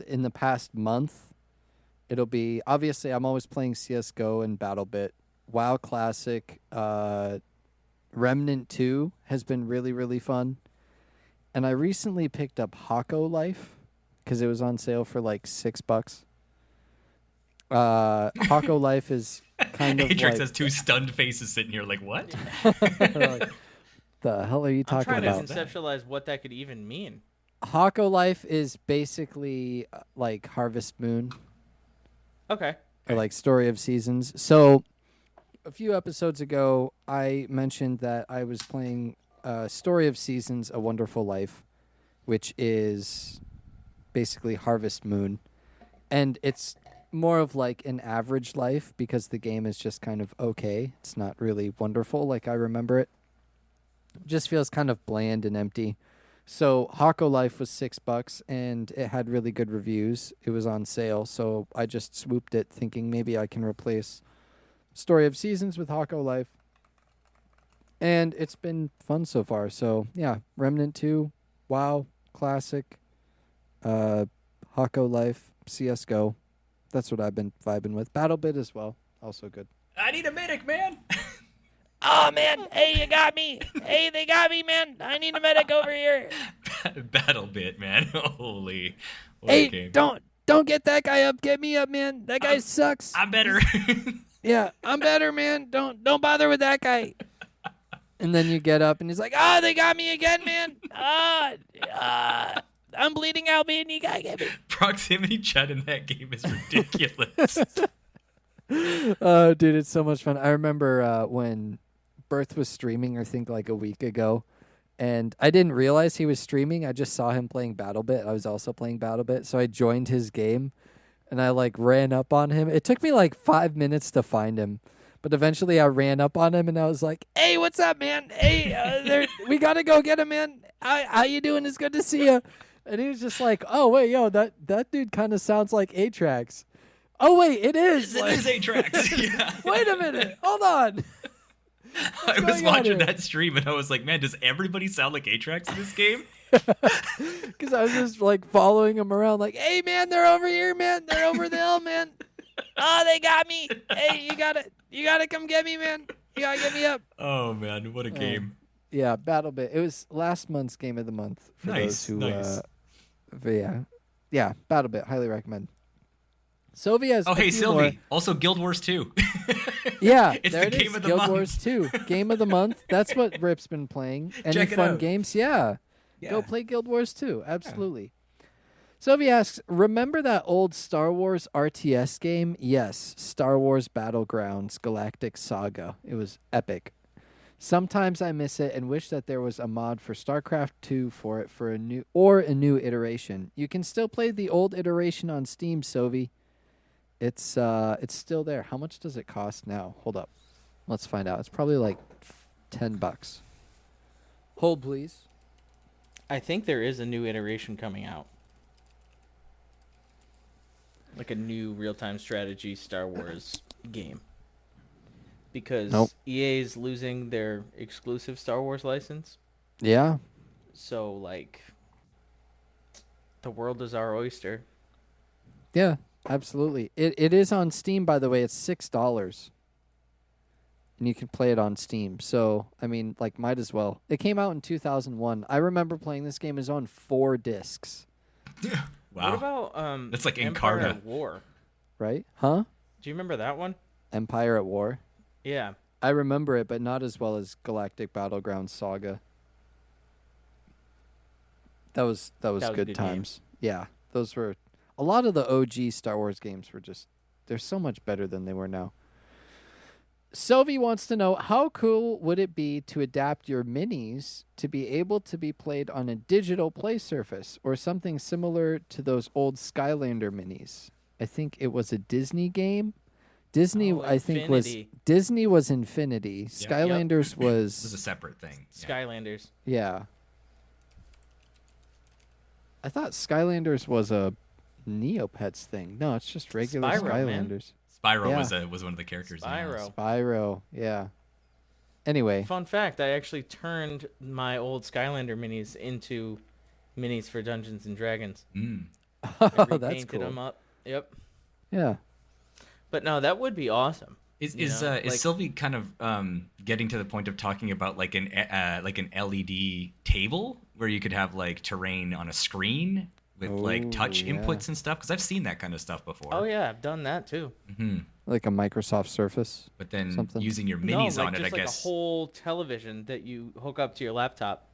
in the past month. It'll be obviously I'm always playing CS:GO and BattleBit. WoW Classic, Remnant 2 has been really really fun, and I recently picked up Hako Life because it was on sale for like $6. Hako Life is kind of Atrax like has 2 stunned faces sitting here, like what? like, the hell are you I'm talking trying about? to conceptualize what that could even mean. Hako Life is basically like Harvest Moon Okay. or like Story of Seasons. So a few episodes ago, I mentioned that I was playing Story of Seasons, A Wonderful Life, which is basically Harvest Moon. And it's more of like an average life because the game is just kind of okay. It's not really wonderful like I remember it. It just feels kind of bland and empty. So Hako Life was $6 and it had really good reviews. It was on sale, so I just swooped it thinking maybe I can replace Story of Seasons with Hako Life. And it's been fun so far. So yeah, Remnant 2, WoW, Classic, Hako Life, CS:GO. That's what I've been vibing with. BattleBit as well, also good. I need a medic, man. Oh man, hey, you got me. Hey, they got me, man. I need a medic over here. BattleBit, man. Holy. What a Hey, game. don't get that guy up. Get me up, man. That guy sucks. I'm better. Yeah, I'm better, man. Don't bother with that guy. And then you get up and he's like, they got me again, man. I'm bleeding out, man. You gotta get me. Proximity chat in that game is ridiculous. Oh, dude, it's so much fun. I remember when Birth was streaming, I think like a week ago, and I didn't realize he was streaming. I just saw him playing BattleBit. I was also playing BattleBit, so I joined his game. and I like ran up on him. It took me like 5 minutes to find him, but eventually I ran up on him and I was like, "Hey, what's up, man? Hey, we gotta go get him, man. How you doing? It's good to see you." And he was just like, "Oh wait, yo, that dude kind of sounds like Atrax." Oh wait, it is. It is Atrax. Yeah. Wait a minute, hold on. I was watching that stream and I was like, man, does everybody sound like Atrax in this game? Because I was just like following him around, like, "Hey, man, they're over here, man. They're over the hill, man. Oh, they got me. Hey, you gotta come get me, man. You gotta get me up." Oh man, what a game! Yeah, BattleBit. It was last month's game of the month for those who. Yeah, BattleBit. Highly recommend. Sylvie has. Oh, hey, Sylvie. More. Also, Guild Wars 2. Yeah, it's there the it game is. of the Guild month. Wars 2, game of the month. That's what Rip's been playing. Any Check it fun out. games? Yeah. Go play Guild Wars 2. Absolutely. Sylvie asks, "Remember that old Star Wars RTS game?" Yes, Star Wars Battlegrounds Galactic Saga. It was epic. Sometimes I miss it and wish that there was a mod for StarCraft 2 for it for a new iteration. You can still play the old iteration on Steam, Sylvie. It's still there. How much does it cost now? Hold up. Let's find out. It's probably like $10. Hold, please. I think there is a new iteration coming out. Like a new real-time strategy Star Wars game. Because EA is losing their exclusive Star Wars license. Yeah. So, like, the world is our oyster. Yeah, absolutely. It is on Steam, by the way. It's $6. And you can play it on Steam. So, I mean, like, might as well. It came out in 2001. I remember playing this game. It was on 4 discs. Wow. What about That's like Empire Encarta. at War? Right? Huh? Do you remember that one? Empire at War? Yeah. I remember it, but not as well as Galactic Battleground Saga. That was good times. Yeah, those were a lot of the OG Star Wars games were just they're so much better than they were now. Sylvie wants to know, how cool would it be to adapt your minis to be able to be played on a digital play surface or something similar to those old Skylander minis? I think it was a Disney game. Disney, I think, was Disney was Infinity. Skylanders was a separate thing. Yeah. Skylanders. Yeah. I thought Skylanders was a Neopets thing. No, it's just regular Spyro, Skylanders. Man. Spyro was one of the characters. Spyro. Spyro, yeah. Anyway. Fun fact, I actually turned my old Skylander minis into minis for Dungeons and Dragons. Oh, that's cool. Them up. Yep. Yeah. But no, that would be awesome. Is Sylvie kind of getting to the point of talking about like an LED table where you could have like terrain on a screen with like touch inputs and stuff? Because I've seen that kind of stuff before. Oh yeah, I've done that too. Mm-hmm. Like a Microsoft Surface. But then something. Using your minis on it, just I like guess. a whole television that you hook up to your laptop.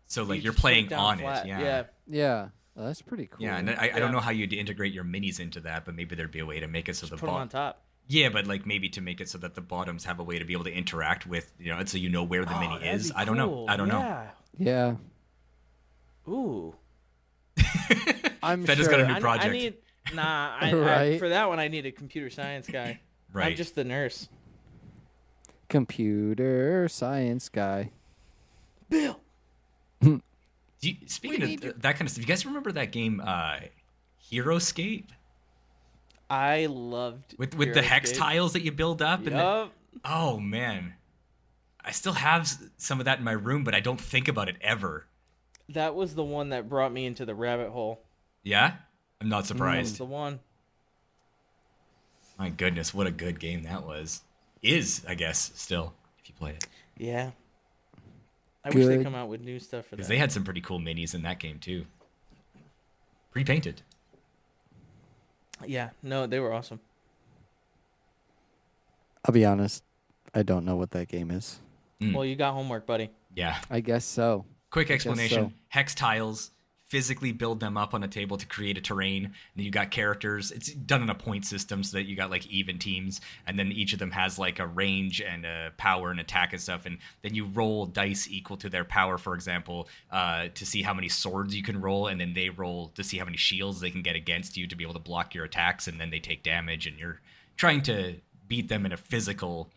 So like you're playing on flat. it, yeah. Yeah. Well, that's pretty cool. Yeah, and I don't know how you'd integrate your minis into that, but maybe there'd be a way to make it so Just put them on top. Yeah, but like maybe to make it so that the bottoms have a way to be able to interact with, so you know where the mini is. I don't know. I don't know. Yeah. Ooh. I'm Fetta's sure. got a new project. Right. For that one, I need a computer science guy. Right. I'm just the nurse. Computer science guy. Bill. Speaking of that kind of stuff, you guys remember that game, Heroescape? I loved with the hex tiles that you build up. Yep. Oh man, I still have some of that in my room, but I don't think about it ever. That was the one that brought me into the rabbit hole. Yeah, I'm not surprised. That's the one. My goodness, what a good game that was. Is, I guess, still if you play it. Yeah. I wish they'd come out with new stuff for that. Because they had some pretty cool minis in that game too. Pre-painted. Yeah, no, they were awesome. I'll be honest, I don't know what that game is. Well, you got homework, buddy. Yeah. I guess so. Quick explanation. So. Hex tiles physically build them up on a table to create a terrain. And then you got characters. It's done in a point system so that you got like even teams, and then each of them has like a range and a power and attack and stuff. And then you roll dice equal to their power, for example, to see how many swords you can roll, and then they roll to see how many shields they can get against you to be able to block your attacks, and then they take damage, and you're trying to beat them in a physical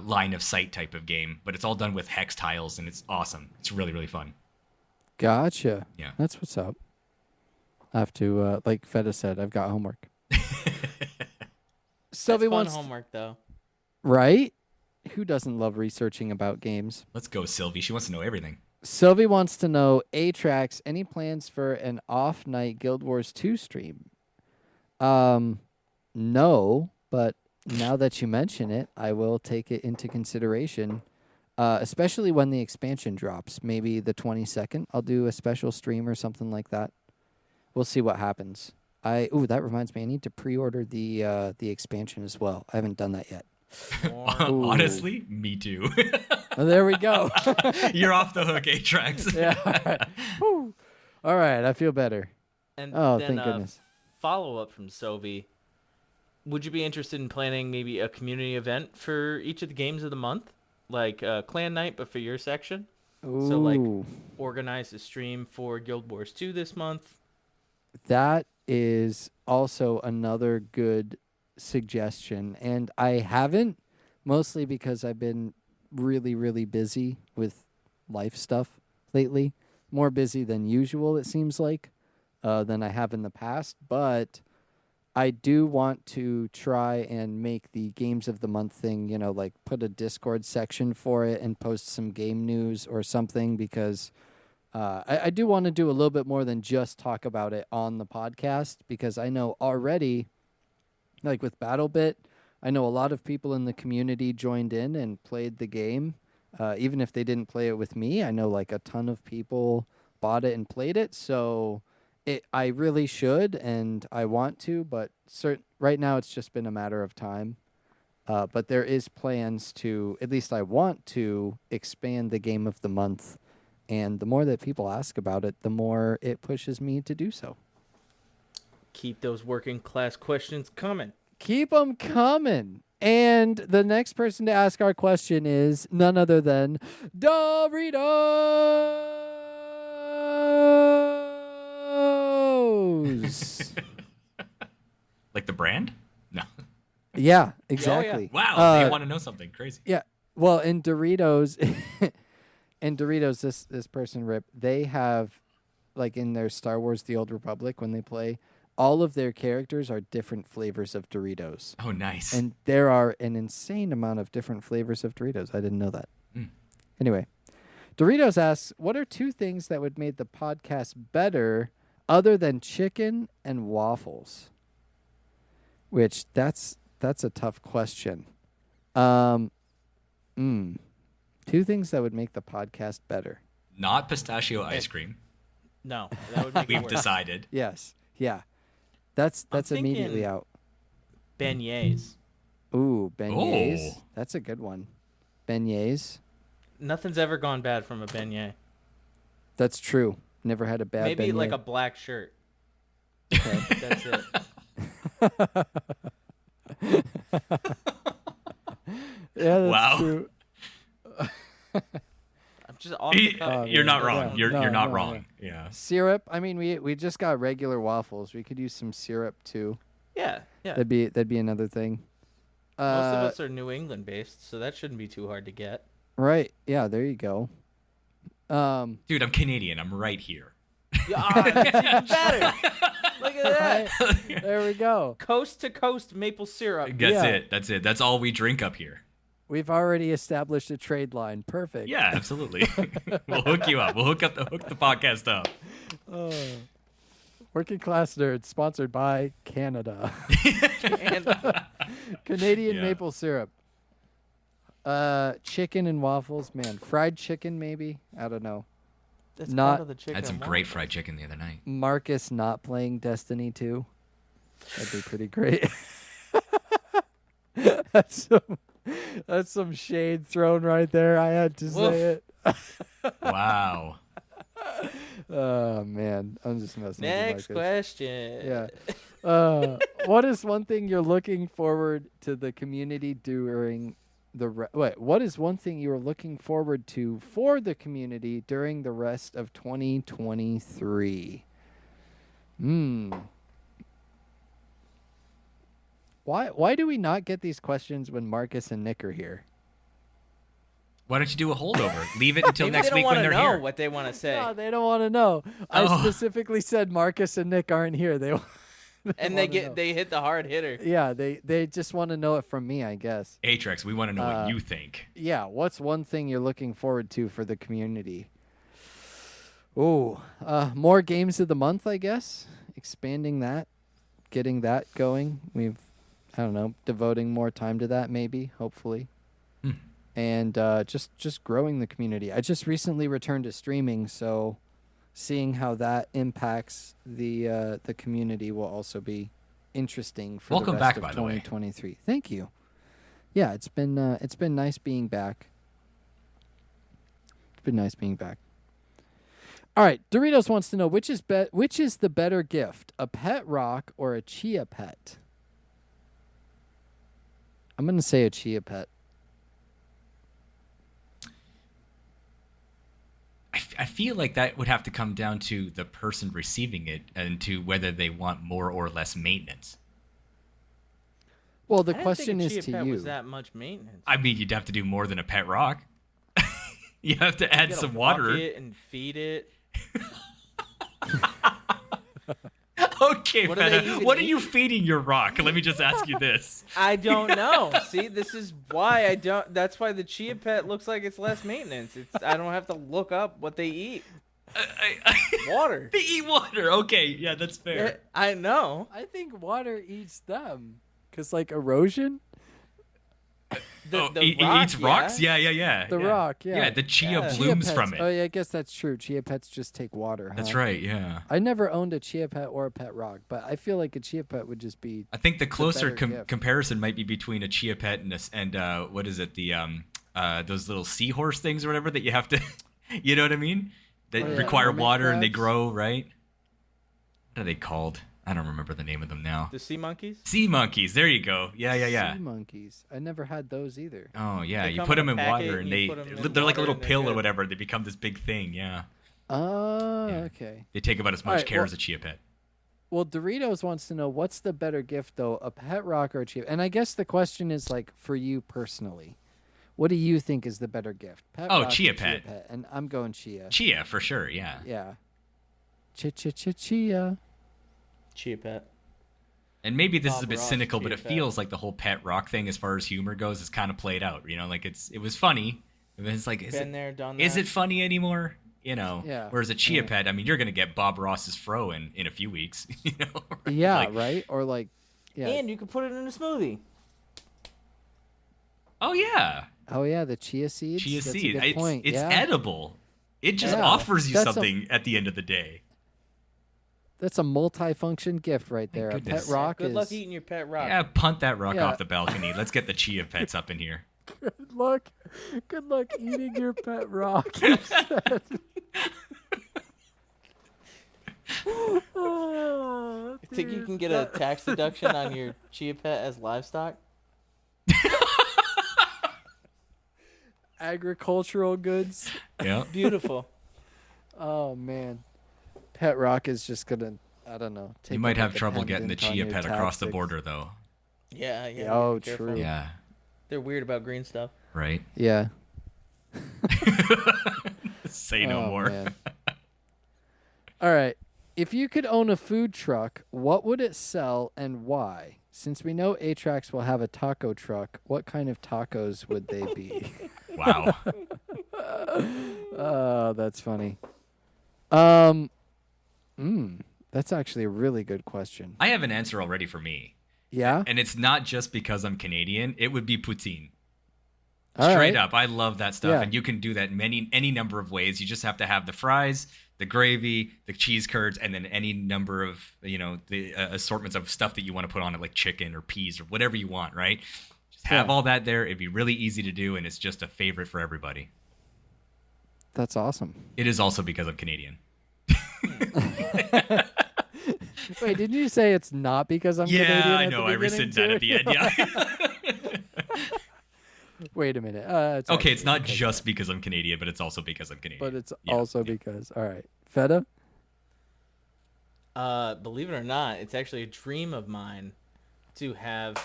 line of sight type of game. But it's all done with hex tiles, and it's awesome. It's really, really fun. Gotcha. Yeah. That's what's up. I have to, like Fetta said, I've got homework. Sylvie That's fun wants homework, though. Right? Who doesn't love researching about games? Let's go, Sylvie. She wants to know everything. Sylvie wants to know, Atrax, any plans for an off-night Guild Wars 2 stream? No, but now that you mention it, I will take it into consideration. Especially when the expansion drops, maybe the 22nd. I'll do a special stream or something like that. We'll see what happens. That reminds me, I need to pre-order the expansion as well. I haven't done that yet. Honestly, me too. Oh, there we go. You're off the hook, Atrax. Yeah. All right, I feel better. And Oh, then, thank goodness. Follow-up from Sovi. Would you be interested in planning maybe a community event for each of the games of the month? Like clan night, but for your section? Ooh. So, like, organize a stream for Guild Wars 2 this month. That is also another good suggestion. And I haven't, mostly because I've been really, really busy with life stuff lately. More busy than usual, it seems like, than I have in the past. But I do want to try and make the Games of the Month thing, like put a Discord section for it and post some game news or something, because I do want to do a little bit more than just talk about it on the podcast, because I know already, like with BattleBit, I know a lot of people in the community joined in and played the game. Even if they didn't play it with me, I know like a ton of people bought it and played it, so I really should, and I want to, but right now it's just been a matter of time. But there is plans to, at least I want to, expand the Game of the Month, and the more that people ask about it, the more it pushes me to do so. Keep those working class questions coming. Keep them coming. And the next person to ask our question is none other than Doritos. Like the brand? No. Yeah, exactly. Wow, they want to know something crazy. Yeah. Well, in Doritos, this person, Rip, they have, like in their Star Wars The Old Republic, when they play, all of their characters are different flavors of Doritos. Oh, nice. And there are an insane amount of different flavors of Doritos. I didn't know that. Anyway, Doritos asks, what are two things that would make the podcast better other than chicken and waffles? Which, that's a tough question. Two things that would make the podcast better. Not pistachio ice cream. No, that would make it We've worse. decided. Yes. Yeah. That's immediately out. Beignets. Ooh, beignets. Oh. That's a good one. Beignets. Nothing's ever gone bad from a beignet. That's true. Never had a bad Maybe beignet. like a black shirt. Okay. That's it. Yeah, that's Wow. true. I'm just off the cuff. You're not wrong. Yeah. You're No, not no, wrong. Yeah. Syrup. I mean, we just got regular waffles. We could use some syrup too. Yeah. That'd be another thing. Most of us are New England based, so that shouldn't be too hard to get. Right. Yeah. There you go. Dude, I'm Canadian. I'm right here. It's even better. Look at that. There we go. Coast to coast maple syrup. That's it. That's all we drink up here. We've already established a trade line. Perfect. Yeah, absolutely. We'll hook you up. We'll hook the podcast up. Working Class Nerds, sponsored by Canada. Canadian Yeah. maple syrup. Chicken and waffles, man. Fried chicken, maybe. I don't know. That's Not- part of the chicken. I had some and great waffles. fried chicken the other night. Marcus not playing Destiny 2. That'd be pretty great. That's some shade thrown right there. I had to say it. Wow. Oh man, I'm just messing Next with you, Marcus. question. Yeah. What is one thing you're looking forward to the community during the what is one thing you're looking forward to for the community during the rest of 2023? Why do we not get these questions when Marcus and Nick are here? Why don't you do a holdover? Leave it until Maybe next they week don't when want to they're know here. what they want to say. No, they don't want to know. I Oh. specifically said Marcus and Nick aren't here. They And wanna know. they hit the hard hitter. Yeah, they just want to know it from me, I guess. Atrax, we want to know what you think. Yeah, what's one thing you're looking forward to for the community? Oh, more games of the month, I guess. Expanding that, getting that going. I don't know, devoting more time to that, maybe, hopefully. And just growing the community. I just recently returned to streaming, so seeing how that impacts the community will also be interesting for Welcome the rest back, of by the way. 2023. Thank you. Yeah, it's been nice being back. It's been nice being back. All right, Doritos wants to know which is the better gift, a pet rock or a chia pet? I'm gonna say a chia pet. I feel like that would have to come down to the person receiving it and to whether they want more or less maintenance. Well, the I didn't question think a is chia to pet you. was that much maintenance. I mean, you'd have to do more than a pet rock. You have to add You gotta some walk water. it and feed it. Okay, What do they Fetta, even what are eat? you feeding your rock? Let me just ask you this. I don't know. See, this is why I don't. That's why the chia pet looks like it's less maintenance. I don't have to look up what they eat. Water. They eat water. Okay, yeah, that's fair. I know. I think water eats them, cause like erosion. The He rock, eats rocks? Yeah. The rock, yeah. Yeah, the chia Yeah. blooms Chia from pets. it. Oh yeah, I guess that's true. Chia pets just take water. That's huh? right, yeah. I never owned a chia pet or a pet rock, but I feel like a chia pet would just be. I think the closer better gift. comparison might be between a chia pet and what is it, the those little seahorse things or whatever that you have to, you know what I mean? That Oh, yeah. require Hermit water and they crabs? grow, right? What are they called? I don't remember the name of them now. The sea monkeys. Sea monkeys. There you go. Yeah. Sea monkeys. I never had those either. Oh yeah, They you come put in them a in packet water and and you put 'em in they're like a water little and they're pill or good. whatever. They become this big thing. Yeah, Oh, Yeah. okay. they take about as much Alright, care well- as a chia pet. Well, Doritos wants to know what's the better gift though, a pet rock or a chia? And I guess the question is like for you personally, what do you think is the better gift? Pet Oh, rock or chia pet. And I'm going chia. Chia for sure. Yeah. Yeah. Chia. Chia pet. And maybe this is Bob a bit Ross, cynical, but chia it pet. feels like the whole pet rock thing, as far as humor goes, is kind of played out. You know, like it was funny. And it's like, Been there, done that. is it funny anymore? You know. Yeah. Whereas a chia Yeah. pet, I mean, you're gonna get Bob Ross's fro in a few weeks. You know. Yeah, Like, right? Or like yeah. And you can put it in a smoothie. oh yeah, Oh yeah, the chia seeds. chia That's seed. A good point. It's yeah. edible. It just Yeah. offers you That's a- something at the end of the day. That's a multi-function gift right there. A goodness. pet rock Good is luck eating your pet rock. Yeah, punt that rock Yeah. off the balcony. Let's get the chia pets up in here. Good luck. Good luck eating your pet rock. Oh, Think you dude. can get a tax deduction on your chia pet as livestock? Agricultural goods. Yeah. Beautiful. Oh man, pet rock is just gonna. I don't know. You take might a have trouble getting the dependent on chia your pet across the tactics. border, though. Yeah. Oh, be careful. true. Yeah. They're weird about green stuff. Right. Yeah. Say no Oh, more. man. All right. If you could own a food truck, what would it sell and why? Since we know Atrax will have a taco truck, what kind of tacos would they be? Wow. Oh, that's funny. That's actually a really good question. I have an answer already for me. Yeah? And it's not just because I'm Canadian. It would be poutine. All Straight right. up. I love that stuff. Yeah. And you can do that any number of ways. You just have to have the fries, the gravy, the cheese curds, and then any number of, the assortments of stuff that you want to put on it, like chicken or peas or whatever you want, right? Just have Yeah. all that there. It'd be really easy to do, and it's just a favorite for everybody. That's awesome. It is also because I'm Canadian. Wait, didn't you say it's not because I'm Canadian? Yeah, I at know. the I rescind that beginning, at the too? end. Yeah. Wait a minute. It's Okay, it's actually not because just because I'm Canadian, but it's also because I'm Canadian. but it's Yeah, also yeah. because. All right, Feta. Believe it or not, it's actually a dream of mine to have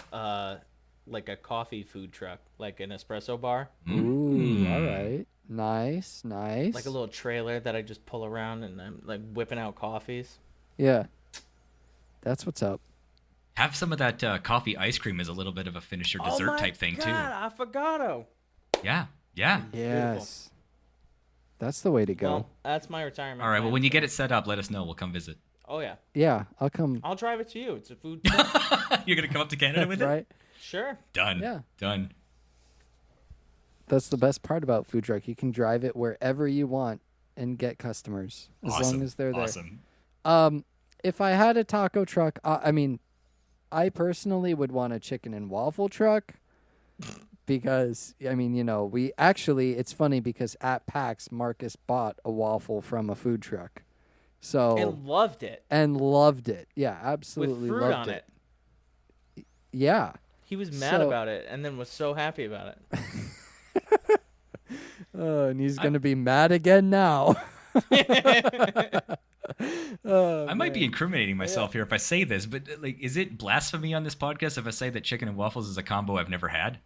like a coffee food truck, like an espresso bar, Ooh, all right, nice. like a little trailer that I just pull around and I'm like whipping out coffees. Yeah, that's what's up. Have some of that coffee ice cream as a little bit of a finisher dessert type thing too. Affogato. Yeah. Yes, that's the way to go. Well, that's my retirement. All right. Well, plan, when you so- get it set up, let us know. We'll come visit. Oh yeah, Yeah, I'll come. I'll drive it to you. It's a food truck. You're gonna come up to Canada with it? Right. Sure. Done. Yeah. Done. That's the best part about food truck. You can drive it wherever you want and get customers as Awesome. long as they're there. Awesome. If I had a taco truck, I mean, I personally would want a chicken and waffle truck because, I mean, we actually, it's funny because at PAX, Marcus bought a waffle from a food truck. So And loved it. and loved it. Yeah, absolutely With fruit loved on it. Yeah. He was mad So- about it and then was so happy about it. And he's going to be mad again now. I might be incriminating myself here if I say this, but like, is it blasphemy on this podcast if I say that chicken and waffles is a combo I've never had?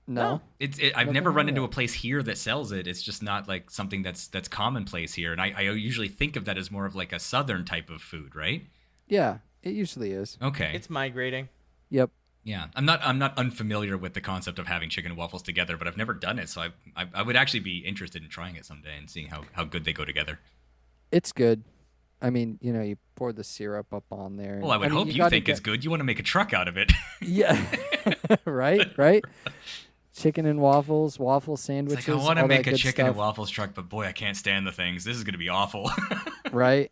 No. I've never Nothing run wrong into a with place here that sells it. It's just not like something that's commonplace here, and I usually think of that as more of like a southern type of food, right? Yeah, it usually is. Okay. It's migrating. Yep. Yeah, I'm not unfamiliar with the concept of having chicken and waffles together, but I've never done it, so I would actually be interested in trying it someday and seeing how good they go together. It's good. I mean, you pour the syrup up on there. Well, I would hope you gotta think it's good. You want to make a truck out of it. Yeah. Right? Chicken and waffles, waffle It's sandwiches. like, I want to all that make a good chicken stuff, and waffles truck, but boy, I can't stand the things. This is going to be awful. Right?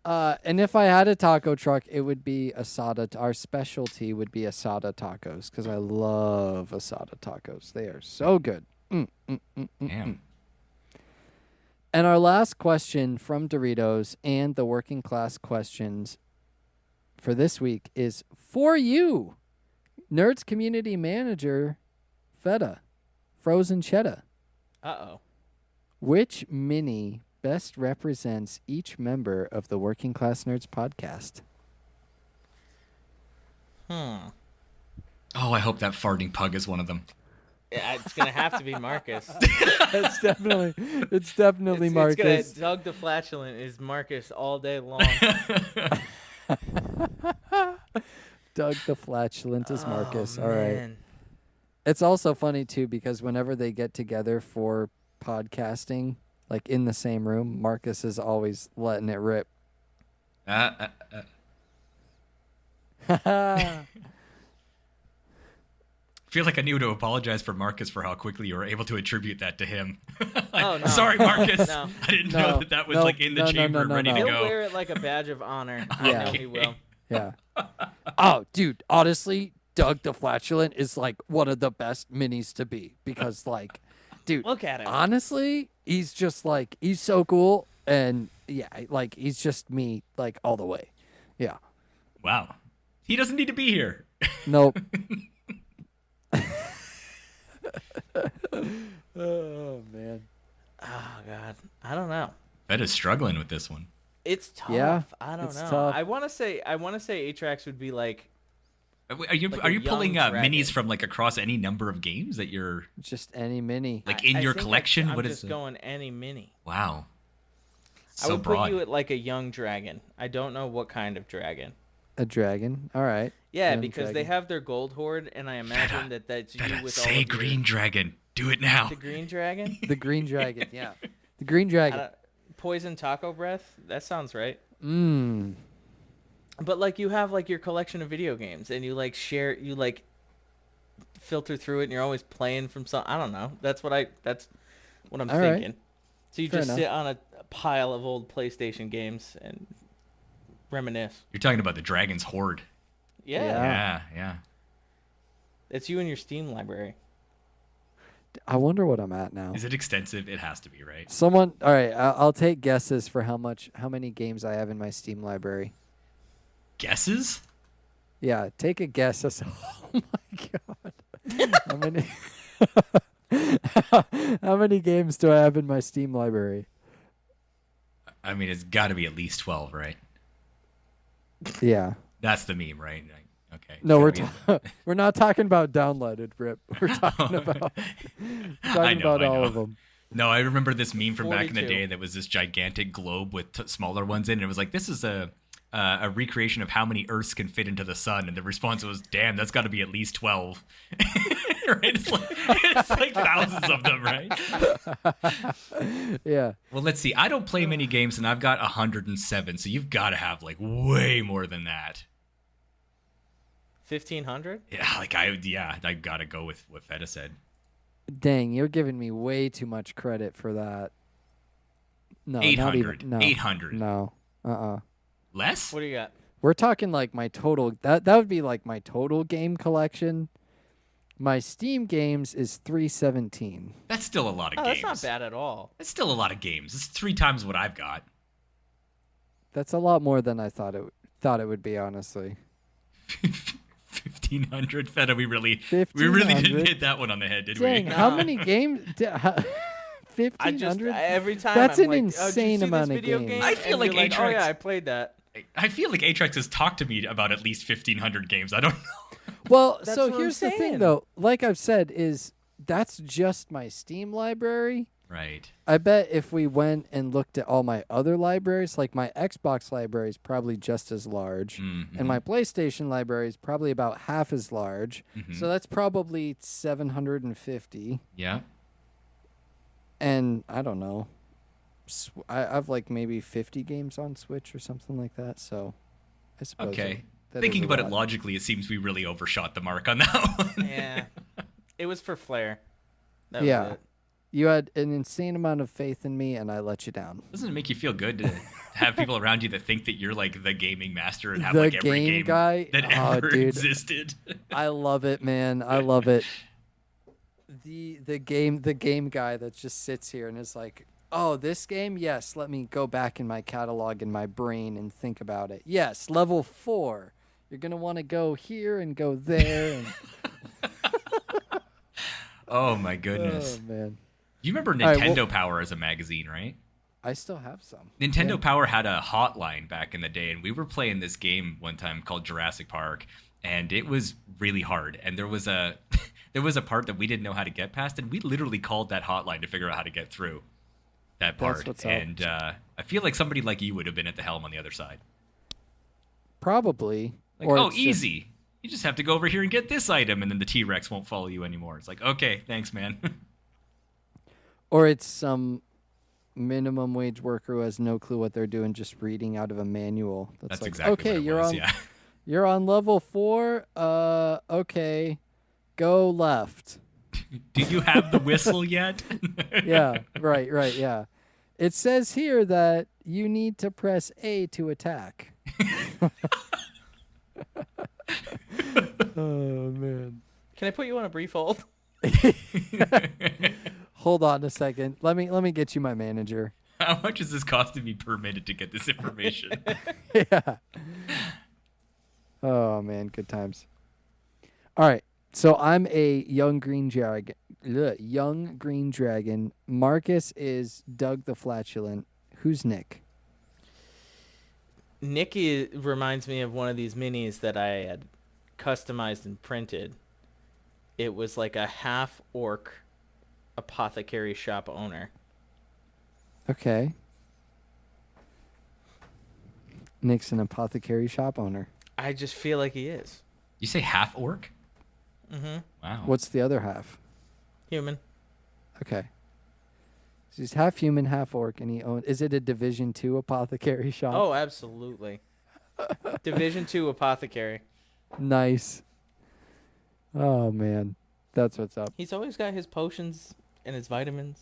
And if I had a taco truck, it would be asada. Our specialty would be asada tacos because I love asada tacos. They are so good. Damn. And our last question from Doritos and the working class questions for this week is for you, Nerds Community Manager Feta, Frozen Cheddar. Uh-oh. Which mini best represents each member of the Working Class Nerds podcast? Hmm. Oh, I hope that farting pug is one of them. Yeah, it's going to have to be Marcus. It's definitely Marcus. It's Doug the Flatulent is Marcus all day long. Doug the Flatulent is Marcus. All right. Man. It's also funny too because whenever they get together for podcasting, like in the same room, Marcus is always letting it rip. I feel like I need to apologize for Marcus for how quickly you were able to attribute that to him. Oh, no. Sorry, Marcus. No. I didn't No. know that was No. like in the No, no, chamber no, ready no. to He'll go. wear it like a badge of honor. Yeah. I know he will. Yeah. Oh, dude, honestly, Doug the Flatulent is like one of the best minis to be because, like, dude, Look at him. honestly, he's just like, he's so cool. And yeah, like, he's just me, like, all the way. Yeah. Wow. He doesn't need to be here. Nope. Oh, man. Oh, God. I don't know. Fed is struggling with this one. It's tough. Yeah, I don't it's know. tough. I want to say Atrax would be like Are you Like are a you pulling young dragon. minis from like across any number of games that you're Just any mini. like in I your think collection? I'm What is just it? going any mini. Wow. I So would broad. put you at like a young dragon. I don't know what kind of dragon. A dragon. All right. Yeah, Young because they dragon. have their gold horde, and I imagine that's you Feta, with all say of your- green dragon. Do it now. The green dragon. The green dragon. Yeah. The green dragon. Poison taco breath. That sounds right. Mmm. But like you have like your collection of video games, and you like share, you like filter through it, and you're always playing from some. I don't know. That's what I'm All right. thinking. So you Fair just enough. sit on a pile of old PlayStation games and reminisce. You're talking about the Dragon's Horde. Yeah, Yeah. Yeah. it's you and your Steam library. I wonder what I'm at now. Is it extensive? It has to be, right? Someone, all right, I'll take guesses for how many games I have in my Steam library. Guesses? Yeah, take a guess. Oh my god, how many? How many games do I have in my Steam library? I mean, it's got to be at least 12, right? Yeah. That's the meme, right? Okay. No, we're not talking about downloaded, Rip. We're talking about all of them. No, I remember this meme from back in the 42. day that was this gigantic globe with smaller ones in, and it was like, this is a recreation of how many Earths can fit into the sun, and the response was, "Damn, that's got to be at least 12." Right? It's like thousands of them, right? Yeah. Well, let's see. I don't play many games, and I've got 107, so you've got to have like way more than that. 1,500? Yeah, I gotta go with what Fetta said. Dang, you're giving me way too much credit for that. No, 800. Not even, no, 800. No. Less? What do you got? We're talking like my total. That would be like my total game collection. My Steam games is 317. That's still a lot of games. That's not bad at all. That's still a lot of games. It's 3 times what I've got. That's a lot more than I thought it would be, honestly. 1,500, Fetta. We really 1,500? didn't hit that one on the head, did Dang, we? how many games? 1,500? I just every time That's I'm an like, insane did you see amount this of video games. game? I feel And like you're oh Atrax- yeah, I played that. I feel like Atrax has talked to me about at least 1,500 games. I don't know. Well, That's so what I'm here's the thing, saying. though. Like I've said, is that's just my Steam library. Right. I bet if we went and looked at all my other libraries, like my Xbox library is probably just as large, Mm-hmm. and my PlayStation library is probably about half as large. Mm-hmm. So that's probably 750. Yeah. And I don't know. I've like maybe 50 games on Switch or something like that. So I suppose. Okay. that Thinking is a about it lot. logically, it seems we really overshot the mark on that one. Yeah, it was for flair. That Yeah. was it. You had an insane amount of faith in me, and I let you down. Doesn't it make you feel good to have people around you that think that you're like the gaming master and have The like every game game guy? that Oh, ever dude. existed? I love it, man. I love it. The game guy that just sits here and is like, "Oh, this game? Yes, let me go back in my catalog in my brain and think about it. Yes, level 4. You're going to want to go here and go there." And Oh my goodness. oh, man. You remember All right, Nintendo well- Power as a magazine, right? I still have some. Nintendo Yeah. Power had a hotline back in the day, and we were playing this game one time called Jurassic Park, and it was really hard. And there was a there was a part that we didn't know how to get past, and we literally called that hotline to figure out how to get through that part. That's what's up. And I feel like somebody like you would have been at the helm on the other side. Probably. Like, Or oh, it's just- easy. You just have to go over here and get this item, and then the T-Rex won't follow you anymore. It's like, okay, thanks, man. Or it's some minimum wage worker who has no clue what they're doing, just reading out of a manual. That's like, exactly okay, what it you're was, on yeah. you're on level 4. Okay. Go left. Do you have the whistle yet? Yeah, right, yeah. It says here that you need to press A to attack. Oh man. Can I put you on a brief hold? Hold on a second. Let me get you my manager. How much is this costing me per minute to get this information? Yeah. Oh man, good times. All right. So I'm a young green dragon. Marcus is Doug the Flatulent. Who's Nick? Nikki reminds me of one of these minis that I had customized and printed. It was like a half orc apothecary shop owner. Okay. Nick's an apothecary shop owner. I just feel like he is. You say half orc? Mm-hmm. Wow. What's the other half? Human. Okay. So he's half human, half orc, and he owns. Is it a Division 2 apothecary shop? Oh, absolutely. Division 2 apothecary. Nice. Oh man, that's what's up. He's always got his potions and his vitamins.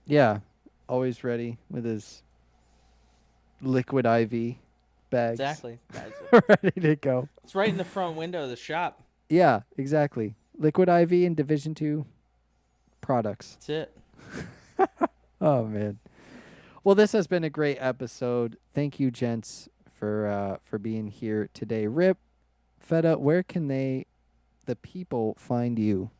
Yeah, always ready with his liquid IV bags. Exactly. Ready to go. It's right in the front window of the shop. Yeah, exactly. Liquid IV and Division 2 products. That's it. Oh, man. Well, this has been a great episode. Thank you, gents, for being here today. Rip, Fetta, where can the people find you?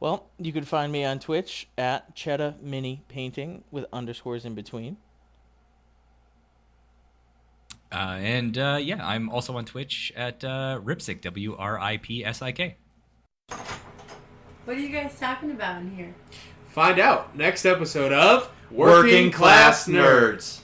Well, you can find me on Twitch at Chetta Mini Painting with underscores in between. I'm also on Twitch at Wripsik, Wripsik. What are you guys talking about in here? Find out next episode of Working Class Nerds.